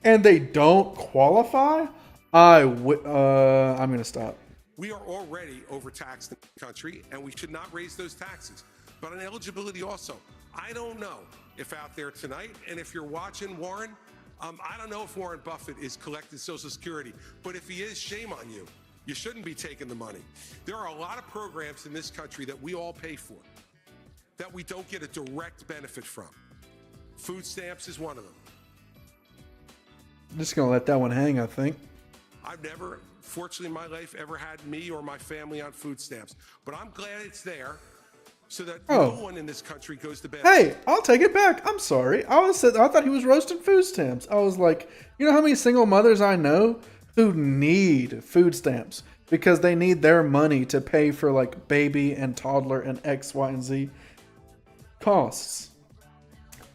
and they don't qualify, I'm going to stop. We are already overtaxed in the country, and we should not raise those taxes. But on eligibility also, I don't know if out there tonight, and if you're watching Warren, I don't know if Warren Buffett is collecting Social Security, but if he is, shame on you. You shouldn't be taking the money. There are a lot of programs in this country that we all pay for that we don't get a direct benefit from. Food stamps is one of them. I'm just going to let that one hang, I think. I've never, fortunately in my life, ever had me or my family on food stamps. But I'm glad it's there so that no one in this country goes to bed. Hey, I'll take it back. I'm sorry. I thought he was roasting food stamps. I was like, you know how many single mothers I know who need food stamps because they need their money to pay for like baby and toddler and X, Y, and Z costs.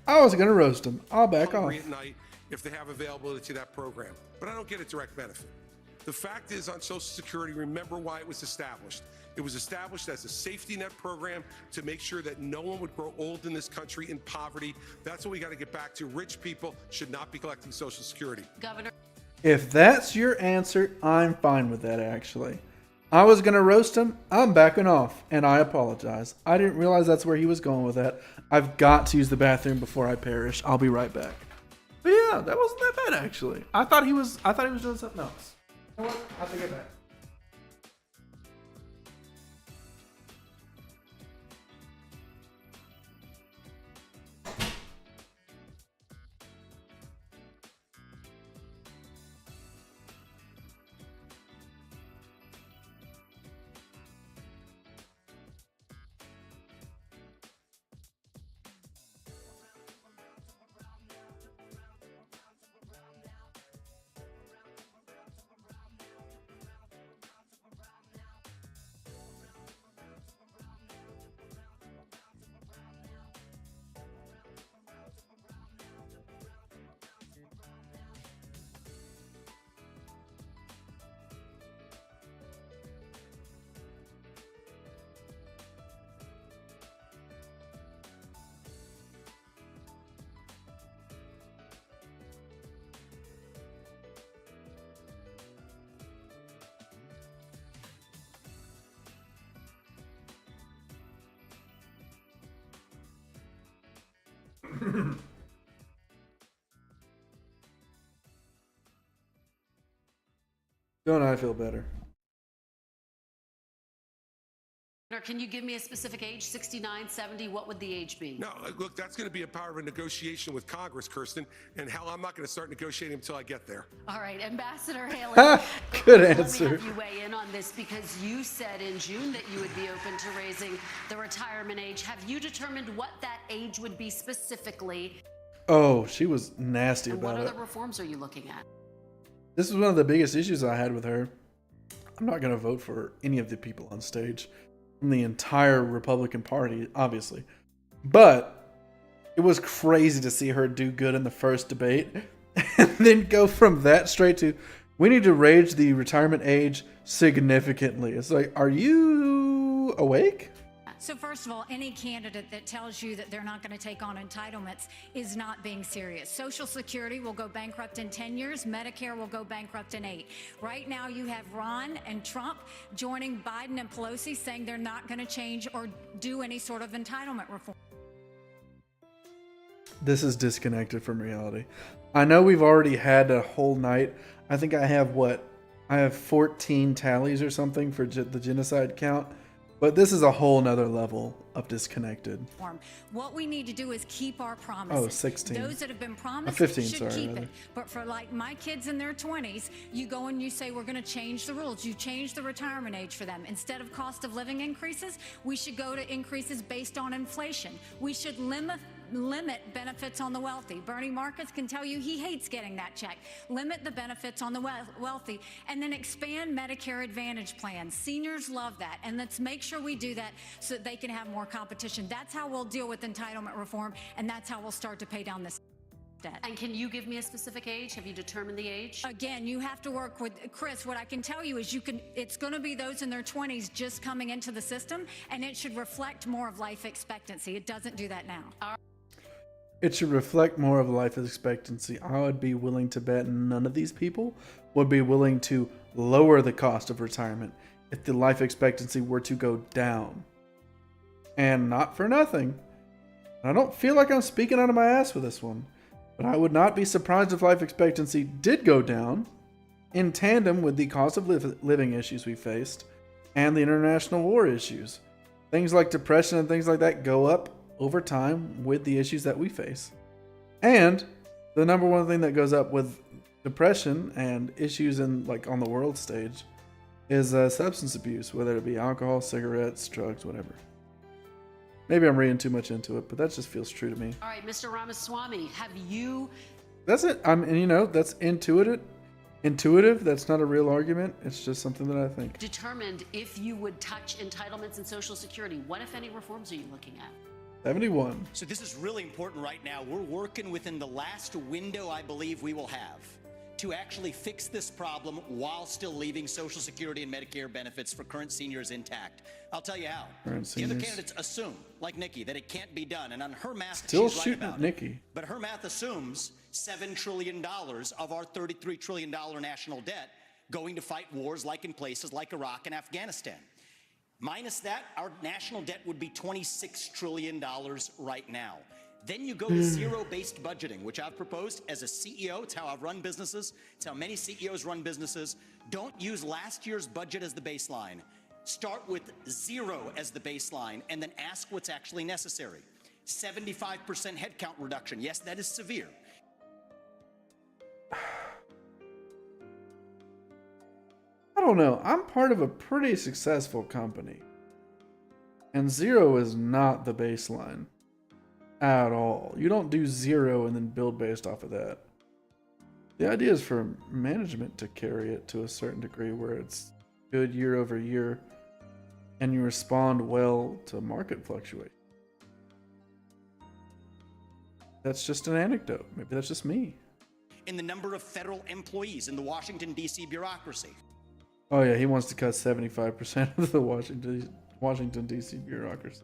I was going to roast them. I'll back off. At night if they have availability to that program. But I don't get a direct benefit. The fact is on Social Security, remember why it was established. It was established as a safety net program to make sure that no one would grow old in this country in poverty. That's what we got to get back to. Rich people should not be collecting Social Security. Governor. If that's your answer, I'm fine with that, actually. I was going to roast him. I'm backing off, and I apologize. I didn't realize that's where he was going with that. I've got to use the bathroom before I perish. I'll be right back. But yeah, that wasn't that bad, actually. I thought he was doing something else. You know what? I'll take it back. Don't I feel better? Can you give me a specific age? 69, 70? What would the age be? No, look, that's going to be a part of a negotiation with Congress, Kirsten. And hell, I'm not going to start negotiating until I get there. All right, Ambassador Haley. Good answer. Let me have you weigh in on this because you said in June that you would be open to raising the retirement age. Have you determined what that age would be specifically? Oh, she was nasty and about it. What other reforms are you looking at? This is one of the biggest issues I had with her. I'm not going to vote for any of the people on stage from the entire Republican Party, obviously. But it was crazy to see her do good in the first debate and then go from that straight to, we need to raise the retirement age significantly. It's like, are you awake? So first of all, any candidate that tells you that they're not going to take on entitlements is not being serious. Social Security will go bankrupt in 10 years. Medicare will go bankrupt in 8. Right now, you have Ron and Trump joining Biden and Pelosi saying they're not going to change or do any sort of entitlement reform. This is disconnected from reality. I know we've already had a whole night. I think I have 14 tallies or something for the genocide count. But this is a whole nother level of disconnected. What we need to do is keep our promises. Oh, 16. Those that have been promised 15, should keep it. But for like my kids in their 20s, you go and you say, we're going to change the rules. You change the retirement age for them. Instead of cost of living increases, we should go to increases based on inflation. We should limit benefits on the wealthy. Bernie Marcus can tell you he hates getting that check. Limit the benefits on the wealthy and then expand Medicare Advantage plans. Seniors love that. And let's make sure we do that so that they can have more competition. That's how we'll deal with entitlement reform, and that's how we'll start to pay down this. debt. And can you give me a specific age? Have you determined the age? Again, you have to work with Chris. What I can tell you is it's going to be those in their 20s just coming into the system, and it should reflect more of life expectancy. It doesn't do that now. It should reflect more of life expectancy. I would be willing to bet none of these people would be willing to lower the cost of retirement if the life expectancy were to go down. And not for nothing, I don't feel like I'm speaking out of my ass with this one, but I would not be surprised if life expectancy did go down in tandem with the cost of living issues we faced and the international war issues. Things like depression and things like that go up over time with the issues that we face. And the number one thing that goes up with depression and issues on the world stage is substance abuse, whether it be alcohol, cigarettes, drugs, whatever. Maybe I'm reading too much into it, but that just feels true to me. All right, Mr. Ramaswamy, have you... That's it. That's intuitive. Intuitive. That's not a real argument. It's just something that I think. Determined if you would touch entitlements and Social Security? What, if any, reforms are you looking at? 71. So this is really important right now. We're working within the last window I believe we will have to actually fix this problem while still leaving Social Security and Medicare benefits for current seniors intact. I'll tell you how. The other candidates assume, like Nikki, that it can't be done. And on her math, still she's shooting right about at Nikki. But her math assumes $7 trillion of our $33 trillion national debt going to fight wars like in places like Iraq and Afghanistan. Minus that, our national debt would be $26 trillion right now. Then you go to zero-based budgeting, which I've proposed as a CEO. It's how I've run businesses. It's how many CEOs run businesses. Don't use last year's budget as the baseline. Start with zero as the baseline and then ask what's actually necessary. 75% headcount reduction. Yes, that is severe. I don't know. I'm part of a pretty successful company. And zero is not the baseline at all. You don't do zero and then build based off of that. The idea is for management to carry it to a certain degree where it's good year over year and you respond well to market fluctuation. That's just an anecdote. Maybe that's just me. In the number of federal employees in the Washington, D.C. bureaucracy. Oh yeah, he wants to cut 75% of the Washington, D.C. bureaucracy.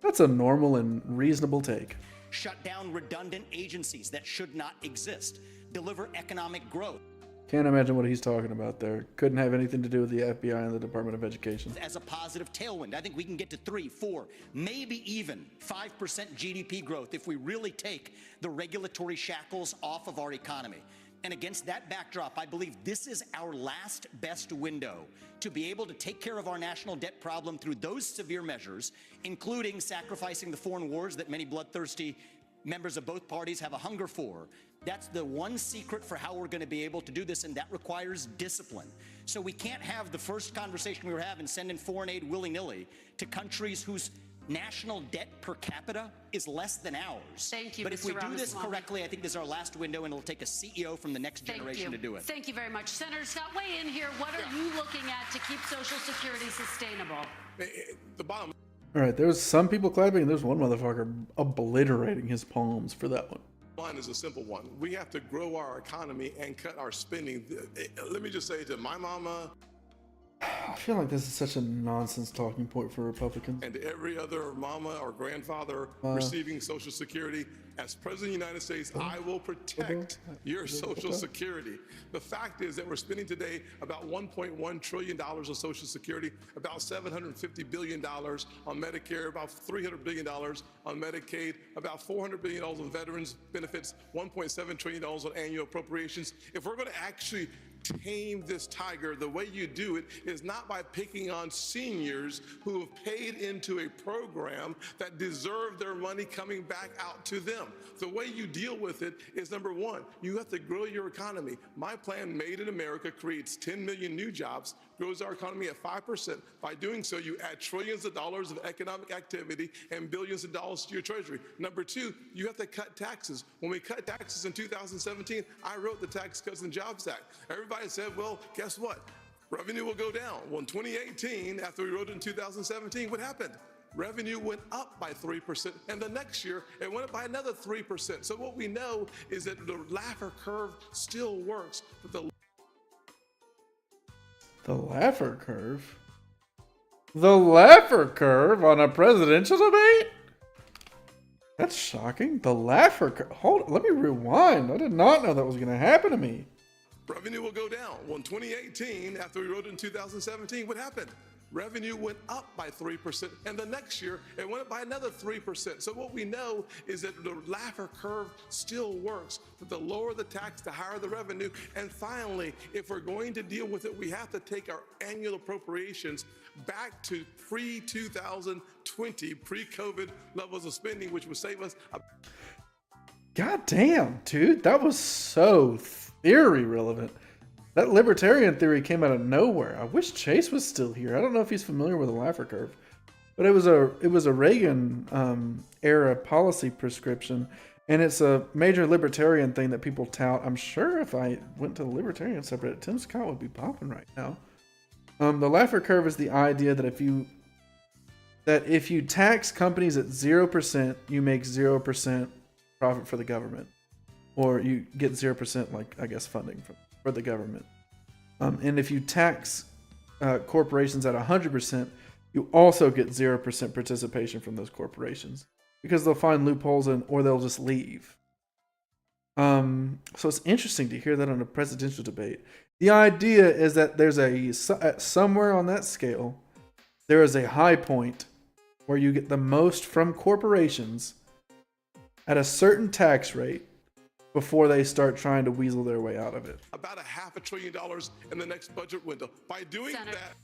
That's a normal and reasonable take. Shut down redundant agencies that should not exist. Deliver economic growth. Can't imagine what he's talking about there. Couldn't have anything to do with the FBI and the Department of Education. As a positive tailwind, I think we can get to 3, 4, maybe even 5% GDP growth if we really take the regulatory shackles off of our economy. And against that backdrop, I believe this is our last best window to be able to take care of our national debt problem through those severe measures, including sacrificing the foreign wars that many bloodthirsty members of both parties have a hunger for. That's the one secret for how we're going to be able to do this, and that requires discipline. So we can't have the first conversation we were having, sending foreign aid willy-nilly to countries whose national debt per capita is less than ours. Thank you, But if we Mr. do this Ramaswamy. correctly, I think this is our last window, and it'll take a CEO from the next generation to do it. Thank you very much. Senator Scott, weigh in here. What are you looking at to keep Social Security sustainable? The bottom All right, there's some people clapping, and there's one motherfucker obliterating his palms for that one. line is a simple one. We have to grow our economy and cut our spending. Let me just say to my mama, I feel like this is such a nonsense talking point for Republicans. and to every other mama or grandfather receiving Social Security, as President of the United States, I will protect your Social Security. The fact is that we're spending today about $1.1 trillion of Social Security, about $750 billion on Medicare, about $300 billion on Medicaid, about $400 billion on veterans benefits, $1.7 trillion on annual appropriations. If we're going to actually tame this tiger, the way you do it is not by picking on seniors who have paid into a program that deserve their money coming back out to them. The way you deal with it is, number one, you have to grow your economy. My plan, Made in America, creates 10 million new jobs, grows our economy at 5%. By doing so, you add trillions of dollars of economic activity and billions of dollars to your treasury. Number two, you have to cut taxes. When we cut taxes in 2017, I wrote the Tax Cuts and Jobs Act. Everybody said, well, guess what? Revenue will go down. Well, in 2018, after we wrote it in 2017, what happened? revenue went up by 3%, and the next year it went up by another 3%. So what we know is that the Laffer curve still works, but the Laffer curve? The Laffer curve on a presidential debate? That's shocking. The Laffer curve. Hold on, let me rewind. I did not know that was going to happen to me. revenue will go down. Well, in 2018, after we wrote it in 2017, what happened? Revenue went up by 3%, and the next year it went up by another 3%. So what we know is that the Laffer curve still works, but the lower the tax, the higher the revenue. And finally, if we're going to deal with it, we have to take our annual appropriations back to pre-2020, pre-COVID levels of spending, which would save us. God damn, dude, that was so theory relevant. That libertarian theory came out of nowhere. I wish Chase was still here. I don't know if he's familiar with the Laffer curve, but it was a Reagan era policy prescription, and it's a major libertarian thing that people tout. I'm sure if I went to the libertarian subreddit, Tim Scott would be popping right now. The Laffer curve is the idea that if you tax companies at 0%, you make 0% profit for the government, or you get 0%, like I guess funding for the government. And if you tax corporations at 100%, you also get 0% participation from those corporations because they'll find loopholes or they'll just leave. So it's interesting to hear that on a presidential debate. The idea is that there's somewhere on that scale, there is a high point where you get the most from corporations at a certain tax rate before they start trying to weasel their way out of it. About $500 billion in the next budget window. By doing that,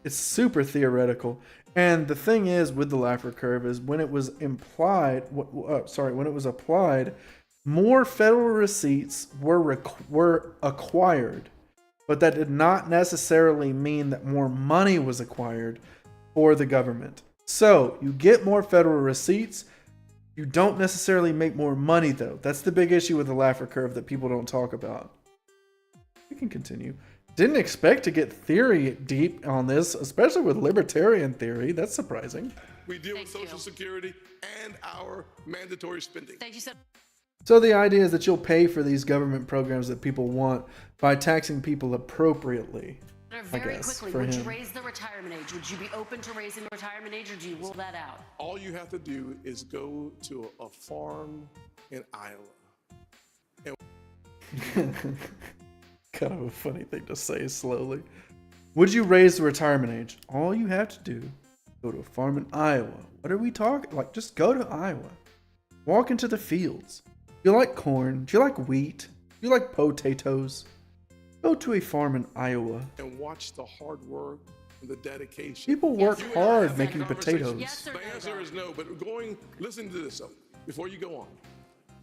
it's super theoretical. And the thing is with the Laffer curve is when it was applied, more federal receipts were acquired, but that did not necessarily mean that more money was acquired for the government. So you get more federal receipts. You don't necessarily make more money, though. That's the big issue with the Laffer curve that people don't talk about. We can continue. Didn't expect to get theory deep on this, especially with libertarian theory. That's surprising. we deal with Social Security and our mandatory spending. Thank you so So the idea is that you'll pay for these government programs that people want by taxing people appropriately. Very quickly, would you raise the retirement age? Would you be open to raising the retirement age, or do you rule that out? All you have to do is go to a farm in Iowa. Kind of a funny thing to say slowly. Would you raise the retirement age? All you have to do, go to a farm in Iowa. What are we talking? Like, just go to Iowa. Walk into the fields. Do you like corn? Do you like wheat? Do you like potatoes? Go to a farm in Iowa. And watch the hard work and the dedication. People work hard making potatoes. Yes or the answer is no, but listen to this though, before you go on.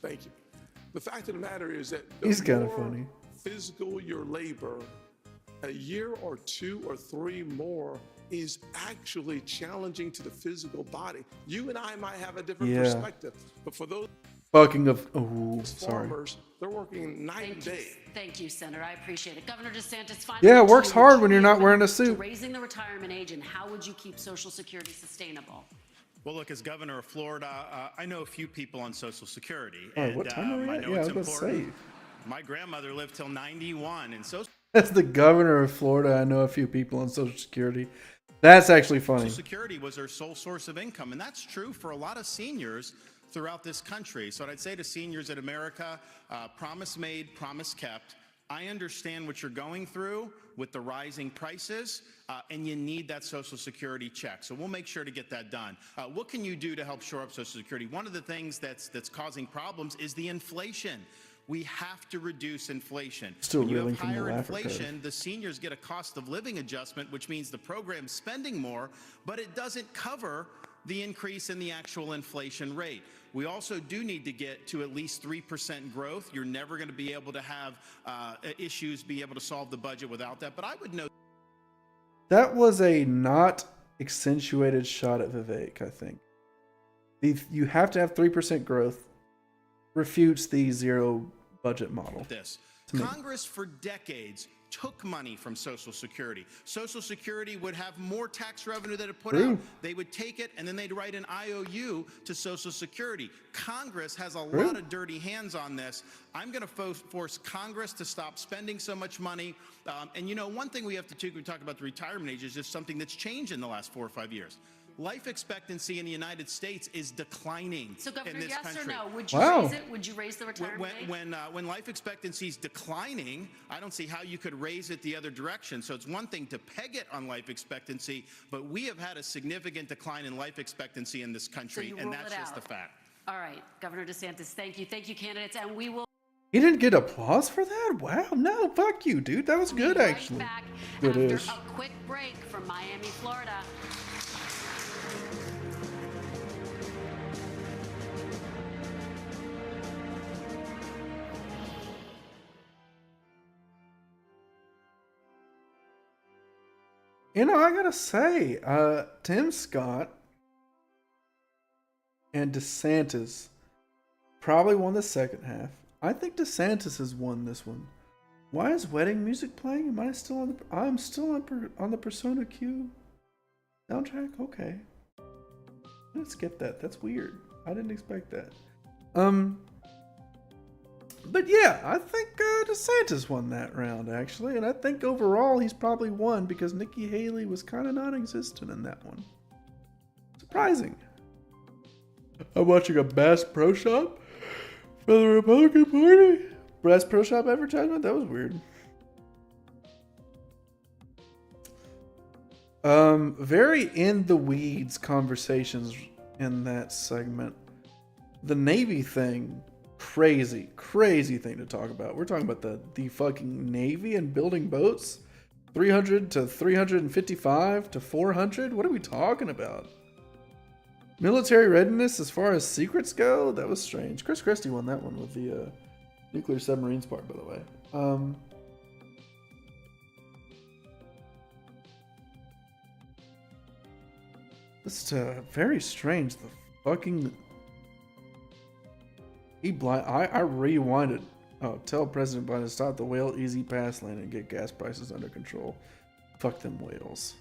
Thank you. The fact of the matter is that He's kind of funny. Physical your labor, a year or 2 or 3 more is actually challenging to the physical body. You and I might have a different perspective, but for those farmers, they're working night and day. Thank you, Senator. I appreciate it. Governor DeSantis, finally. Yeah, it works hard when you're not wearing a suit. Raising the retirement age, and how would you keep Social Security sustainable? Well, look, as governor of Florida, I know a few people on Social Security. What time are we at? Yeah, I was about to say. My grandmother lived till 91, and Social That's the governor of Florida. I know a few people on Social Security. That's actually funny. Social Security was her sole source of income, and that's true for a lot of seniors throughout this country. So what I'd say to seniors in America, promise made, promise kept. I understand what you're going through with the rising prices, and you need that Social Security check. So we'll make sure to get that done. What can you do to help shore up Social Security? One of the things that's causing problems is the inflation. We have to reduce inflation. Still when you reeling have from the higher Laffer inflation, curve. the seniors get a cost of living adjustment, which means the program's spending more, but it doesn't cover the increase in the actual inflation rate. We also do need to get to at least 3% growth. You're never going to be able to have be able to solve the budget without that. But I would note that was a not accentuated shot at Vivek, I think. You have to have 3% growth, refutes the zero budget model. Congress for decades took money from Social Security. Social Security would have more tax revenue that it put out. They would take it and then they'd write an IOU to Social Security. Congress has a lot of dirty hands on this. I'm going to force Congress to stop spending so much money. And you know, one thing we have to do when we talk about the retirement age is just something that's changed in the last 4 or 5 years. Life expectancy in the United States is declining so, Governor, in this yes country. Or no? Would you raise it? Would you raise the retirement age? When life expectancy is declining, I don't see how you could raise it the other direction. So it's one thing to peg it on life expectancy, but we have had a significant decline in life expectancy in this country, and that's just the fact. All right, Governor DeSantis, thank you. Thank you, candidates, and we will... He didn't get applause for that? Wow, no, fuck you, dude. That was good, actually. Back Good-ish. after a quick break from Miami, Florida. You know, I gotta say, Tim Scott and DeSantis probably won the second half. I think DeSantis has won this one. Why is wedding music playing? Am I still on the? I'm still on the Persona Q soundtrack. Okay, let's skip that. That's weird. I didn't expect that. But yeah, I think DeSantis won that round, actually. And I think overall he's probably won because Nikki Haley was kind of non-existent in that one. Surprising. I'm watching a Bass Pro Shop for the Republican Party. Bass Pro Shop advertisement? That was weird. Very in the weeds conversations in that segment. The Navy thing. Crazy thing to talk about. We're talking about the fucking Navy and building boats. 300 to 355 to 400? What are we talking about? Military readiness as far as secrets go? That was strange. Chris Christie won that one with the nuclear submarines part, by the way. It's very strange. The fucking... I rewinded. Oh, tell President Biden to stop the whale easy pass lane and get gas prices under control. Fuck them whales.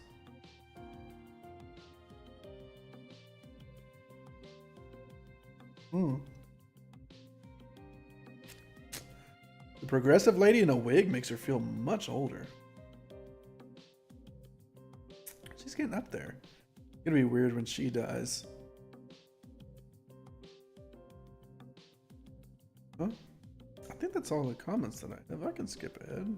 The progressive lady in a wig makes her feel much older. She's getting up there. It's gonna be weird when she dies. Huh? I think that's all the comments that I have. I can skip ahead.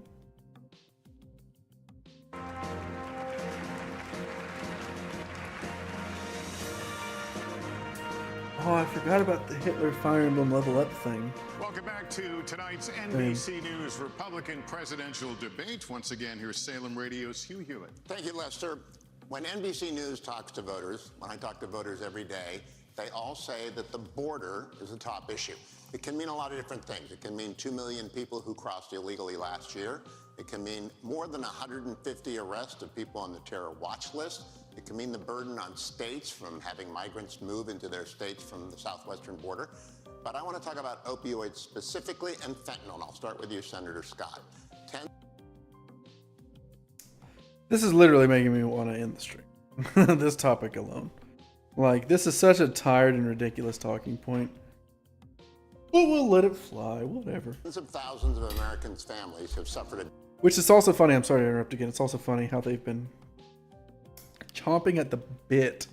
Oh, I forgot about the Hitler Fire Emblem level up thing. Welcome back to tonight's NBC News Republican presidential debate. Once again, here's Salem Radio's Hugh Hewitt. Thank you, Lester. When NBC News talks to voters, when I talk to voters every day, they all say that the border is a top issue. It can mean a lot of different things. It can mean 2 million people who crossed illegally last year. It can mean more than 150 arrests of people on the terror watch list. It can mean the burden on states from having migrants move into their states from the southwestern border. But I want to talk about opioids specifically and fentanyl. And I'll start with you, Senator Scott. This is literally making me want to end the stream. This topic alone. Like, this is such a tired and ridiculous talking point. But we'll let it fly, whatever. Tens of thousands of Americans' families have suffered a... Which is also funny, I'm sorry to interrupt again, it's also funny how they've been chomping at the bit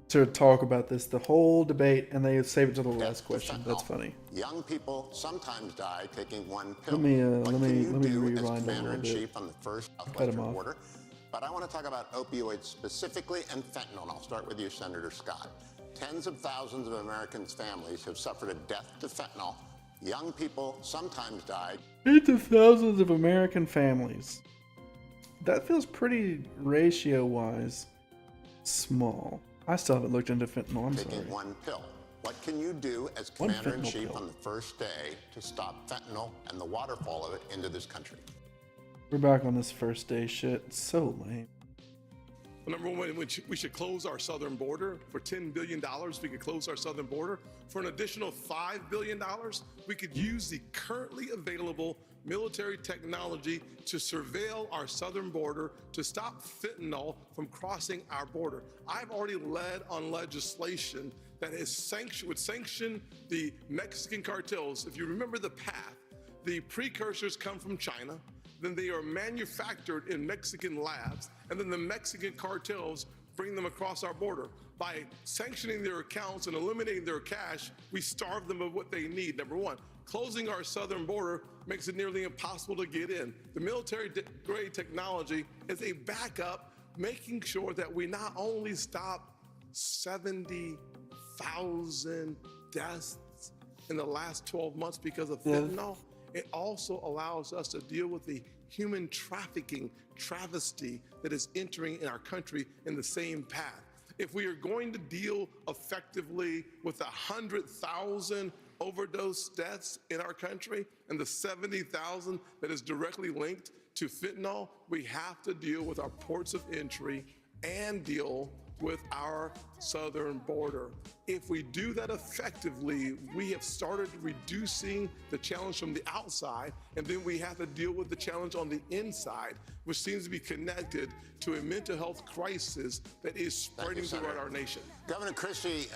to talk about this the whole debate, and they save it to the last question. That's funny. Young people sometimes die taking one pill. Let me rewind a little bit. On the first southwestern border. But I want to talk about opioids specifically and fentanyl. And I'll start with you, Senator Scott. Tens of thousands of Americans' families have suffered a death to fentanyl. Young people sometimes die. Tens of thousands of American families. That feels pretty ratio-wise small. I still haven't looked into fentanyl, I'm sorry. Taking one pill. What can you do as Commander-in-Chief on the first day to stop fentanyl and the waterfall of it into this country? We're back on this first day shit. It's so lame. Well, number one, we should close our southern border. For $10 billion, we could close our southern border. For an additional $5 billion, we could use the currently available military technology to surveil our southern border, to stop fentanyl from crossing our border. I've already led on legislation that would sanction the Mexican cartels. If you remember the path, the precursors come from China, then they are manufactured in Mexican labs, and then the Mexican cartels bring them across our border. By sanctioning their accounts and eliminating their cash, we starve them of what they need. Number one, closing our southern border makes it nearly impossible to get in. The military-grade technology is a backup, making sure that we not only stop 70,000 deaths in the last 12 months because of fentanyl, it also allows us to deal with the human trafficking travesty that is entering in our country in the same path. If we are going to deal effectively with 100,000 overdose deaths in our country and the 70,000 that is directly linked to fentanyl, we have to deal with our ports of entry and deal with our southern border. If we do that effectively, we have started reducing the challenge from the outside, and then we have to deal with the challenge on the inside, which seems to be connected to a mental health crisis that is spreading throughout our nation. Governor Christie,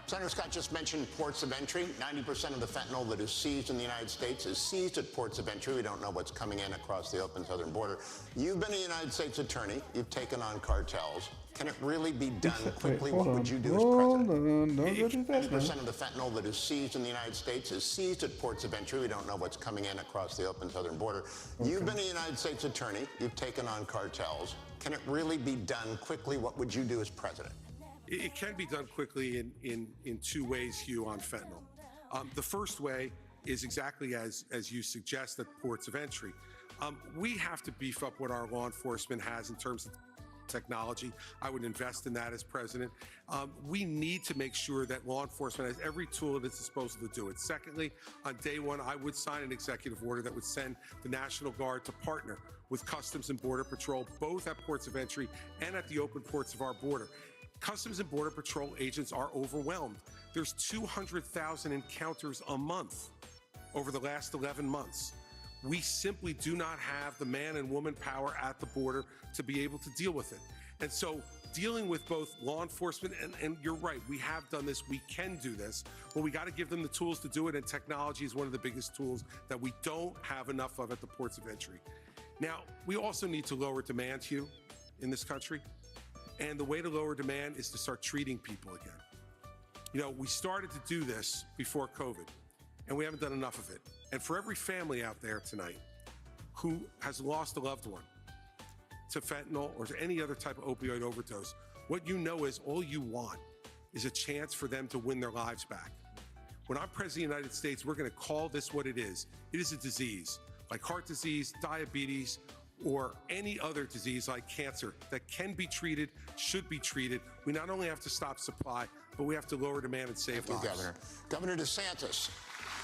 Senator Scott just mentioned ports of entry. 90% of the fentanyl that is seized in the United States is seized at ports of entry. We don't know what's coming in across the open southern border. You've been a United States attorney. You've taken on cartels. Can it really be done quickly? What would you do as president? 90% of the fentanyl that is seized in the United States is seized at ports of entry. We don't know what's coming in across the open southern border. You've been a United States attorney. You've taken on cartels. Can it really be done quickly? What would you do as president? It can be done quickly in two ways, Hugh, on fentanyl. The first way is exactly as you suggest, at ports of entry. We have to beef up what our law enforcement has in terms of technology. I would invest in that as president. We need to make sure that law enforcement has every tool at its disposal to do it. Secondly, on day one, I would sign an executive order that would send the National Guard to partner with Customs and Border Patrol, both at ports of entry and at the open ports of our border. Customs and Border Patrol agents are overwhelmed. There's 200,000 encounters a month over the last 11 months. We simply do not have the man and woman power at the border to be able to deal with it. And so dealing with both law enforcement, and you're right, we have done this, we can do this, but we got to give them the tools to do it, and technology is one of the biggest tools that we don't have enough of at the ports of entry. Now, we also need to lower demand, Hugh, in this country. And the way to lower demand is to start treating people again. You know, we started to do this before COVID, and we haven't done enough of it. And for every family out there tonight who has lost a loved one to fentanyl or to any other type of opioid overdose, what you know is all you want is a chance for them to win their lives back. When I'm president of the United States, we're going to call this what it is. It is a disease, like heart disease, diabetes, or any other disease like cancer that can be treated, should be treated. We not only have to stop supply, but we have to lower demand and save lives. Thank you, Governor. Governor DeSantis,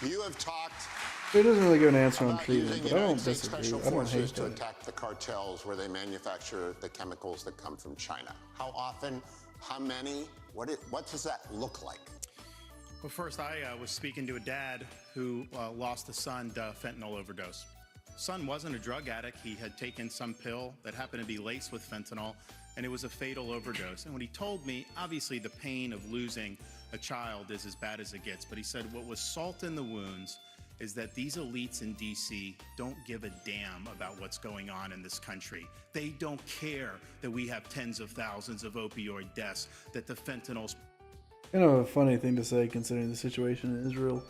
you have talked He doesn't really give an answer on about treatment, using but I don't United States disagree. Special I don't Forces hate to that. attack the cartels where they manufacture the chemicals that come from China. How often? How many? What does that look like? Well, first, I was speaking to a dad who lost a son to fentanyl overdose. Son wasn't a drug addict. He had taken some pill that happened to be laced with fentanyl, and it was a fatal overdose. And when he told me, obviously the pain of losing a child is as bad as it gets, but he said what was salt in the wounds is that these elites in D.C. don't give a damn about what's going on in this country. They don't care that we have tens of thousands of opioid deaths, that the fentanyl's Kind of a funny thing to say considering the situation in Israel,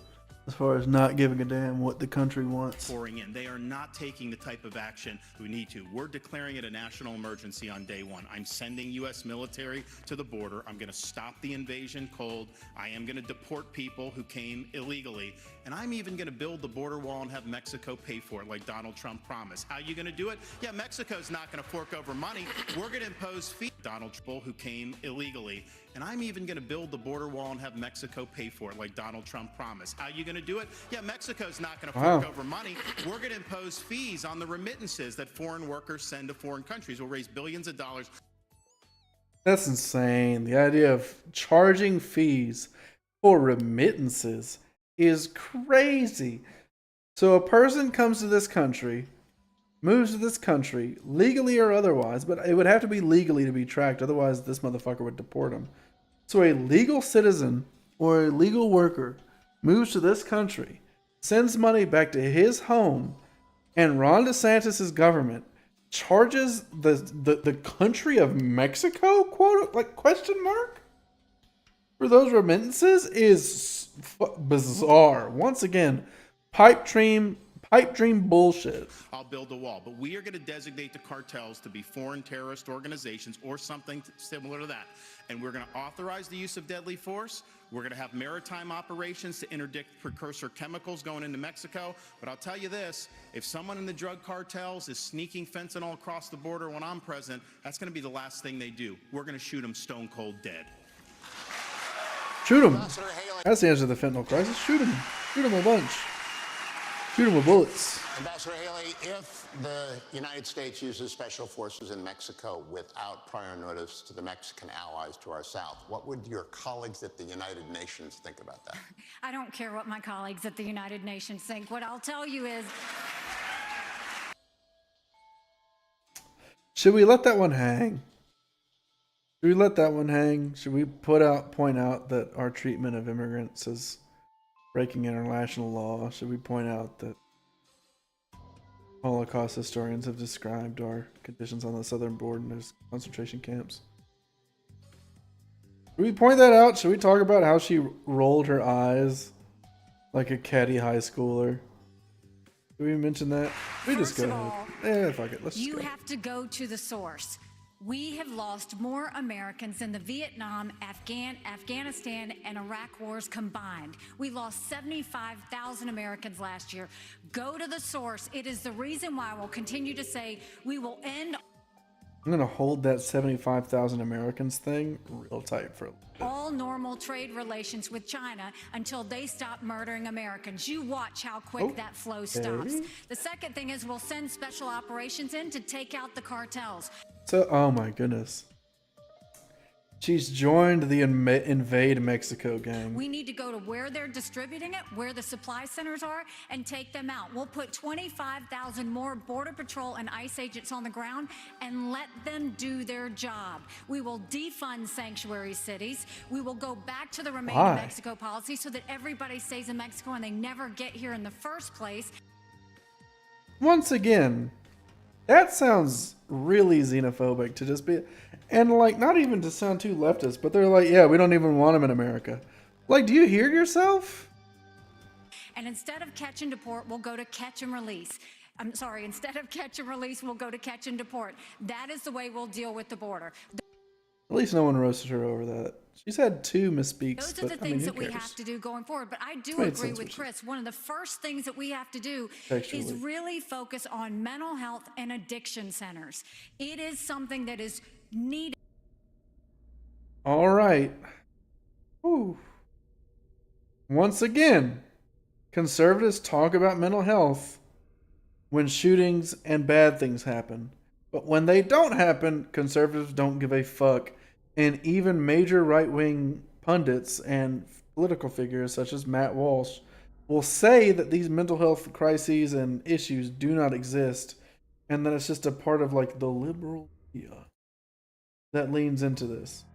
as far as not giving a damn what the country wants. pouring in. They are not taking the type of action we need to. We're declaring it a national emergency on day one. I'm sending U.S. military to the border. I'm going to stop the invasion cold. I am going to deport people who came illegally. And I'm even going to build the border wall and have Mexico pay for it like Donald Trump promised. How are you going to do it? Yeah, Mexico's not going to fork over money. We're going to impose fees. Donald Trump who came illegally. And I'm even going to build the border wall and have Mexico pay for it like Donald Trump promised. How are you going to do it? Yeah, Mexico's not going to fork over money. We're going to impose fees on the remittances that foreign workers send to foreign countries. We'll raise billions of dollars. That's insane. The idea of charging fees for remittances is crazy. So a person comes to this country, moves to this country, legally or otherwise, but it would have to be legally to be tracked. Otherwise, this motherfucker would deport him. So a legal citizen or a legal worker moves to this country, sends money back to his home, and Ron DeSantis' government charges the country of Mexico, question mark, for those remittances is bizarre. Once again, pipe dream bullshit. I'll build a wall, but we are going to designate the cartels to be foreign terrorist organizations or something similar to that. And we're going to authorize the use of deadly force. We're going to have maritime operations to interdict precursor chemicals going into Mexico. But I'll tell you this, if someone in the drug cartels is sneaking fentanyl across the border when I'm present, that's going to be the last thing they do. We're going to shoot them stone cold dead. Shoot them. That's the answer to the fentanyl crisis. Shoot them. Shoot them a bunch. Shoot them with bullets. Ambassador Haley, if the United States uses special forces in Mexico without prior notice to the Mexican allies to our south, what would your colleagues at the United Nations think about that? I don't care what my colleagues at the United Nations think. What I'll tell you is... Should we let that one hang? Should we let that one hang? Should we point out that our treatment of immigrants is breaking international law? Should we point out that Holocaust historians have described our conditions on the southern border as concentration camps? Should we point that out? Should we talk about how she rolled her eyes like a catty high schooler? Did we mention that? We just go ahead. Yeah, fuck it. Let's You have to go to the source. We have lost more Americans in the Vietnam, Afghanistan, and Iraq wars combined. We lost 75,000 Americans last year. Go to the source. It is the reason why we'll continue to say we will end... I'm going to hold that 75,000 Americans thing real tight for a little bit. All normal trade relations with China until they stop murdering Americans. You watch how quick that flow stops. The second thing is we'll send special operations in to take out the cartels. So, oh my goodness. She's joined the Invade Mexico gang. We need to go to where they're distributing it, where the supply centers are, and take them out. We'll put 25,000 more Border Patrol and ICE agents on the ground and let them do their job. We will defund sanctuary cities. We will go back to the Remain in Mexico policy so that everybody stays in Mexico and they never get here in the first place. Once again, that sounds really xenophobic to just be... And, like, not even to sound too leftist, but they're like, yeah, we don't even want them in America. Like, do you hear yourself? And instead of catch and deport, we'll go to catch and release. I'm sorry, instead of catch and release, we'll go to catch and deport. That is the way we'll deal with the border. At least no one roasted her over that. She's had 2 misspeaks. Those are the things that we have to do going forward. But I do agree with Chris. One of the first things that we have to do is really focus on mental health and addiction centers. It is something that is needed. All right. Ooh. Once again, conservatives talk about mental health when shootings and bad things happen. But when they don't happen, conservatives don't give a fuck. And even major right-wing pundits and political figures such as Matt Walsh will say that these mental health crises and issues do not exist and that it's just a part of like the liberal media that leans into this.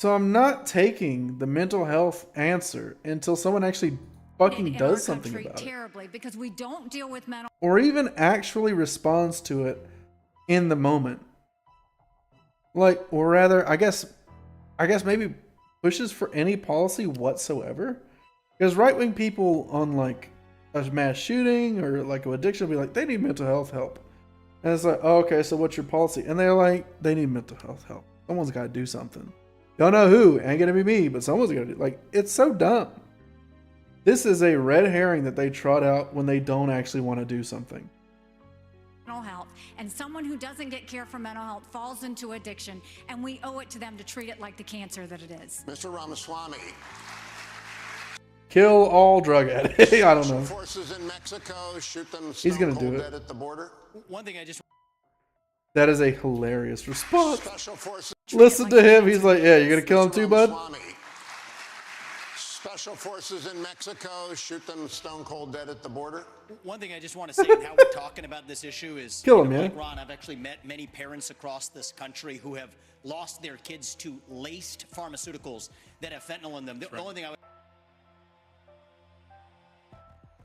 So I'm not taking the mental health answer until someone actually fucking does something about it. Terribly, because we don't deal with mental or even actually responds to it in the moment. Like, or rather, I guess maybe pushes for any policy whatsoever. Because right-wing people on like a mass shooting or like an addiction will be like, they need mental health help. And it's like, oh, okay, so what's your policy? And they're like, they need mental health help. Someone's got to do something. Don't know who. Ain't going to be me, but someone's going to do. Like, it's so dumb. This is a red herring that they trot out when they don't actually want to do something. Mental health, and someone who doesn't get care for mental health falls into addiction, and we owe it to them to treat it like the cancer that it is. Mr. Ramaswamy. Kill all drug addicts. I don't know. Forces in Mexico, shoot them. He's gonna do it dead at the border. One thing I just. That is a hilarious response. Listen to him. He's like, yeah, you're gonna kill him too, bud. special forces in Mexico shoot them stone cold dead at the border? One thing I just want to say, and how we're talking about this issue is, kill him, like Ron, I've actually met many parents across this country who have lost their kids to laced pharmaceuticals that have fentanyl in them. The only thing I would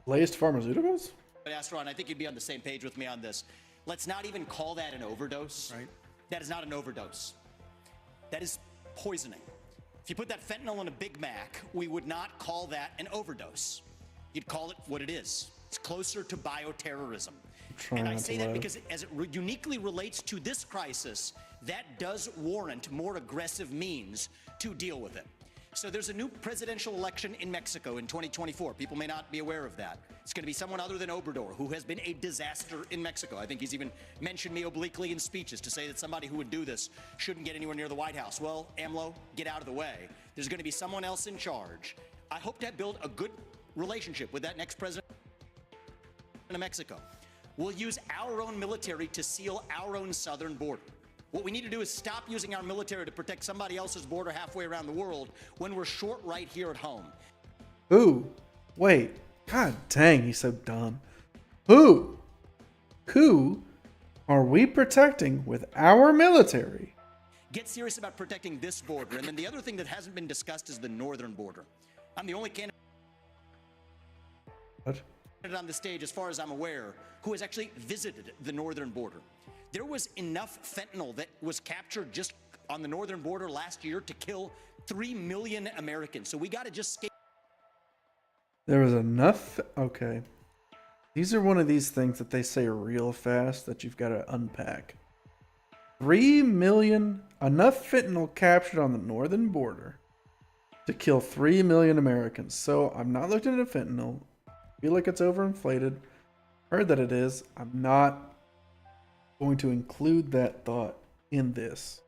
laced pharmaceuticals? ask Ron, I think you'd be on the same page with me on this. Let's not even call that an overdose. Right. That is not an overdose. That is poisoning. If you put that fentanyl in a Big Mac, we would not call that an overdose. You'd call it what it is. It's closer to bioterrorism. And I say that because as it uniquely relates to this crisis, that does warrant more aggressive means to deal with it. So there's a new presidential election in Mexico in 2024. People may not be aware of that. It's going to be someone other than Obrador, who has been a disaster in Mexico. I think he's even mentioned me obliquely in speeches to say that somebody who would do this shouldn't get anywhere near the White House. Well, AMLO, get out of the way. There's going to be someone else in charge. I hope to build a good relationship with that next president of Mexico. We'll use our own military to seal our own southern border. What we need to do is stop using our military to protect somebody else's border halfway around the world when we're short right here at home. Who? Wait. God dang, he's so dumb. Who? Who are we protecting with our military? Get serious about protecting this border. And then the other thing that hasn't been discussed is the northern border. I'm the only candidate on the stage, as far as I'm aware, who has actually visited the northern border. There was enough fentanyl that was captured just on the northern border last year to kill 3 million Americans. So we got to just skate. There was enough. Okay. These are one of these things that they say real fast that you've got to unpack. 3 million, enough fentanyl captured on the northern border to kill 3 million Americans. So I'm not looking at fentanyl. I feel like it's overinflated. Heard that it is. I'm not going to include that thought in this.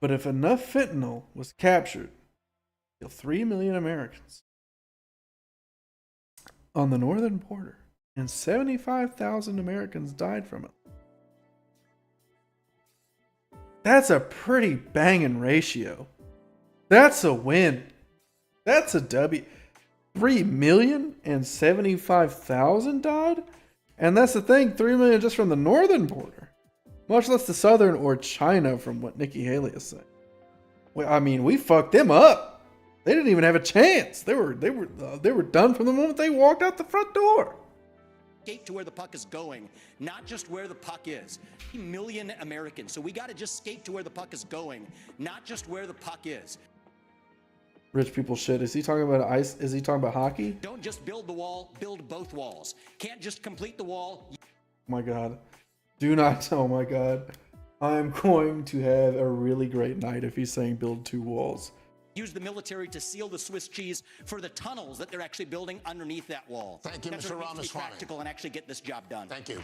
But if enough fentanyl was captured to kill 3 million Americans on the northern border and 75,000 Americans died from it, that's a pretty banging ratio. That's a win. That's a W. 3 million and 75,000 died? And that's the thing, 3 million just from the northern border, much less the southern or China, from what Nikki Haley is saying. Well, I mean, we fucked them up. They didn't even have a chance. They were done from the moment they walked out the front door. Skate to where the puck is going, not just where the puck is. 3 million Americans. So we got to just skate to where the puck is going, not just where the puck is. Rich people shit. Is he talking about ice? Is he talking about hockey? Don't just build the wall, build both walls. Can't just complete the wall. Oh my God. Do not. Oh my God. I'm going to have a really great night if he's saying build 2 walls. Use the military to seal the Swiss cheese for the tunnels that they're actually building underneath that wall. Thank you, That's Mr. what needs to be Ramaswamy. practical and actually get this job done. Thank you.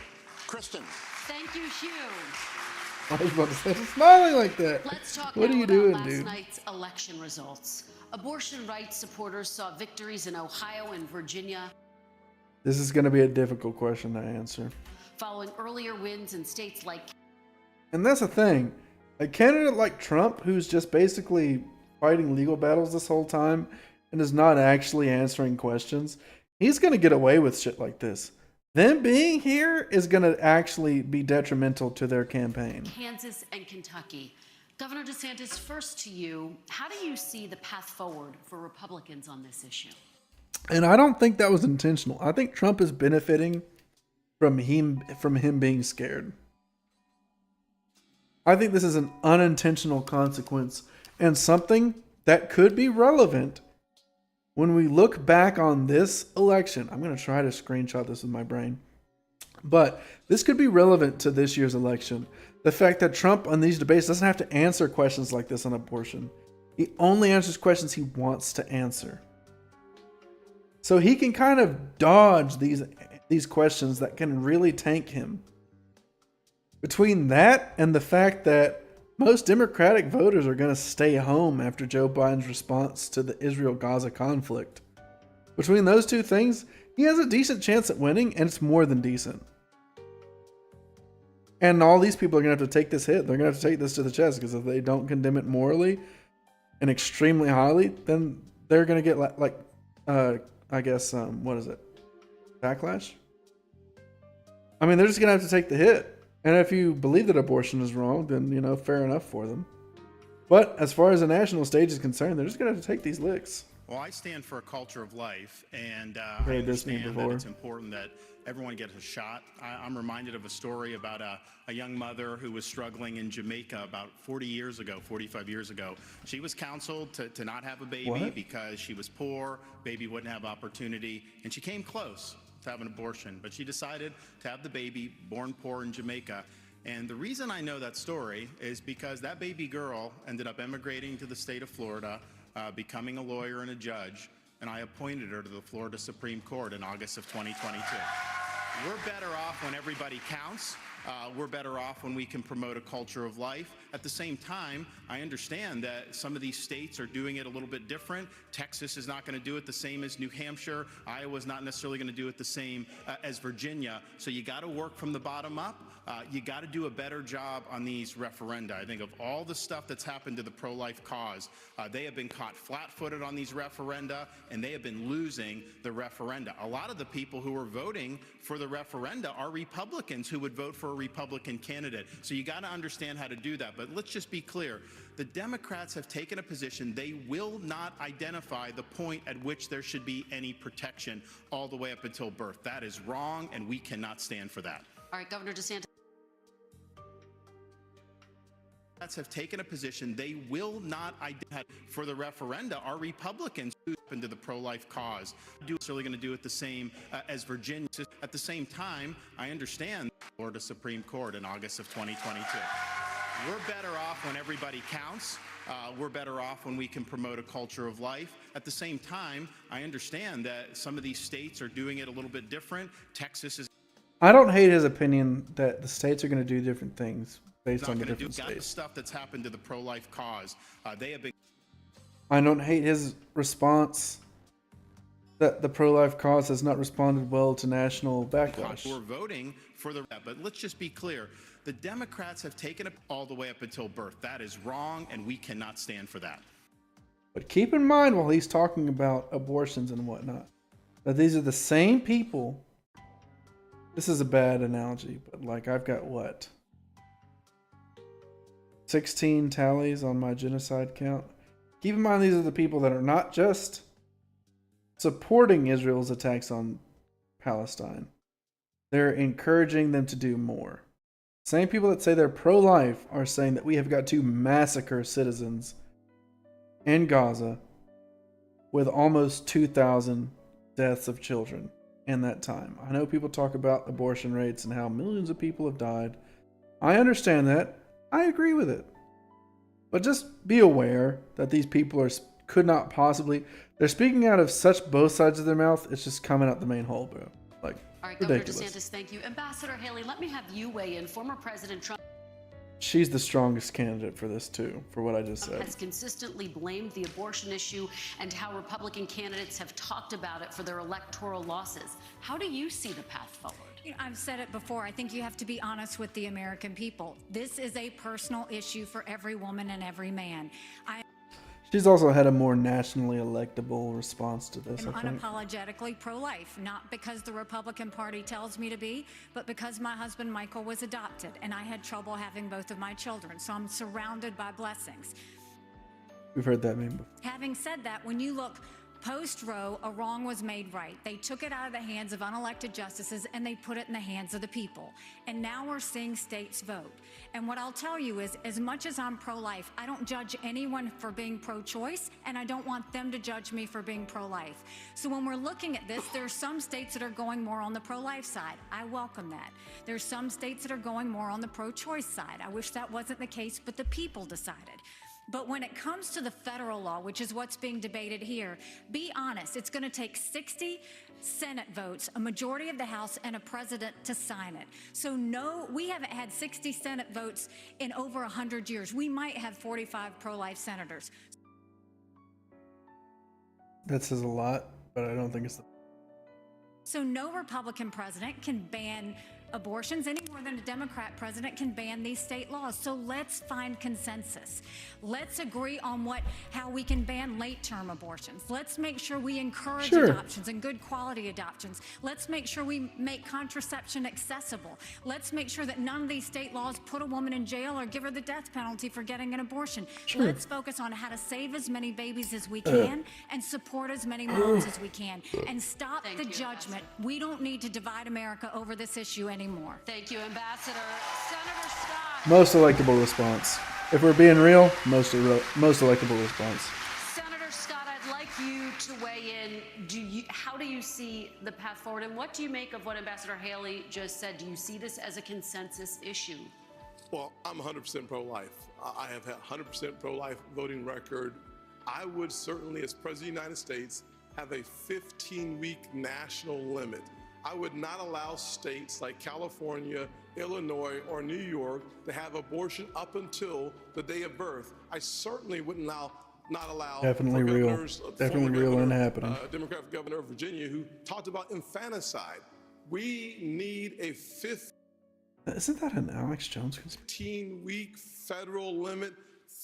Kristen. Thank you, Hugh. I was about to say, smiling like that. Let's talk what now are you about doing, last dude? night's election results. Abortion rights supporters saw victories in Ohio and Virginia. This is going to be a difficult question to answer. Following earlier wins in states like... And that's the thing. A candidate like Trump, who's just basically fighting legal battles this whole time and is not actually answering questions, he's going to get away with shit like this. Them being here is going to actually be detrimental to their campaign. Kansas and Kentucky. Governor DeSantis, first to you, how do you see the path forward for Republicans on this issue? And I don't think that was intentional. I think Trump is benefiting from him being scared. I think this is an unintentional consequence and something that could be relevant when we look back on this election. I'm going to try to screenshot this with my brain. But this could be relevant to this year's election. The fact that Trump on these debates doesn't have to answer questions like this on abortion. He only answers questions he wants to answer. So he can kind of dodge these questions that can really tank him. Between that and the fact that most Democratic voters are going to stay home after Joe Biden's response to the Israel-Gaza conflict. Between those two things, he has a decent chance at winning, and it's more than decent. And all these people are going to have to take this hit. They're going to have to take this to the chest, because if they don't condemn it morally, and extremely highly, then they're going to get I guess, what is it? Backlash? I mean, they're just going to have to take the hit. And if you believe that abortion is wrong, then, you know, fair enough for them. But as far as the national stage is concerned, they're just going to have to take these licks. Well, I stand for a culture of life, and I understand that it's important that everyone gets a shot. I'm reminded of a story about a young mother who was struggling in Jamaica about 45 years ago. She was counseled to not have a baby because she was poor, baby wouldn't have opportunity, and she came close to have an abortion, but she decided to have the baby born poor in Jamaica. And the reason I know that story is because that baby girl ended up emigrating to the state of Florida, becoming a lawyer and a judge, and I appointed her to the Florida Supreme Court in August of 2022. We're better off when everybody counts. We're better off when we can promote a culture of life. At the same time, I understand that some of these states are doing it a little bit different. Texas is not going to do it the same as New Hampshire. Iowa's not necessarily going to do it the same as Virginia. So you got to work from the bottom up. You got to do a better job on these referenda. I think of all the stuff that's happened to the pro-life cause, they have been caught flat-footed on these referenda, and they have been losing the referenda. A lot of the people who are voting for the referenda are Republicans who would vote for a Republican candidate. So you got to understand how to do that. But let's just be clear. The Democrats have taken a position. They will not identify the point at which there should be any protection all the way up until birth. That is wrong, and we cannot stand for that. All right, Governor DeSantis. Have taken a position. They will not identify for the referenda are Republicans who into the pro-life cause. Really going to do it the same as Virginia. At the same time, I understand the Florida Supreme Court in August of 2022. We're better off when everybody counts. We're better off when we can promote a culture of life. At the same time, I understand that some of these states are doing it a little bit different. Texas is. I don't hate his opinion that the states are going to do different things based on the different states. Stuff that's happened to the pro-life cause. They have been. I don't hate his response that the pro-life cause has not responded well to national backlash. We're voting for but let's just be clear. The Democrats have taken it all the way up until birth. That is wrong, and we cannot stand for that. But keep in mind while he's talking about abortions and whatnot, that these are the same people. This is a bad analogy, but like I've got what? 16 tallies on my genocide count. Keep in mind these are the people that are not just supporting Israel's attacks on Palestine. They're encouraging them to do more. Same people that say they're pro-life are saying that we have got to massacre citizens in Gaza with almost 2,000 deaths of children in that time. I know people talk about abortion rates and how millions of people have died. I understand that. I agree with it. But just be aware that these people could not possibly. They're speaking out of such both sides of their mouth. It's just coming out the main hole, bro. Like, all right, ridiculous. Governor DeSantis, thank you. Ambassador Haley, let me have you weigh in. Former President Trump. She's the strongest candidate for this too, for what I just said. Has consistently blamed the abortion issue and how Republican candidates have talked about it for their electoral losses. How do you see the path forward? You know, I've said it before. I think you have to be honest with the American people. This is a personal issue for every woman and every man. She's also had a more nationally electable response to this. I'm unapologetically pro-life, not because the Republican Party tells me to be, but because my husband Michael was adopted and I had trouble having both of my children. So I'm surrounded by blessings. We've heard that meme before. Having said that, when you look post-Roe, a wrong was made right. They took it out of the hands of unelected justices and they put it in the hands of the people. And now we're seeing states vote. And what I'll tell you is, as much as I'm pro-life, I don't judge anyone for being pro-choice, and I don't want them to judge me for being pro-life. So when we're looking at this, there are some states that are going more on the pro-life side. I welcome that. There's some states that are going more on the pro-choice side. I wish that wasn't the case, but the people decided. But when it comes to the federal law, which is what's being debated here, be honest, it's going to take 60 Senate votes, a majority of the House, and a president to sign it. So no, we haven't had 60 Senate votes in over 100 years. We might have 45 pro-life senators. That says a lot, but I don't think it's the. So no Republican president can ban abortions any more than a Democrat president can ban these state laws. So let's find consensus. Let's agree on how we can ban late-term abortions. Let's make sure we encourage adoptions and good quality adoptions. Let's make sure we make contraception accessible. Let's make sure that none of these state laws put a woman in jail or give her the death penalty for getting an abortion. Let's focus on how to save as many babies as we can and support as many moms as we can. And stop the judgment. We don't need to divide America over this issue anymore. Thank you, Ambassador. Senator Scott. Most electable response. If we're being real, most electable response. Senator Scott, I'd like you to weigh in. How do you see the path forward, and what do you make of what Ambassador Haley just said? Do you see this as a consensus issue? Well, I'm 100% pro-life. I have had 100% pro-life voting record. I would certainly, as President of the United States, have a 15-week national limit. I would not allow states like California, Illinois, or New York to have abortion up until the day of birth. I certainly wouldn't not allow definitely real and happening. Democratic governor of Virginia, who talked about infanticide. We need a Isn't that an Alex Jones? 15-week federal limit.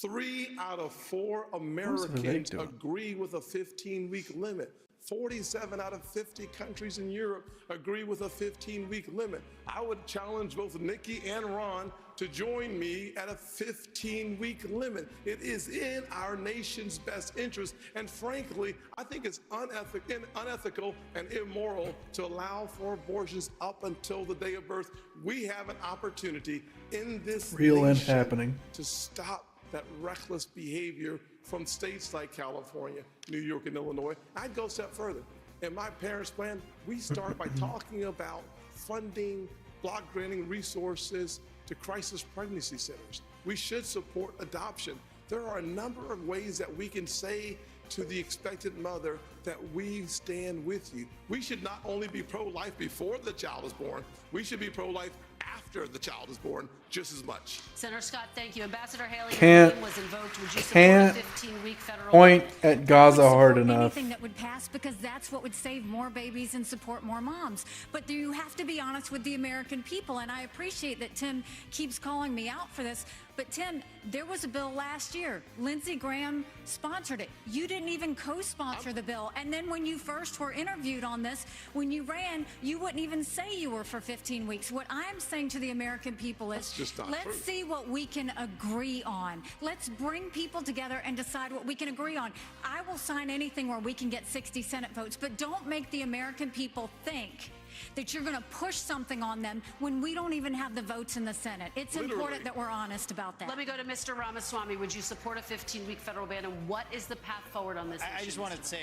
3 out of 4 Americans agree with a 15-week limit. 47 out of 50 countries in Europe agree with a 15-week limit. I would challenge both Nikki and Ron to join me at a 15-week limit. It is in our nation's best interest, and frankly, I think it's unethical and immoral to allow for abortions up until the day of birth. We have an opportunity in this nation to stop that reckless behavior from states like California, New York, and Illinois. I'd go a step further. In my parents' plan, we start by talking about funding, block granting resources to crisis pregnancy centers. We should support adoption. There are a number of ways that we can say to the expectant mother that we stand with you. We should not only be pro-life before the child is born, we should be pro-life after the child is born just as much. Senator Scott, thank you. Ambassador Haley, was invoked. Would you support a 15-week federal point at Gaza hard enough? Anything that would pass, because that's what would save more babies and support more moms. But you have to be honest with the American people, and I appreciate that Tim keeps calling me out for this. But Tim, there was a bill last year. Lindsey Graham sponsored it. You didn't even co-sponsor the bill. And then when you first were interviewed on this, when you ran, you wouldn't even say you were for 15 weeks. What I'm saying to the American people is, let's see what we can agree on. Let's bring people together and decide what we can agree on. I will sign anything where we can get 60 Senate votes, but don't make the American people think that you're going to push something on them when we don't even have the votes in the Senate. It's important that we're honest about that. Let me go to Mr. Ramaswamy. Would you support a 15-week federal ban, and what is the path forward on this issue? I just wanted to say,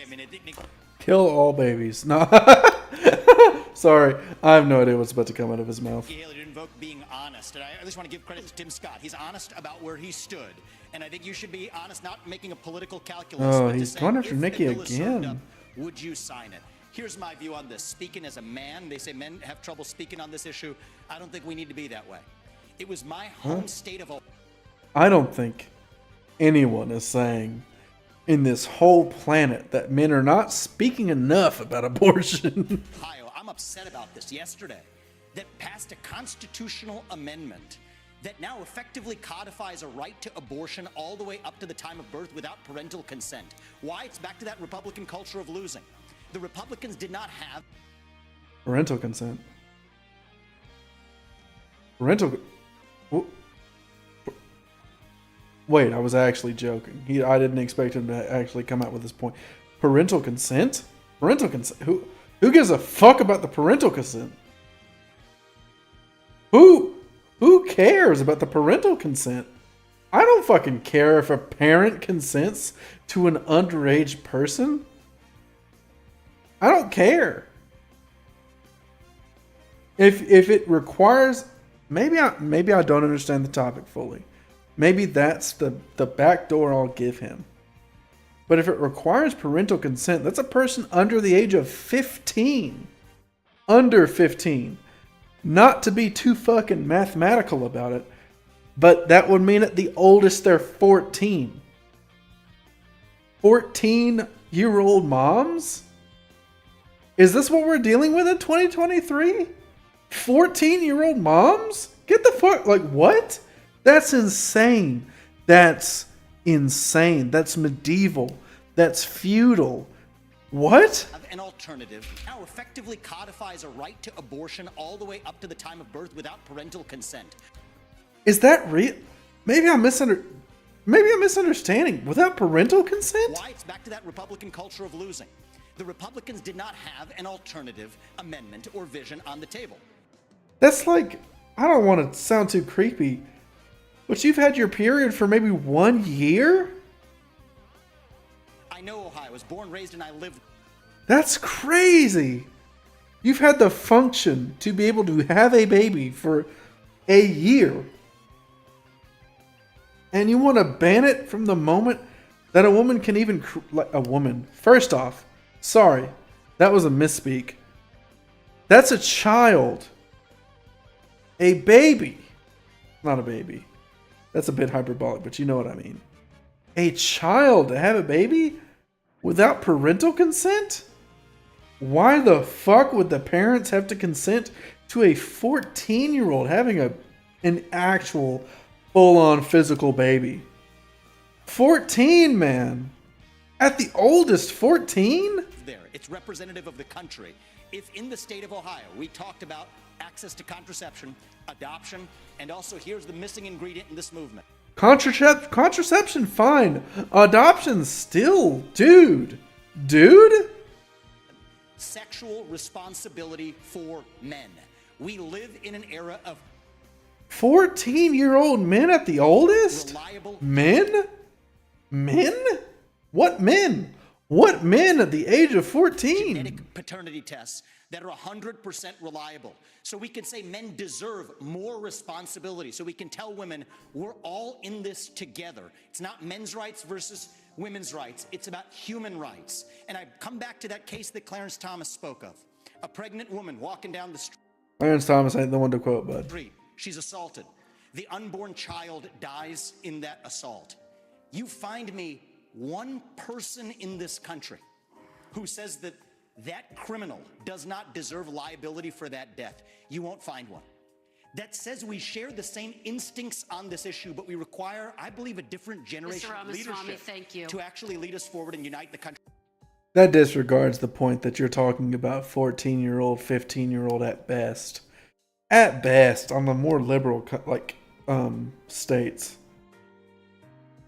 kill all babies. No. Sorry, I have no idea what's about to come out of his mouth. Haley didn't invoke being honest, and I just want to give credit to Tim Scott. He's honest about where he stood, and I think you should be honest, not making a political calculus. Oh, he's going after Nikki again. Would you sign it? Here's my view on this. Speaking as a man, they say men have trouble speaking on this issue. I don't think we need to be that way. It was my home state of Ohio. I don't think anyone is saying in this whole planet that men are not speaking enough about abortion. Ohio, I'm upset about this yesterday, that passed a constitutional amendment that now effectively codifies a right to abortion all the way up to the time of birth without parental consent. Why? It's back to that Republican culture of losing. The Republicans did not have parental consent. Wait, I was actually joking. I didn't expect him to actually come out with this point. Parental consent? Parental consent? Who gives a fuck about the parental consent? Who cares about the parental consent? I don't fucking care if a parent consents to an underage person. I don't care. If it requires, maybe I don't understand the topic fully. Maybe that's the back door I'll give him. But if it requires parental consent, that's a person under the age of 15. Under 15. Not to be too fucking mathematical about it, but that would mean at the oldest they're 14. 14-year-old moms? Is this what we're dealing with in 2023? 14-year-old moms? Get the fuck, like, what? That's insane. That's insane. That's medieval. That's feudal. What? An alternative now effectively codifies a right to abortion all the way up to the time of birth without parental consent. Is that real? Maybe I'm misunderstanding. Without parental consent? Why? It's back to that Republican culture of losing. The Republicans did not have an alternative amendment or vision on the table. That's like, I don't want to sound too creepy, but you've had your period for maybe 1 year? I know Ohio. I was born, raised, and I lived. That's crazy. You've had the function to be able to have a baby for a year. And you want to ban it from the moment that a woman can even... a woman. First off, sorry. That was a misspeak. That's a child. A baby. Not a baby. That's a bit hyperbolic, but you know what I mean. A child to have a baby without parental consent? Why the fuck would the parents have to consent to a 14-year-old having an actual full-on physical baby? 14, man. At the oldest, 14? There. It's representative of the country. If in the state of Ohio, we talked about access to contraception, adoption, and also here's the missing ingredient in this movement. Contraception, fine. Adoption, still. Dude. Sexual responsibility for men. We live in an era of 14-year-old men at the oldest? Reliable Men? Men? What men? What men at the age of 14? Genetic paternity tests that are 100% reliable. So we can say men deserve more responsibility. So we can tell women we're all in this together. It's not men's rights versus women's rights. It's about human rights. And I come back to that case that Clarence Thomas spoke of. A pregnant woman walking down the street. Clarence Thomas ain't the one to quote, bud. She's assaulted. The unborn child dies in that assault. You find me one person in this country who says that that criminal does not deserve liability for that death. You won't find one. That says we share the same instincts on this issue, but we require, I believe, a different generation of leadership to actually lead us forward and unite the country. That disregards the point that you're talking about 14-year-old, 15-year-old at best. At best, on the more liberal states.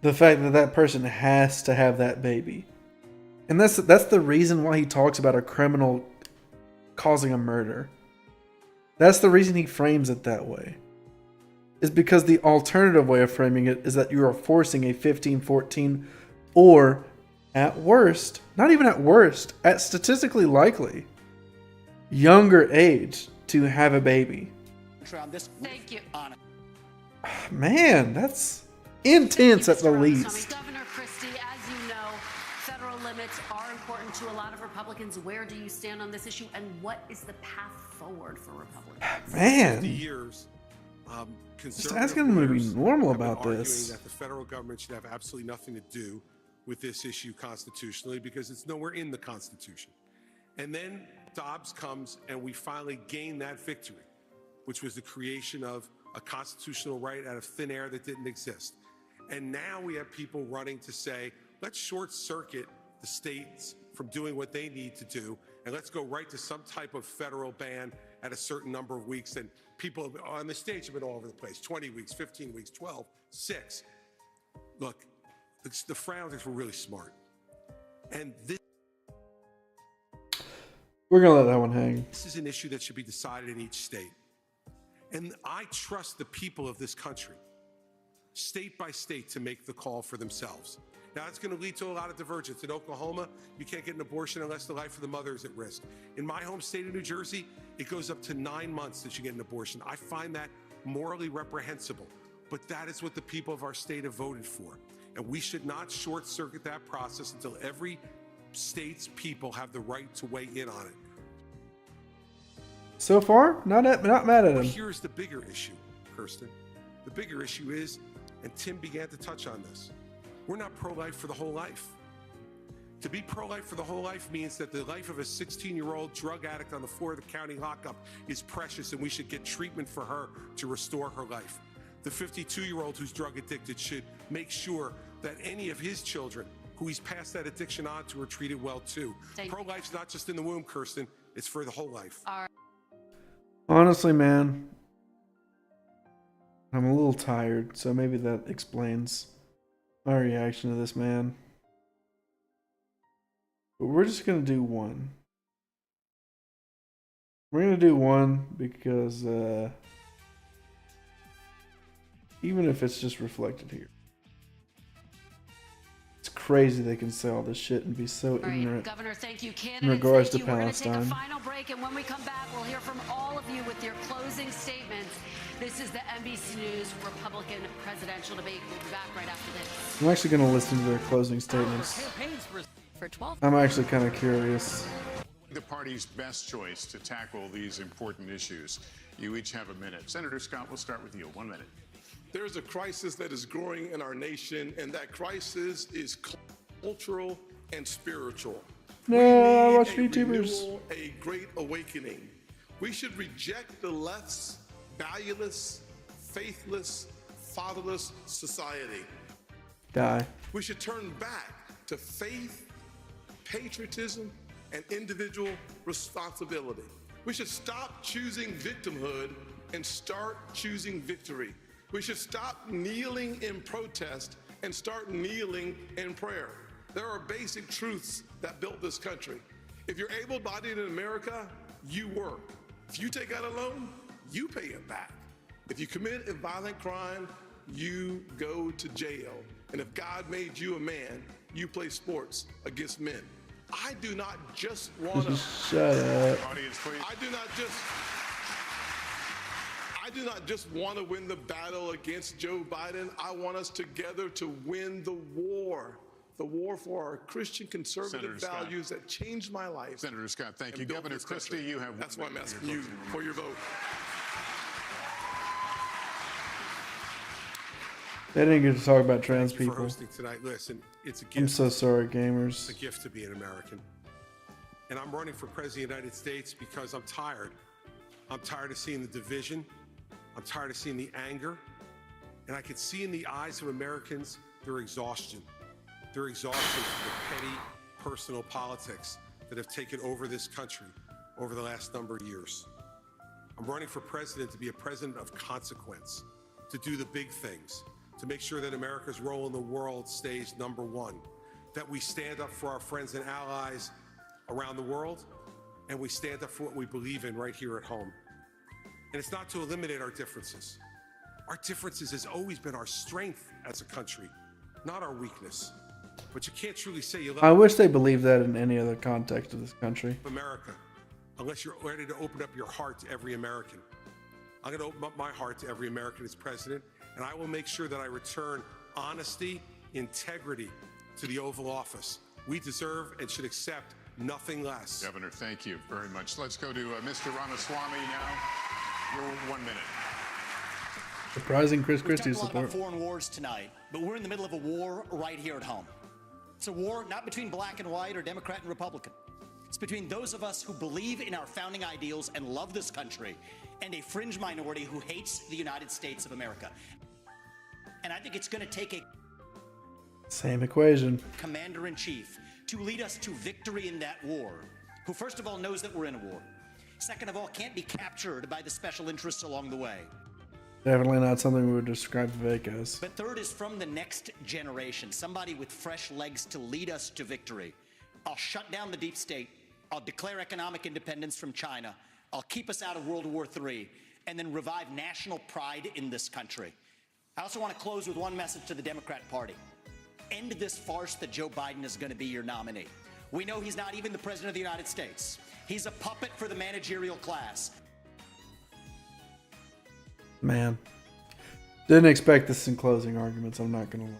The fact that that person has to have that baby. And that's the reason why he talks about a criminal causing a murder. That's the reason he frames it that way. Is because the alternative way of framing it is that you are forcing a 15, 14, or at worst, not even at worst, at statistically likely, younger age to have a baby. Thank you. Man, that's intense at the least. Governor Christie, as you know, federal limits are important to a lot of Republicans. Where do you stand on this issue, and what is the path forward for Republicans? Man, years, just asking them to be normal about this. this. That the federal government should have absolutely nothing to do with this issue constitutionally because it's nowhere in the Constitution. And then Dobbs comes and we finally gain that victory, which was the creation of a constitutional right out of thin air that didn't exist. And now we have people running to say, let's short circuit the states from doing what they need to do, and let's go right to some type of federal ban at a certain number of weeks. And people on the stage have been all over the place, 20 weeks, 15 weeks, 12, 6. Look, the Frowners were really smart. And we're going to let that one hang. This is an issue that should be decided in each state. And I trust the people of this country, state by state, to make the call for themselves. Now, it's going to lead to a lot of divergence. In Oklahoma, you can't get an abortion unless the life of the mother is at risk. In my home state of New Jersey, it goes up to 9 months that you get an abortion. I find that morally reprehensible, but that is what the people of our state have voted for. And we should not short circuit that process until every state's people have the right to weigh in on it. So far, not mad at him. Here's the bigger issue, Kirsten. The bigger issue is, and Tim began to touch on this, we're not pro-life for the whole life. To be pro-life for the whole life means that the life of a 16-year-old drug addict on the floor of the county lockup is precious, and we should get treatment for her to restore her life. The 52-year-old who's drug addicted should make sure that any of his children who he's passed that addiction on to are treated well too. Pro-life's not just in the womb, Kirsten, it's for the whole life. Honestly, man, I'm a little tired, so maybe that explains my reaction to this man. But we're just going to do one. We're going to do one because even if it's just reflected here. It's crazy they can say all this shit and be so ignorant. Governor, thank you. In regards to Palestine. We're going to take a final break, and when we come back, we'll hear from all of you with your closing statements. This is the NBC News Republican presidential debate. We'll be back right after this. I'm actually going to listen to their closing statements. I'm actually kind of curious. The party's best choice to tackle these important issues. You each have a minute. Senator Scott, we'll start with you. 1 minute. There's a crisis that is growing in our nation, and that crisis is cultural and spiritual. No, I watch YouTubers. A great awakening. We should reject the left's valueless, faithless, fatherless society. Die. We should turn back to faith, patriotism, and individual responsibility. We should stop choosing victimhood and start choosing victory. We should stop kneeling in protest and start kneeling in prayer. There are basic truths that built this country. If you're able-bodied in America, you work. If you take out a loan, you pay it back. If you commit a violent crime, you go to jail. And if God made you a man, you play sports against men. I do not just want to... Shut up. Audience, please. I do not just want to win the battle against Joe Biden. I want us together to win the war for our Christian conservative values that changed my life. Senator Scott, thank you. Governor Christie, you have... That's why I'm asking you for your vote. They didn't get to talk about trans people. For hosting tonight. Listen, it's a gift. I'm so sorry, gamers. It's a gift to be an American. And I'm running for president of the United States because I'm tired. I'm tired of seeing the division. I'm tired of seeing the anger. And I can see in the eyes of Americans their exhaustion. Their exhaustion from the petty, personal politics that have taken over this country over the last number of years. I'm running for president to be a president of consequence, to do the big things, to make sure that America's role in the world stays number one, that we stand up for our friends and allies around the world, and we stand up for what we believe in right here at home. And it's not to eliminate our differences. Our differences has always been our strength as a country, not our weakness. But you can't truly say you love I wish they believed that in any other context of this country. America, unless you're ready to open up your heart to every American. I'm going to open up my heart to every American as president, and I will make sure that I return honesty, integrity to the Oval Office. We deserve and should accept nothing less. Governor, thank you very much. Let's go to Mr. Ramaswamy now. Your 1 minute. Surprising Chris Christie's support. We've talked a lot support. about foreign wars tonight, but we're in the middle of a war right here at home. It's a war not between black and white or Democrat and Republican. It's between those of us who believe in our founding ideals and love this country and a fringe minority who hates the United States of America. And I think it's going to take a Same equation. commander-in-chief to lead us to victory in that war, who first of all knows that we're in a war. Second of all, can't be captured by the special interests along the way. Definitely not something we would describe Vivek as. But third is from the next generation, somebody with fresh legs to lead us to victory. I'll shut down the deep state. I'll declare economic independence from China. I'll keep us out of World War III, and then revive national pride in this country. I also want to close with one message to the Democrat Party. End this farce that Joe Biden is going to be your nominee. We know he's not even the president of the United States. He's a puppet for the managerial class. Man. Didn't expect this in closing arguments, I'm not going to lie.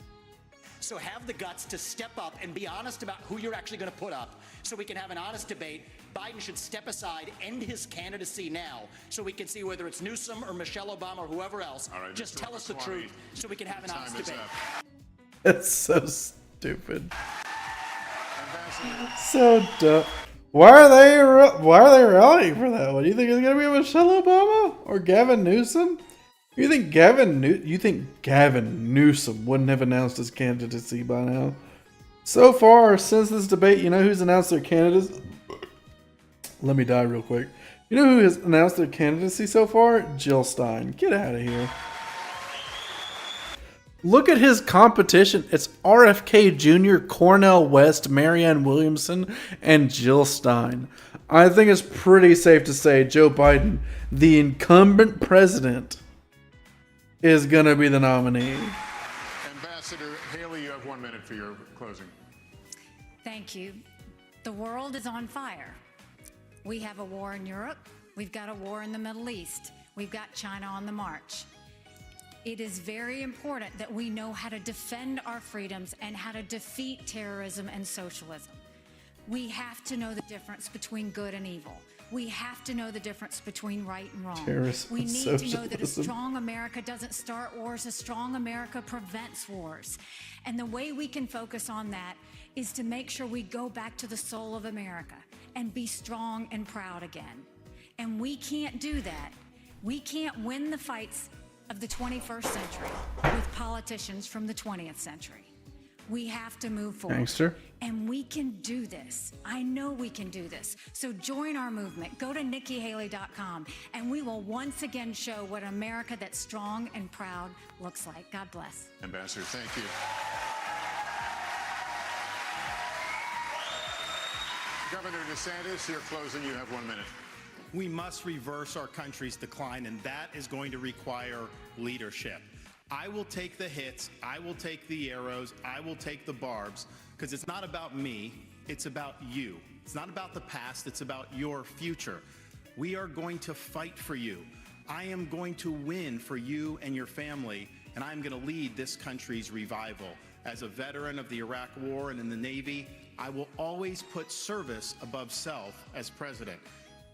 So have the guts to step up and be honest about who you're actually going to put up so we can have an honest debate. Biden should step aside, end his candidacy now so we can see whether it's Newsom or Michelle Obama or whoever else. All right, just Mr. tell us the Ramaswamy, truth so we can have an honest time is debate. up. That's so stupid. So dumb. Why are they rallying for that one? You think it's gonna be Michelle Obama or Gavin Newsom? You think Gavin Newsom wouldn't have announced his candidacy by now? So far, since this debate, you know who's announced their candidacy? Let me die real quick. You know who has announced their candidacy so far? Jill Stein. Get out of here. Look at his competition. It's RFK Jr., Cornel West, Marianne Williamson, and Jill Stein. I think it's pretty safe to say Joe Biden, the incumbent president, is going to be the nominee. Ambassador Haley, you have 1 minute for your closing. Thank you. The world is on fire. We have a war in Europe. We've got a war in the Middle East. We've got China on the march. It is very important that we know how to defend our freedoms and how to defeat terrorism and socialism. We have to know the difference between good and evil. We have to know the difference between right and wrong. We need to know that a strong America doesn't start wars. A strong America prevents wars. And the way we can focus on that is to make sure we go back to the soul of America and be strong and proud again. And we can't do that. We can't win the fights of the 21st century with politicians from the 20th century. We have to move forward. Gangster. And we can do this. I know we can do this. So join our movement. Go to NikkiHaley.com and we will once again show what America that's strong and proud looks like. God bless. Ambassador, thank you. Governor DeSantis, your closing. You have 1 minute. We must reverse our country's decline, and that is going to require leadership. I will take the hits, I will take the arrows, I will take the barbs, because it's not about me, it's about you. It's not about the past, it's about your future. We are going to fight for you. I am going to win for you and your family, and I'm going to lead this country's revival. As a veteran of the Iraq War and in the Navy, I will always put service above self as president.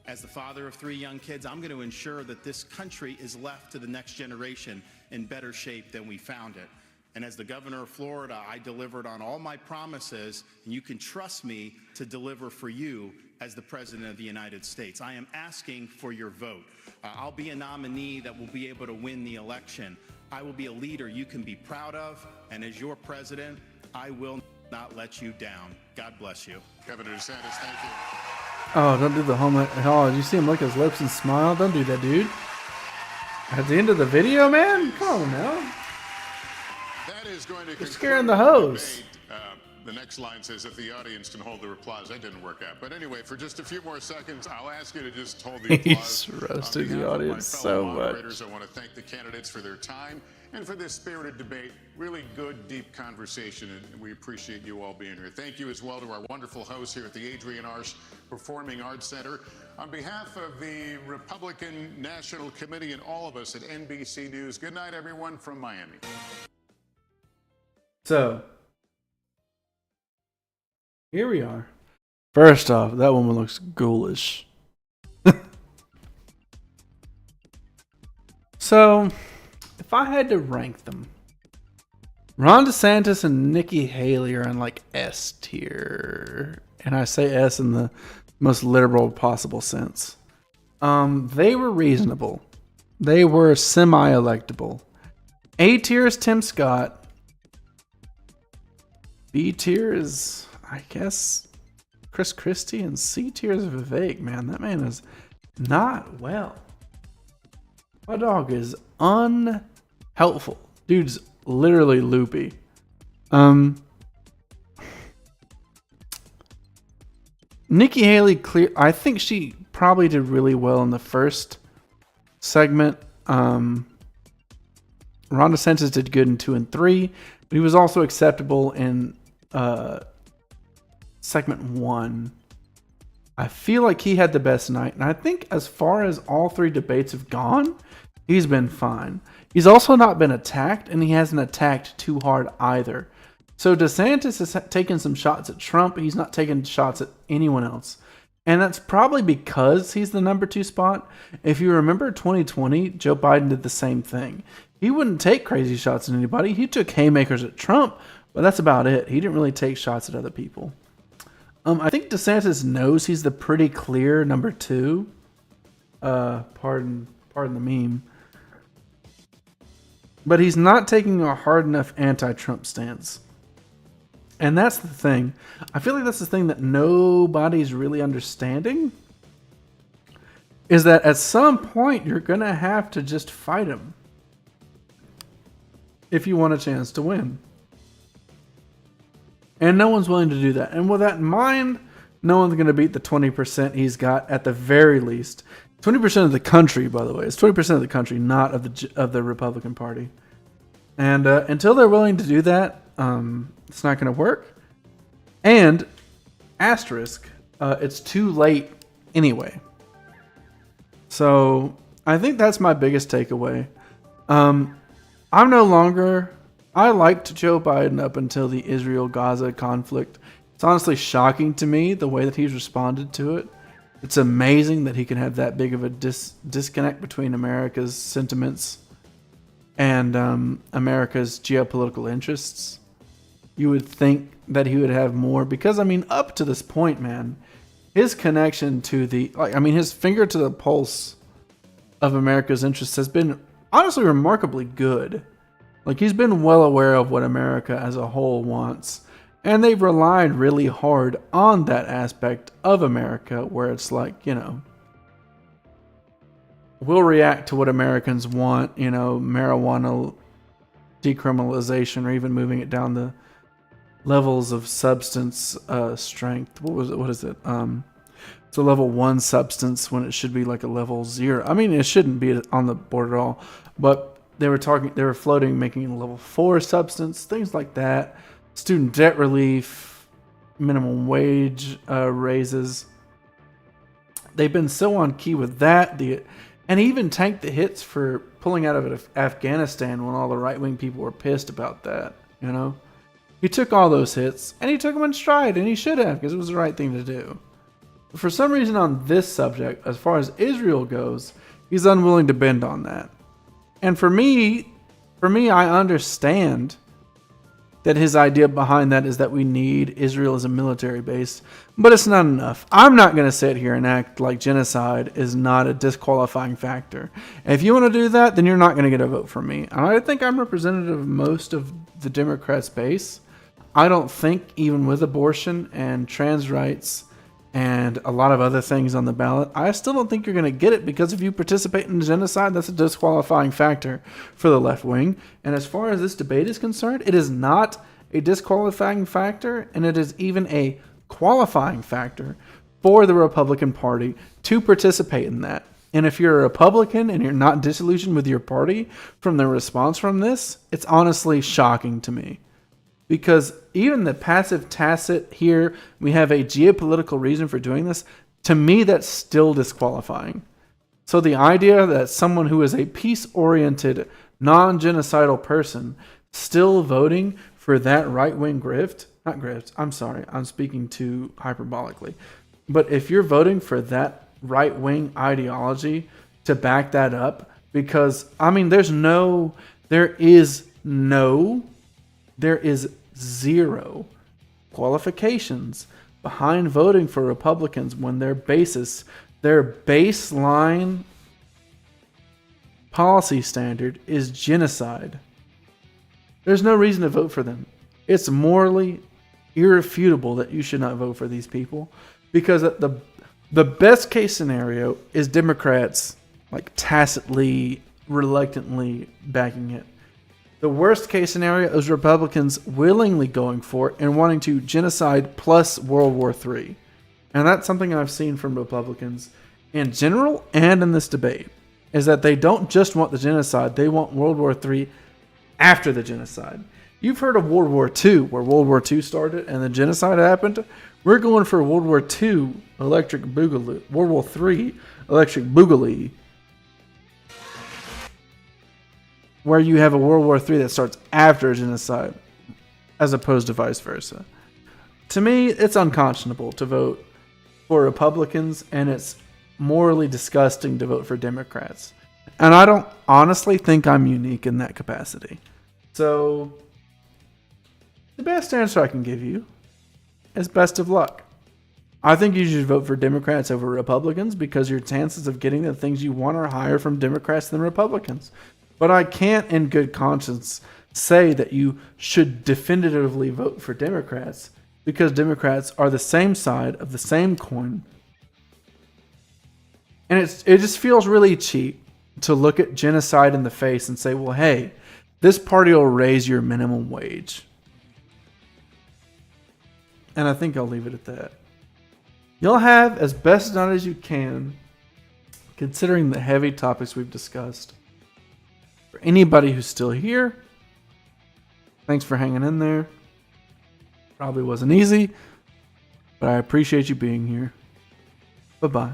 As the father of 3 young kids, I'm going to ensure that this country is left to the next generation in better shape than we found it. And as the governor of Florida, I delivered on all my promises, and you can trust me to deliver for you as the President of the United States. I am asking for your vote. I'll be a nominee that will be able to win the election. I will be a leader you can be proud of, and as your president, I will not let you down. God bless you. Governor DeSantis, thank you. Oh, don't do the homeland. Oh, did you see him lick his lips and smile? Don't do that, dude. At the end of the video, man? Come on now. That is going to You're scaring the hose. The next line says, if the audience can hold their applause. That didn't work out. But anyway, for just a few more seconds, I'll ask you to just hold the applause. He's roasting the audience so much. I want to thank the candidates for their time and for this spirited debate. Really good, deep conversation, and we appreciate you all being here. Thank you as well to our wonderful hosts here at the Adrienne Arsh Performing Arts Center. On behalf of the Republican National Committee and all of us at NBC News, good night, everyone, from Miami. So, here we are. First off, that woman looks ghoulish. So, if I had to rank them, Ron DeSantis and Nikki Haley are in like S tier. And I say S in the most literal possible sense. They were reasonable. They were semi-electable. A tier is Tim Scott. B tier is, I guess, Chris Christie. And C tier is Vivek. Man, that man is not well. My dog is unhelpful. Dude's literally loopy. Nikki Haley, I think she probably did really well in the first segment. Ron DeSantis did good in 2 and 3, but he was also acceptable in segment 1. I feel like he had the best night, and I think as far as all 3 debates have gone, he's been fine. He's also not been attacked, and he hasn't attacked too hard either. So DeSantis has taken some shots at Trump. He's not taking shots at anyone else. And that's probably because he's the number 2 spot. If you remember 2020, Joe Biden did the same thing. He wouldn't take crazy shots at anybody. He took haymakers at Trump, but that's about it. He didn't really take shots at other people. I think DeSantis knows he's the pretty clear number 2. Pardon the meme. But he's not taking a hard enough anti-Trump stance. And that's the thing. I feel like that's the thing that nobody's really understanding. Is that at some point you're going to have to just fight him. If you want a chance to win. And no one's willing to do that. And with that in mind, no one's going to beat the 20% he's got at the very least. 20% of the country, by the way. It's 20% of the country, not of the Republican Party. And until they're willing to do that, it's not going to work. And, asterisk, it's too late anyway. So, I think that's my biggest takeaway. I liked Joe Biden up until the Israel-Gaza conflict. It's honestly shocking to me the way that he's responded to it. It's amazing that he can have that big of a disconnect between America's sentiments and America's geopolitical interests. You would think that he would have more because, up to this point, man, his connection to his finger to the pulse of America's interests has been honestly remarkably good. Like, he's been well aware of what America as a whole wants. And they've relied really hard on that aspect of America where it's like, we'll react to what Americans want, marijuana decriminalization or even moving it down the levels of substance strength. What is it? It's a level 1 substance when it should be like a level 0. It shouldn't be on the board at all. But they were floating, making it a level 4 substance, things like that. Student debt relief, minimum wage raises. They've been so on key with that. And he even tanked the hits for pulling out of Afghanistan when all the right-wing people were pissed about that, He took all those hits, and he took them in stride, and he should have, because it was the right thing to do. But for some reason on this subject, as far as Israel goes, he's unwilling to bend on that. And for me, I understand that his idea behind that is that we need Israel as a military base, but it's not enough. I'm not going to sit here and act like genocide is not a disqualifying factor. And if you want to do that, then you're not going to get a vote from me. And I think I'm representative of most of the Democrats' base. I don't think, even with abortion and trans rights and a lot of other things on the ballot, I still don't think you're going to get it, because if you participate in genocide, that's a disqualifying factor for the left wing. And as far as this debate is concerned, it is not a disqualifying factor, and it is even a qualifying factor for the Republican Party to participate in that. And if you're a Republican and you're not disillusioned with your party from the response from this, it's honestly shocking to me. Because even the passive tacit here, we have a geopolitical reason for doing this, to me that's still disqualifying. So the idea that someone who is a peace-oriented, non-genocidal person still voting for that right-wing I'm speaking too hyperbolically. But if you're voting for that right-wing ideology to back that up, because, there is zero qualifications behind voting for Republicans when their baseline policy standard is genocide. There's no reason to vote for them. It's morally irrefutable that you should not vote for these people, because the best case scenario is Democrats tacitly, reluctantly backing it. The worst case scenario is Republicans willingly going for it and wanting to genocide plus World War III. And that's something I've seen from Republicans in general and in this debate, is that they don't just want the genocide, they want World War III after the genocide. You've heard of World War II, where World War II started and the genocide happened. We're going for World War II, Electric Boogaloo. World War III, Electric Boogaloo. Where you have a World War III that starts after a genocide, as opposed to vice versa. To me, it's unconscionable to vote for Republicans, and it's morally disgusting to vote for Democrats. And I don't honestly think I'm unique in that capacity. So, the best answer I can give you is best of luck. I think you should vote for Democrats over Republicans because your chances of getting the things you want are higher from Democrats than Republicans. But I can't in good conscience say that you should definitively vote for Democrats because Democrats are the same side of the same coin. And it just feels really cheap to look at genocide in the face and say, well, hey, this party will raise your minimum wage. And I think I'll leave it at that. You'll have as best done as you can, considering the heavy topics we've discussed. For anybody who's still here, thanks for hanging in there. Probably wasn't easy, but I appreciate you being here. Bye-bye.